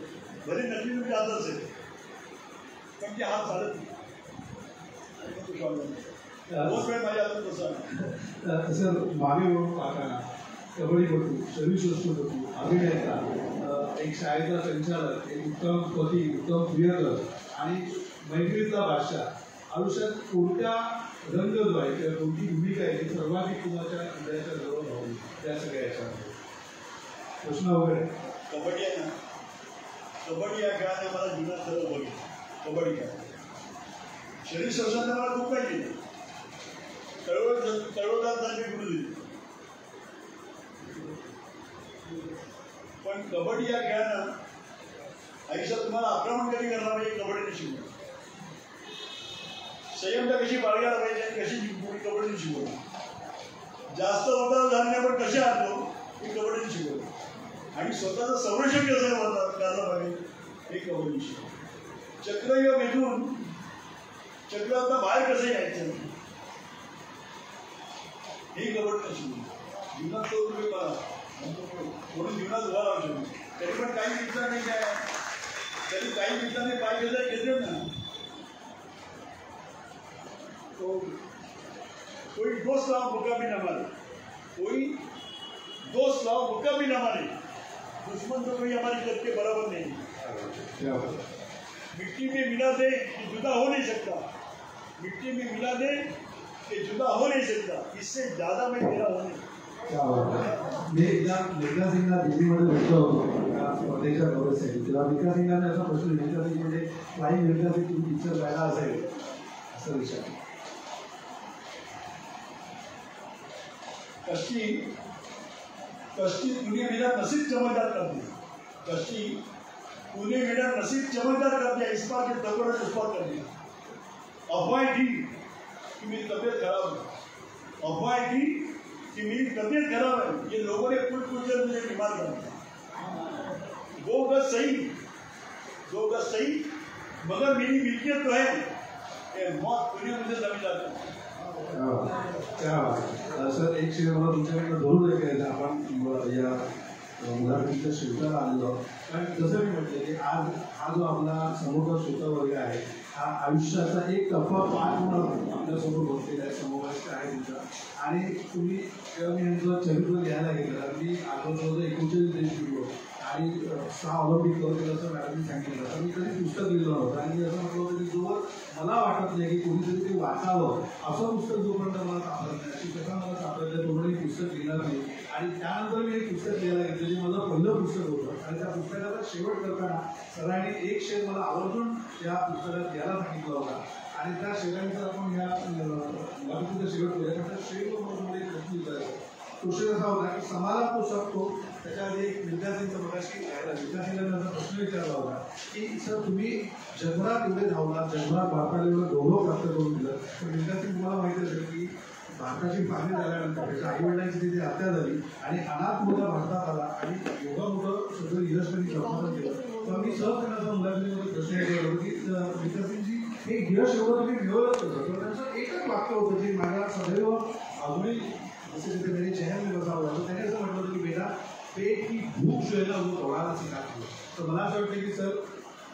भले नकली तुम्ही आदर असेल पण ते हात चालत नाही. 2 वेळ माझ्या हातात तसं सर मागे वळून पाहताना कबड्डीपटू शरीरसृष्टीपटू अभिनेता एक शाळेचा संचालक एक उत्तम पती उत्तम प्रियकर आणि मैत्रीतला बादशाह आयुष्यात कोणत्या रंग जो आहे किंवा कोणती भूमिका आहे ती सर्वाधिक तुमच्या हृदयाच्या जवळ व्हावी त्या सगळ्या याच्यामध्ये प्रश्न वगैरे. कबड्डी आहे ना कबड्डी या खेळाने मला जीवनात सर्व बघितलं. कबड्डी खेळ शरीर संस्थाने मला खूप काही केलं. तळवळदार गुरु दिले. पण कबड्डी या खेळानं आयुष्यात तुम्हाला आक्रमण कधी करणार पाहिजे कबड्डीने शिकवलं. संयमता कशी बाळगायला पाहिजे आणि कशी कबड्डीने शिकवलं. जास्त होता झाले पण कसे आणतो हे कबड्डीने शिकवलं. आणि स्वतःचं संरक्षण कसं करायला पाहिजे हे कबड्डी शिकवलं. चक्रव्यूह भेटून चक्रातनं बाहेर कसं यायचं हे कबड्डीने शिकवलं. जीवनात तो तुम्ही बघा म्हणून जीवनात उभा राहू शकतो. तरी पण काही मिळणार नाही काय तरी काही मिळताना पाय घेतले ना तो कोई दोस्त लाओ भूखा भी न मारे कोई दोस्त लाओ भूखा भी न मारे दुश्मन तो कोई हमारी जब के बराबर नहीं. मिट्टी में मिला दे कि जुदा हो नहीं सकता. मिट्टी में मिला दे कि जुदा हो नहीं सकता. इससे ज्यादा मैं तेरा हो नहीं. मी एकदा मिल्खा सिंगला दिल्लीमध्ये भेटलो होतो स्पर्धेच्या दौऱ्यासाठी. तेव्हा मिल्खा सिंगाने असा प्रश्न मिल्खा सिंग म्हणजे फ्लाईंग मिल्खा सिंग तुम्ही पिक्चर पाहिला असेल असं विचार. कष्टी दुनिया मेरा नसीब चमकदार करते. कष्टी पुणे मेरा नसीब चमकदार कर दिया, इस बार के तकड़ों ने उस बार कर दिया। अफवाह थी कि मेरी तबीयत खराब है, अफवाह थी कि मेरी तबीयत खराब है, ये लोगों ने कुछ मुझे बीमार कर दिया। 2 गज सही मगर मेरी मिल्कियत तो है, मौत पुणे मुझे जमीन जाती है। क्या सर, एक शेअर मला तुमच्याकडनं धरून द्यायचं आपण या मुलाखतीच्या शेवटाला आलेलो आहोत. कारण जसं मी म्हटलं की आज हा जो आपला समोरचा श्रोता वर्ग आहे हा आयुष्याचा एक टप्पा पार म्हणून आपल्यासोबत बसलेला आहे, समोरच आहे तुमचा. आणि तुम्ही जेव्हा मी यांचं चरित्र लिहायला घेतलं मी आजोबाजवळ 39 देश फिरलो आणि 6 ऑलिम्पिक करून असं मॅडमनी सांगितलं. तर मी कधी पुस्तक लिहिलं नव्हतं आणि मी असं म्हटलं होतं की जोवर मला वाटत नाही की कोणीतरी ते वाचावं असं पुस्तक जोपर्यंत मला सापडत नाही, अशी कथा मला सापडत नाही तोपर्यंत पुस्तक लिहिणार नाही. आणि त्यानंतर मी एक पुस्तक लिहायला घेतलं जे माझं पहिलं पुस्तक होतं. आणि त्या पुस्तकाचा शेवट करताना सरांनी एक शेर मला आवर्जून या पुस्तकात द्यायला सांगितला होता. आणि त्या शेरांचा आपण या मुलाखतीचा शेवट केला. त्या शेरवर एक प्रश्न विचारायचा. तो शेर असा होता की समाला तो शकतो. त्याच्यामध्ये एक विद्यार्थ्यांचा मगाशी विद्यार्थ्यांना प्रश्न विचारला होता की सर तुम्ही जगभरात एवढे धावलात, जगभरात भारताला एवढं गौरव प्राप्त करून दिलं, तर विद्यार्थी तुम्हाला माहिती असेल की भारताची पाणी झाल्यानंतर त्याच्या आईवडिलांची तिथे हत्या झाली आणि अनाथ मुलं भारतात आला आणि एवढं मोठं सगळं यशस्वी संपादन केलं. तर मी सहज त्यांना मुलाखतीमध्ये प्रश्न केला होता की विद्यार्थ्यांची हे यश एवढं तुम्ही मिळवलंच होतं. तर त्यांचं एकच वाक्य होतं जे माझ्या सदैव अजूनही जसे तिथे त्याने चेहरा मी बसावं लागलं. त्याने असं म्हटलं होतं की बेटा पेट की भूक जो आहे ना वो तोडायला शिकायची. तर मला असं वाटतं की सर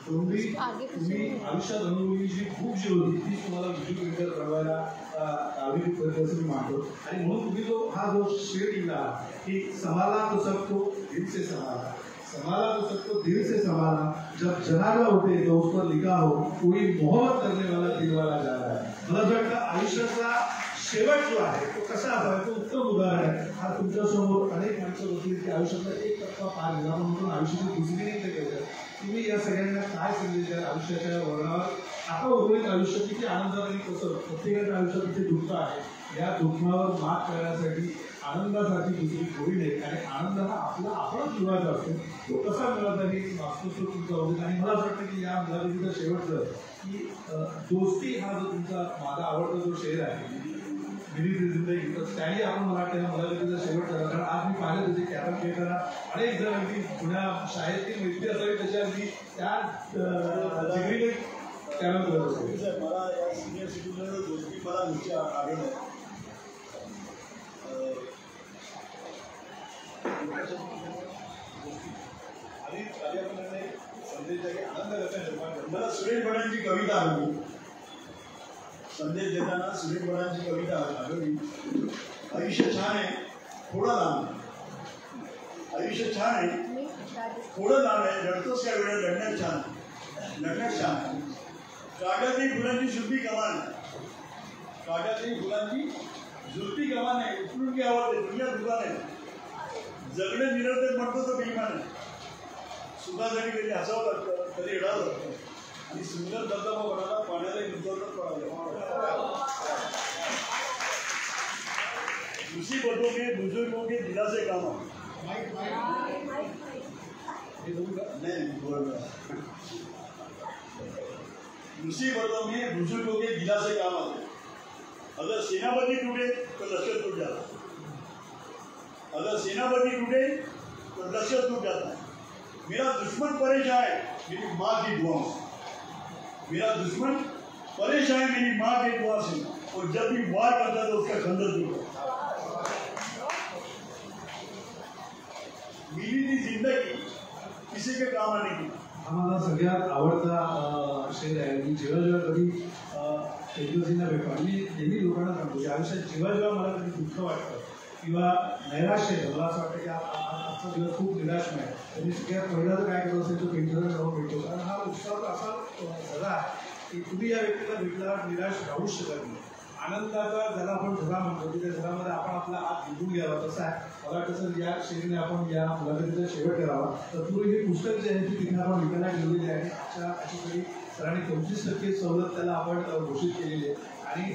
तुम्ही आयुष्यात अनुभवलेली जी भूक जी होती ती तुम्हाला विजुअल बनवायला मी मानतो. आणि म्हणून तुम्ही हा जो शेर लिहिला की समाला तो सबको दिल से संभाला, समाला तो सबको दिल से संभाला, जब जनाजा होते तो उस पर लिखा हो कोई मोहब्बत करने वाला दिल वाला जा रहा है. मला असं वाटतं आयुष्याचा शेवट जो आहे तो कसा असावा तो उत्तम उदाहरण आहे. हा तुमच्यासमोर अनेक माणसं होती की आयुष्याचा एक टप्पा पार झाला म्हणून आयुष्याची दुसरी ते केलं. तुम्ही या सगळ्यांना काय संदेश द्याल आयुष्याच्या वर्णावर? आता उर्वरित आयुष्य किती आनंदाने कसं प्रत्येकाच्या आयुष्यात किती दुःख आहे, या दुःखावर मात करण्यासाठी आनंदासाठी दुसरी गोळी नाही. आणि आनंद हा आपला आपणच मिळवायचा असतो. तो कसा मिळवता हे वास्तवत्व तुमचा होते. आणि मला असं वाटतं की या मुलाखतीचं शेवटचं की दोस्ती हा जो तुमचा माझा आवडता जो शेर आहे जिंदगी, तर त्याही आपण मला वाटतं मुलाखतीचा शेवट करा. कारण आज मी पाहिलं तिथे कॅरम खेळताना अनेक जण अगदी जुन्या शाळेतील व्यक्ती असावी त्याच्या अगदी त्या जिगरीने कॅरम खेळत असतो. मला या सिनियर सिटीजन गोष्टी मला निश्चित आढळल्या. मला सुरेश भटांची कविता आवडली. संदेश देताना सुरेश भटांची कविता आवडली. आयुष्य छान आहे थोडं लांब आहे, आयुष्य छान आहे थोडं लांब आहे, रडतोस काय वेळेत लढण्यात छान, लढण्यात छान. कागदातली फुलांची झुलती कमान आहे, कागदातली फुलांची झुलती कमान आहे, उचलून की आवडते दुनिया दुकान आहे. जगणं निरर्थक म्हणतो तो बेईमान आहे. सुखासाठी कधी हसावं लागतं, कधी रडावं लागतं. आणि सुंदर धबधबा बनायला पाण्याला गुंतवणूक पडावं. मुसीबतों में बुजुर्गों के दिलासे काम आते. मुसीबतों में बुजुर्गों के दिलासे काम आते. अगर सेनापति टूटे तो लश्कर टूट जाता है, अगर सेनापति टूटे तो लश्कर टूट जाता है. मेरा दुश्मन परेशान है मेरी माँ की दुआ से, मेरा दुश्मन परेशान है मेरी माँ की दुआ से, और जब भी वार करता है तो उसका खंडर टूटता. मिली थी जिंदगी किसी के काम आने की. हा मला सगळ्यात आवडता शेर आहे. मी जेव्हा जेव्हा कधी टेक्नॉलॉजीना भेटतो आणि नेहमी लोकांना सांगतो की आयुष्यात जेव्हा जेव्हा मला कधी दुःख वाटतं किंवा नैराश्य येतं, मला असं वाटतं की आजचा दिवस खूप निराशमय आहे, तर मी सगळ्यात पहिला तर काय करतो असेल तो पेंटरला जाऊन भेटतो. कारण हा उत्साह असा सगळा आहे की तुम्ही या व्यक्तीला भेटला निराश राहूच शकत नाही. आनंदाचा ज्याला आपण झरा म्हणतो की त्या झरामध्ये आपण आपला हात जिंकून घ्यावा. तसा आहे मला वाटतं या शेरीने आपण या मुलाखतीचा शेवट करावा. तर पूर्वी हे पुस्तक जे आहे ते तिथे आपण विकायला ठेवलेली आहे. अशा अशी तरी सरांनी 25% सवलत त्याला आपण घोषित केलेली आहे. आणि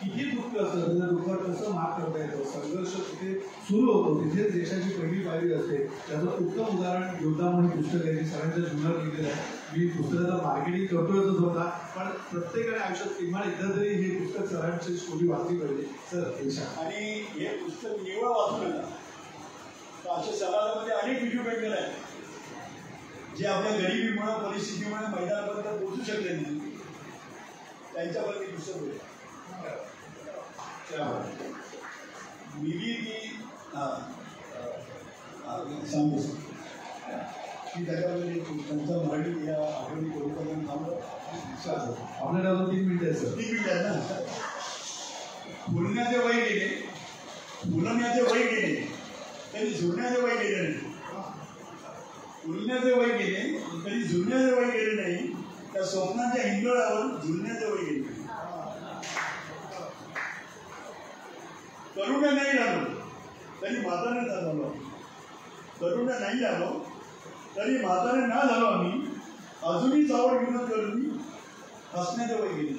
किती दुःख असतं त्या दुःखावर कसं मात करता येतं, संघर्ष तिथे सुरू होतो, तिथेच देशाची पहिली पायरी असते. त्याचं उत्तम उदाहरण योद्धा म्हणून पुस्तक आहे, सगळ्यांच्या जुन्नर लिहिलेलं आहे. मी पुस्तकाचं मार्केटिंग करतोय होता, पण प्रत्येकाने आयुष्यात किमान एकदा तरी हे पुस्तक सरांची स्टोरी वाचली पाहिजे. सर आणि हे पुस्तक निवळ वाचलं ना तर अशा समाजामध्ये अनेक व्हिडिओ पेंटर आहेत जे आपल्या गरिबीमुळे परिस्थितीमुळे मैदानापर्यंत पोहोचू शकले नाही, त्यांच्यावर मी पुस्तक बोलतो. मिली ती सांगू की त्याच्यामध्ये त्यांचा मराठी या आठवणी करून थांबलं. आपल्याला 3 मिनिटं आहे सर. 3 मिनिटं आहे ना. बोलण्याचे वय गेले, बोलण्याचे वय गेले, तरी झुरण्याचे वय गेले नाही. बोलण्याचे वय गेले तरी झुरण्याचे वय गेले नाही. त्या स्वप्नाच्या हिंदोळ्यावर झुरण्याचे वय गेले. तरुण नाही झालो तरी म्हातारे ना झालो, तरुण नाही झालो तरी म्हातारे ना झालो आम्ही, अजूनही चावड विनोद करून हसण्याचे वय गेले.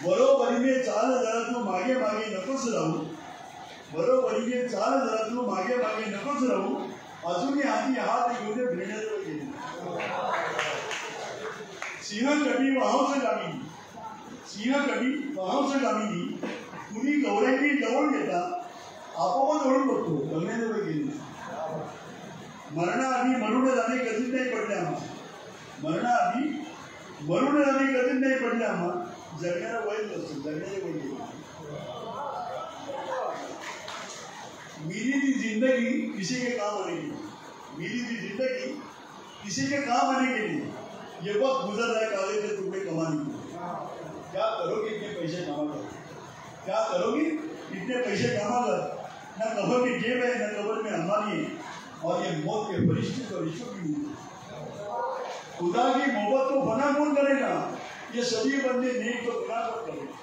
बरोबरीने चाल जरा तू मागे मागे नकोच राहू, बरोबरीने चाल जरा तू मागे मागे नकोच राहू, अजूनही हाती हात घेऊन फिरण्याचे वय गेले. सिंहकटी वाहवच गामिनी, सिंहकटी वाहवच गामिनी, कुणी गवळ्यांनी जवळ घेता आपोआप ओळख बघतो, बघण्याचे वय गेले. मरणाआधी मरुण जाणे कधीच नाही पडले आम्हा, मरणाआधी मरुण जाणे कधीच नाही पडले आम्हा, जगण्याला वय नसतो, जगण्याचे वय गेले. मिली थी जिंदगी किसी के काम आने की, मिली थी जिंदगी किसी के काम आने के लिए, ये वक्त गुजर रहा है काले के टुकड़े कमाने की. क्या करोगे इतने पैसे कमाकर, क्या करोगे इतने पैसे कमाकर, न कबर की जेब है न कबर में हमारी है, और ये मौत के फरिश्ते तो रिश्वत भी नहीं. खुदा की मोहब्बत को बना कौन करेगा, ये सभी बंदे नेक तो गुनाह कौन करेगा.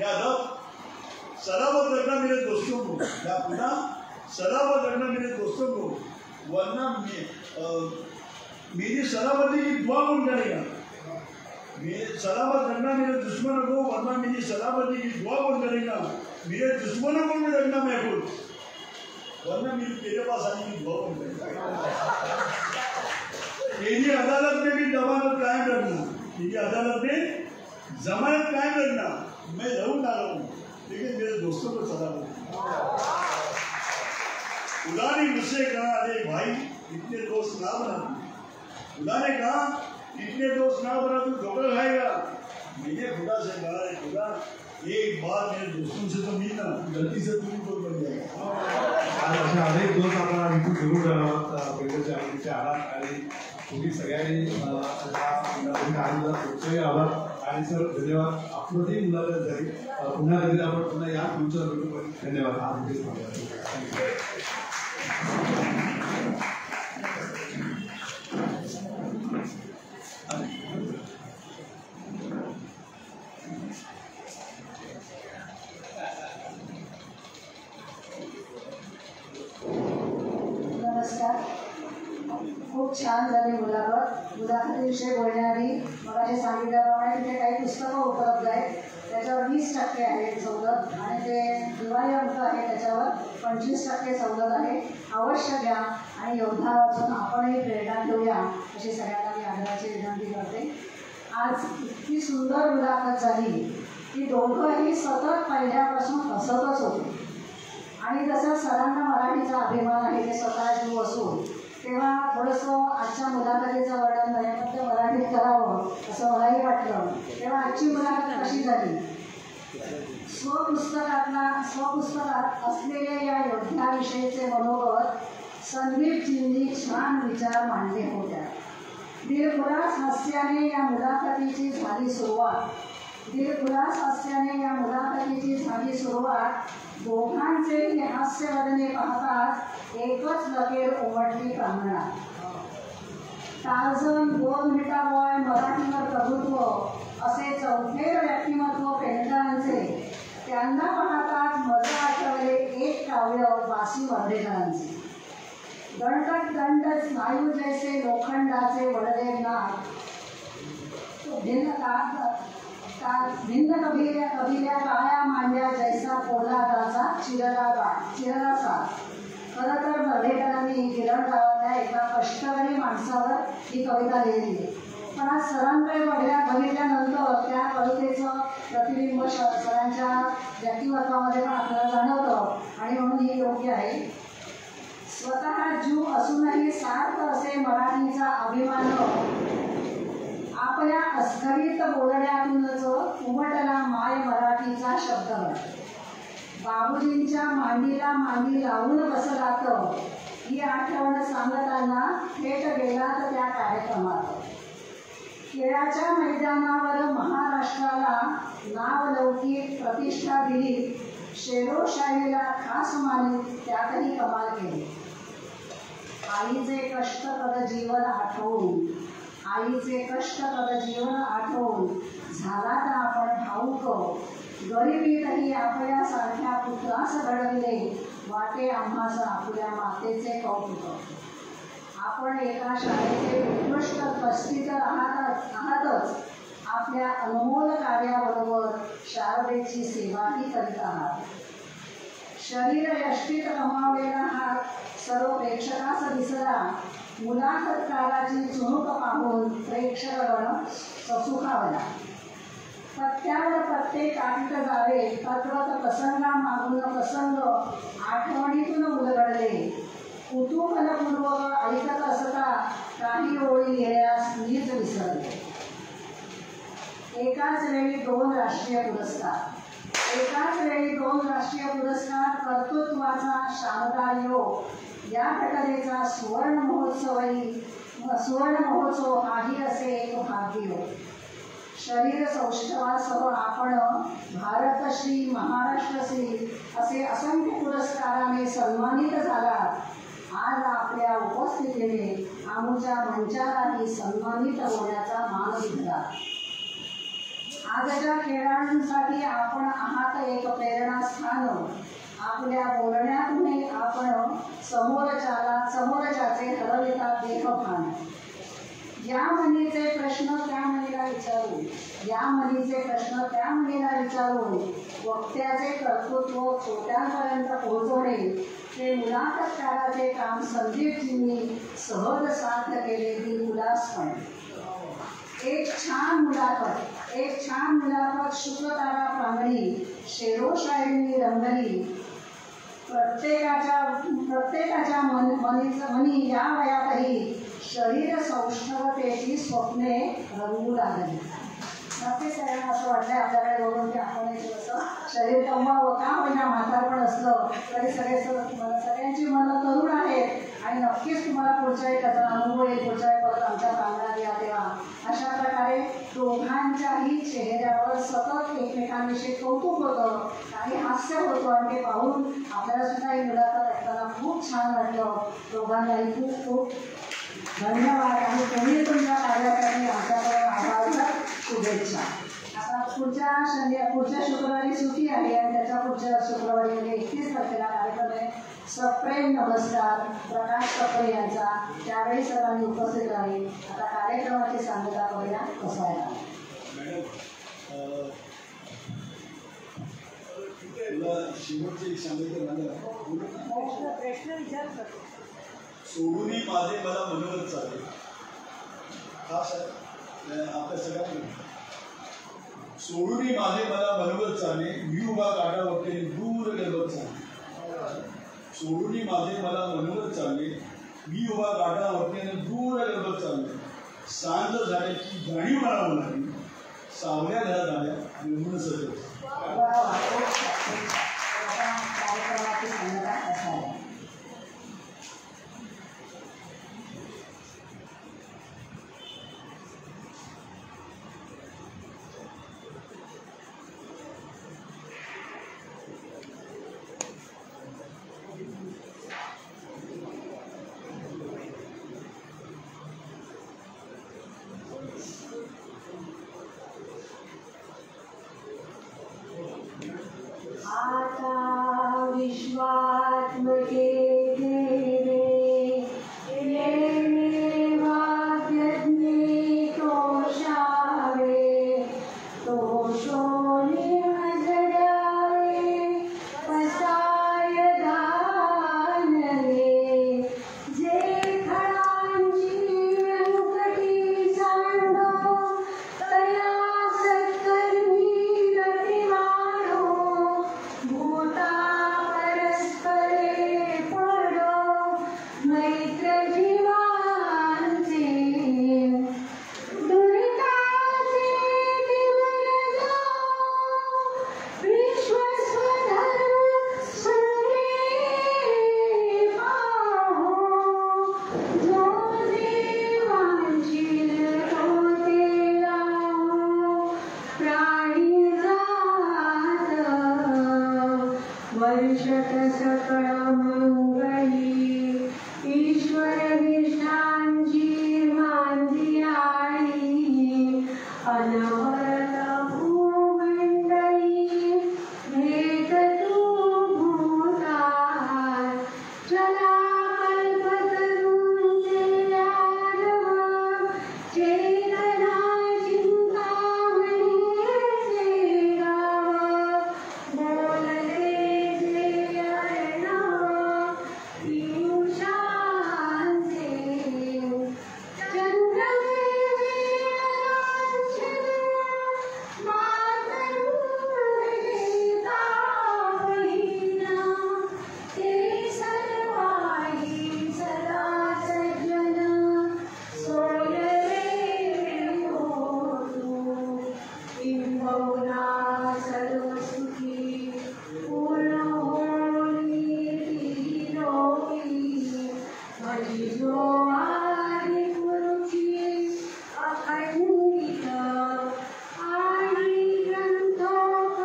या रब सलामत रखना मेरे दोस्तों को, या खुदा सलामत रखना मेरे दोस्तों को, वरना मेरी सलामती की दुआ कौन करेगा. सलामत रखना मेरे दुश्मनों को, वरना मेरी सलामती की दुआ कौन करेगा. मेरे दुश्मनों को भी रखना महफूज, वरना मेरी तेरे पास आने की दुआ कौन करेगा. तेरी अदालत में भी जमानत कायम रखना, तेरी अदालत में जमानत कायम रखना, मैं रहूं ना रहूं लेकिन मेरे दोस्तों को सलामत. खुदा ने मुझसे कहा, अरे भाई इतने दोस्त ना बना. खुदा ने कहा इतने दोस्त ना बना, तू धोखा खाएगा. मैंने खुदा से कहा, अरे खुदा एक बार मेरे दोस्तों से तो मिलना, गलती से तू भी बन जाएगा. अशा अनेक दोस्त आपण इथून जरूर आलात आणि तुम्ही सगळ्यांनी आलात. आणि सर धन्यवाद. आपलंही मुलाखत झाली. पुन्हा कधी आपण पुन्हा या तुमच्या भेटू. धन्यवाद. नमस्कार. खूप छान झाली मुलाखत. मुलाखतीविषयी बोलण्याआधी मला हे सांगितल्याप्रमाणे तिथे काही पुस्तकं उपलब्ध आहेत, त्याच्यावर 20% आहे सवलत, आणि ते दिवाळी अंक आहे त्याच्यावर 25% सवलत आहे. अवश्य घ्या आणि योद्धा वाचून आपणही प्रेरणा घेऊया अशी सगळ्यांना मी आग्रहाची विनंती करते. आज इतकी सुंदर मुलाखत झाली की दोघंही सतत पहिल्यापासून हसतच होते. आणि जसं सरांना मराठीचा अभिमान आहे ते स्वतः जीव असून, तेव्हा थोडंसं आजच्या मुलाखतीचं वर्णन बऱ्यापैकी मराठीत करावं असं मलाही वाटलं. तेव्हा आजची मुलाखत कशी झाली. स्वपुस्तकात असलेले या योद्ध्याविषयीचे मनोगत संदीपजींनी छान विचार मांडले होत्या. दिलखुलास हास्याने या मुलाखतीची झाली सुरुवात. दोघांचेही हास्यवदने पाहताच एकच लकेर उमटली प्रांगणात. टार्झन, 2 मिनिटा बॉय, मराठीवर प्रभुत्व असे चौथेर व्यक्तिमत्व पेंढरांचे. त्यांना पाहताच मजा आठवले एक काव्य वासी वर्धेकरांचे. दंडक दंड स्नायू जैसे लोखंडाचे वडदेव नाथ, भिन्न भिन्न कबिल्या काळ्या मांड्या जैसा पोलादाचा चिरला खरं तर बर्डेकरांनी गिरण गावातल्या एका कष्टकरी माणसावर ही कविता लिहिली आहे. पण आज सरांकडे बघितल्यानंतर त्या कवितेचं प्रतिबिंब सरांच्या व्यक्तिमत्वामध्ये पण आपल्याला जाणवतं आणि म्हणून ही योग्य आहे. स्वतः जीव असूनही सार्थ असे मराठीचा अभिमान आपल्या अस्खलित बोलण्यातूनच उमटला माय मराठीचा शब्द. बाबूजींच्या मांडीला मांडी लावून बसलात ही आठवण सांगताना थेट गेलात त्या कार्यक्रमात. खेळाच्या मैदानावर महाराष्ट्राला नावलौकिक प्रतिष्ठा दिली. शेरोशाहीला खास मानित त्यातही कमाल केली. आईचे कष्टप्रद जीवन आठवून झाला तर आपण ठाऊक. गरिबीतही आपल्यासारख्या पुत्रास घडविले वाटे आम्हास आपल्या मातेचे कौतुक. आपण एका शाळेचे उत्कृष्ट उपस्थित आहातच. आपल्या अनमोल कार्याबरोबर शारदेची सेवाही करीत आहात. शरीर यष्टीत कमावलेला हा सर्व प्रेक्षकास दिसला. मुलाखतकाराची चुणूक पाहून प्रेक्षकगण ससुखावला. पत्त्यावर पत्ते काढत जावे तद्वत प्रसंगामागून प्रसंग आठवणीतून उलगडले. कुतूहलपूर्वक ऐकत असता काही ओळी लिहिण्यास मीच विसरले. एकाच वेळी दोन राष्ट्रीय कर्तृत्वाचा शानदार योग या घटनेचा सुवर्ण महोत्सव हाही असे एक भाग्य. शरीर सौष्ठवासह आपण भारतश्री महाराष्ट्रश्री असे असंख्य पुरस्काराने सन्मानित झालात. आज आपल्या उपस्थितीने आमच्या मंचालाही सन्मानित होण्याचा मान दिला. आजच्या खेळाडूंसाठी आपण आहात एक प्रेरणास्थान. आपल्या बोलण्यातून आपण समोरच्याचे हरवितात देखभान. या मनीचे प्रश्न त्या मनीला विचारून वक्त्याचे कर्तृत्व श्रोत्यांपर्यंत पोहोचवणे हे मुलाखतकाराचे काम संदीपजींनी सहज साध्य केले दिलखुलासपणे. एक छान मुलाखत शुक्रतारा प्रांगणी शेरोशाहींनी रंगली. प्रत्येकाच्या मनी या वयातही शरीर सौष्ठवतेची स्वप्ने रंगू लागली. नक्कीच सगळ्यांना असं वाटलं आपल्याकडे बघून की आपण असं शरीर कमवावं का होईना म्हातारपण असलं तरी सगळ्यांची मनं तरुण आहेत आणि नक्कीच तुम्हाला पुढच्या एक त्याचा अनुभव येईल. पुढच्या एक परत आमच्या प्रांगणात या तेव्हा अशा प्रकारे दोघांच्याही चेहऱ्यावर सतत एकमेकांविषयी कौतुक होतं, काही हास्य होतं आणि ते पाहून आपल्याला सुद्धा ही मुलाखत ऐकताना खूप छान वाटलं. दोघांनाही खूप खूप धन्यवाद आणि तुम्ही तुमच्या कार्यासाठी आमच्याकडे आभार शुभेच्छा. आता पुढच्या शुक्रवारी सुट्टी आहे आणि त्याच्या पुढच्या शुक्रवारी म्हणजे 31 तारखेला कार्यक्रम आहे. सप्रेम नमस्कार प्रकाश कपडे यांचा. त्यावेळी सर्वांनी उपस्थित राहील. आता कार्यक्रमाची सांगता करूया कसा आहे. शेवटचे सांगितलं प्रश्न विचार करतो. सोडूनही माझे मला मनोगत चालले. खास आहे आपल्या सगळ्यांना. सोडूनही माझे मला मनोगत चालले मी उभा काठावरती दूर गलबत चालले. सोडूनही माझे मला मनोगत चालले मी उभा काठावरती दूर गलबत चालले. सांज झाल्याची जाणीव मला होणार सावल्या घरात आल्या निवडून सजत. कार्यक्रमाची सांगता कसा आहे. वर्षत सकळ मंगली ईश्वर विष्णांची मांदी आळी अनवरत भूमंडळी भेट तू भूतार चला कल्पतरूंचे यादव चेतना चिंतामणीचे गाव बोलले जे अर्णव पियुषांचे चंद्रदेवी अलांछन मातरुगीता बहिणा ते सर्वाही सदा सज्जन सोयरे होतू किंबहुना सर्व सुखी पूर्ण होई भजी जो आदि पुरुषी अखंडित आणि ग्रंथोपजीविये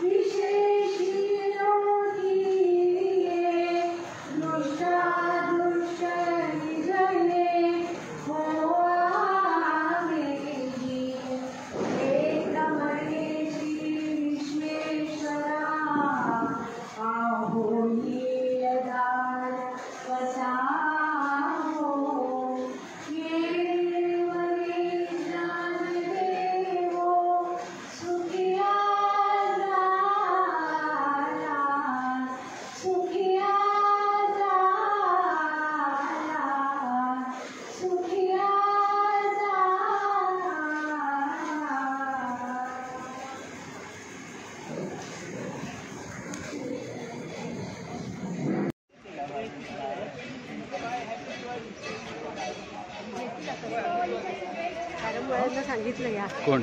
विशेषी लोकीये दृष्टादृष्ट विजये हो आमेजी एकमहेशी विश्वेश्वरा आहोई यदार वसाहो ये वने जानदेवो सुखिया झाला सुखिया झाला सुखिया झाला मॅडम मुलांना सांगितलं या कोण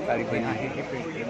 कार्यक्रम आहे हे भेटले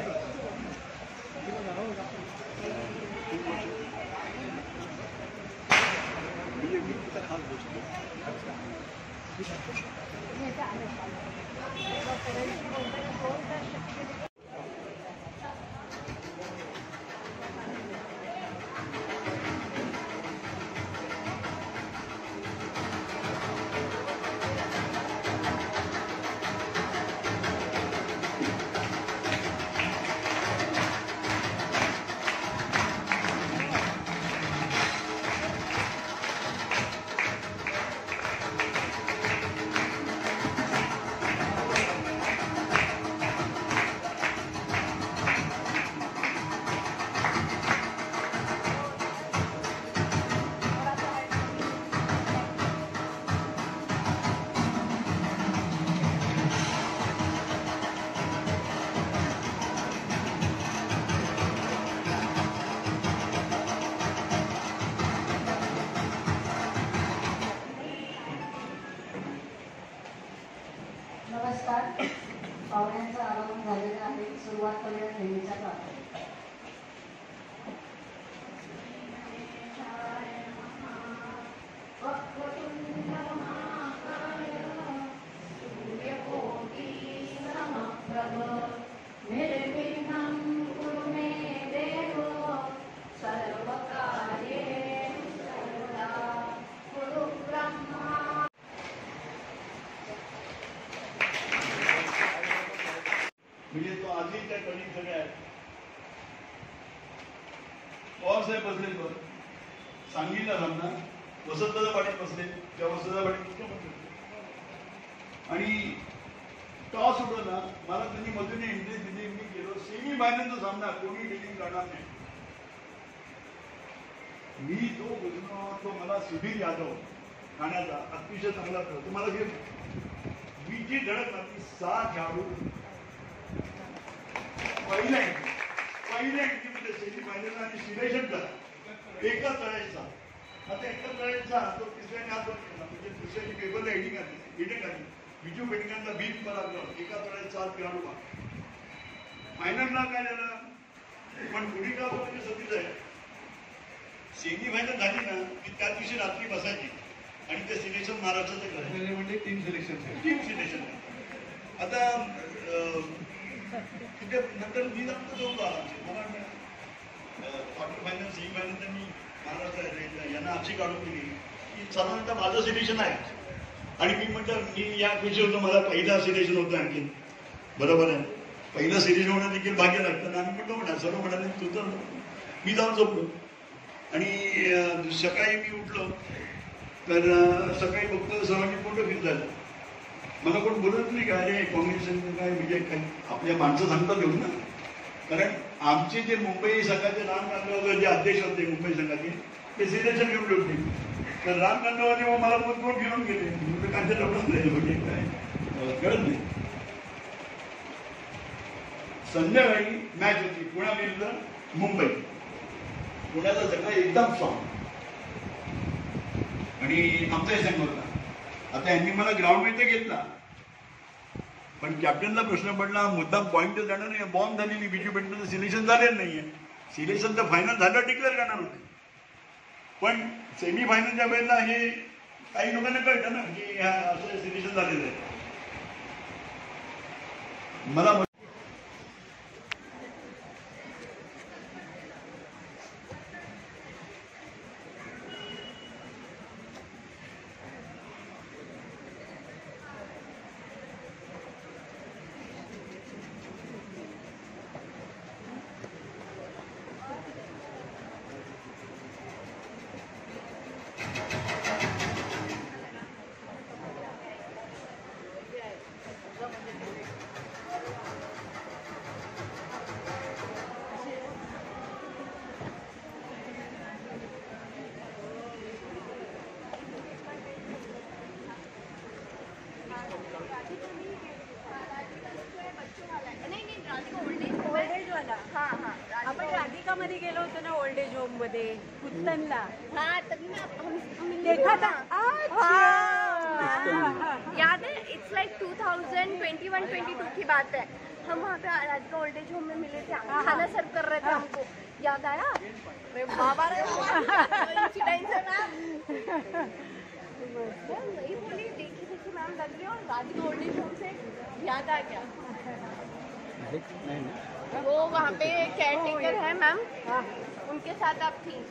नमस्कार. पाहुण्यांचं आगमन झालेलं आहे. सुरुवात करूया नेहमीच्या प्रार्थना. म्हणजे तो आधी त्या कलिंग सगळ्या पवार साहेब बसले पण सांगलीला ना वसंतदादा पाटील बसले त्या वसंतदादा पाटील आणि टॉस उडवला मला त्यांनी मधून एंट्री दिली मी गेलो सेमी फायनलचा सामना कोणी डिलिंग करणार नाही मी तो बुजलो तो मला सुधीर यादव ठाण्याचा अतिशय चांगला खेळतो मला मी जी धडक लागली 6 खेळाडू पहिल्या एंट्रीमध्ये सेमी फायनल आणि शिवेशंकर एकाच तळायचा आता एकाच तळायचा तो तिसऱ्याने हात वर केला म्हणजे दुसऱ्याची पेपरला हिटिंग आली बिजू पेडणकरांचा बीट मला एका तळायत 4 खेळाडू फायनलला काय झालं पण गुढी का सतीच आहे सेमीफायनल झाली ना की त्या दिवशी रात्री बसायची आणि ते सिलेक्शन महाराष्ट्राचं करायचं म्हणजे टीम सिलेक्शन सिलेक्शन. आता तिथे नंतर मी जाऊन जाऊन मला क्वार्टर फायनल सेमीफायनल त्यांनी महाराष्ट्र यांना अशी काढून दिली की साधारणतः माझं सिलेक्शन आहे. आणि मी म्हटलं मी या खुशी होतो, मला पहिला सिलेक्शन होतं आणखी. बरोबर आहे, पहिलं सिलेक्शन होणं देखील भाग्य लागतं. आणि म्हटलं म्हणा सर्व म्हणाले तू तर. मी जाऊन झोपलो आणि सकाळी मी उठलो तर सकाळी बघतो सर्वांनी फोटो फिट झालं. मला कोण बोलत नाही का अरे कॉम्बिनेशन काय म्हणजे काय आपल्या माणसं सांगतात घेऊन ना. कारण आमचे जे मुंबई संघाचे राम कांदळकर जे अध्यक्ष होते मुंबई संघाचे ते सिलेक्शन घेऊन ठेवते. तर राम कांदळकर मला कोण घेऊन गेले कांदे लढून जाईल म्हणजे काय कळत नाही. संध्याकाळी मॅच होती पुण्या विरुद्ध मुंबई. पुण्याचा सगळं एकदम स्ट्रॉंग आणि आमचाही संघ होता. आता यांनी मला ग्राउंड मध्ये घेतला पण कॅप्टनला प्रश्न पडला मुद्दाम पॉईंट जाणार नाही. बॉम्ब झालेली विजू पेंटचं सिलेक्शन झालेलं नाहीये. सिलेक्शन तर फायनल झालं डिक्लेअर करणार होते पण सेमीफायनलच्या वेळेला हे काही लोकांना कळतं ना की असं सिलेक्शन झालेलं आहे. मला आपण राधिकामध्ये गेलो होतो ना ओल्ड एज होम मध्ये उत्तनला. हाँ तभी मैं देखा था. याद है इट्स लाइक 2021-22 की बात है. हम वहाँ पे राधिका ओल्ड एज होम में मिले थे. खाना सर्व कर रहे थे हमको. याद आया? अरे बाबा रे इंसिडेंट है मैम. वही बोली देखी देखी मैम लग रही है और राधिका ओल्ड एज होम से याद आ गया. वो वहाँ पे केयरटेकर है मैम, उनके साथ आप थी.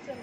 चल.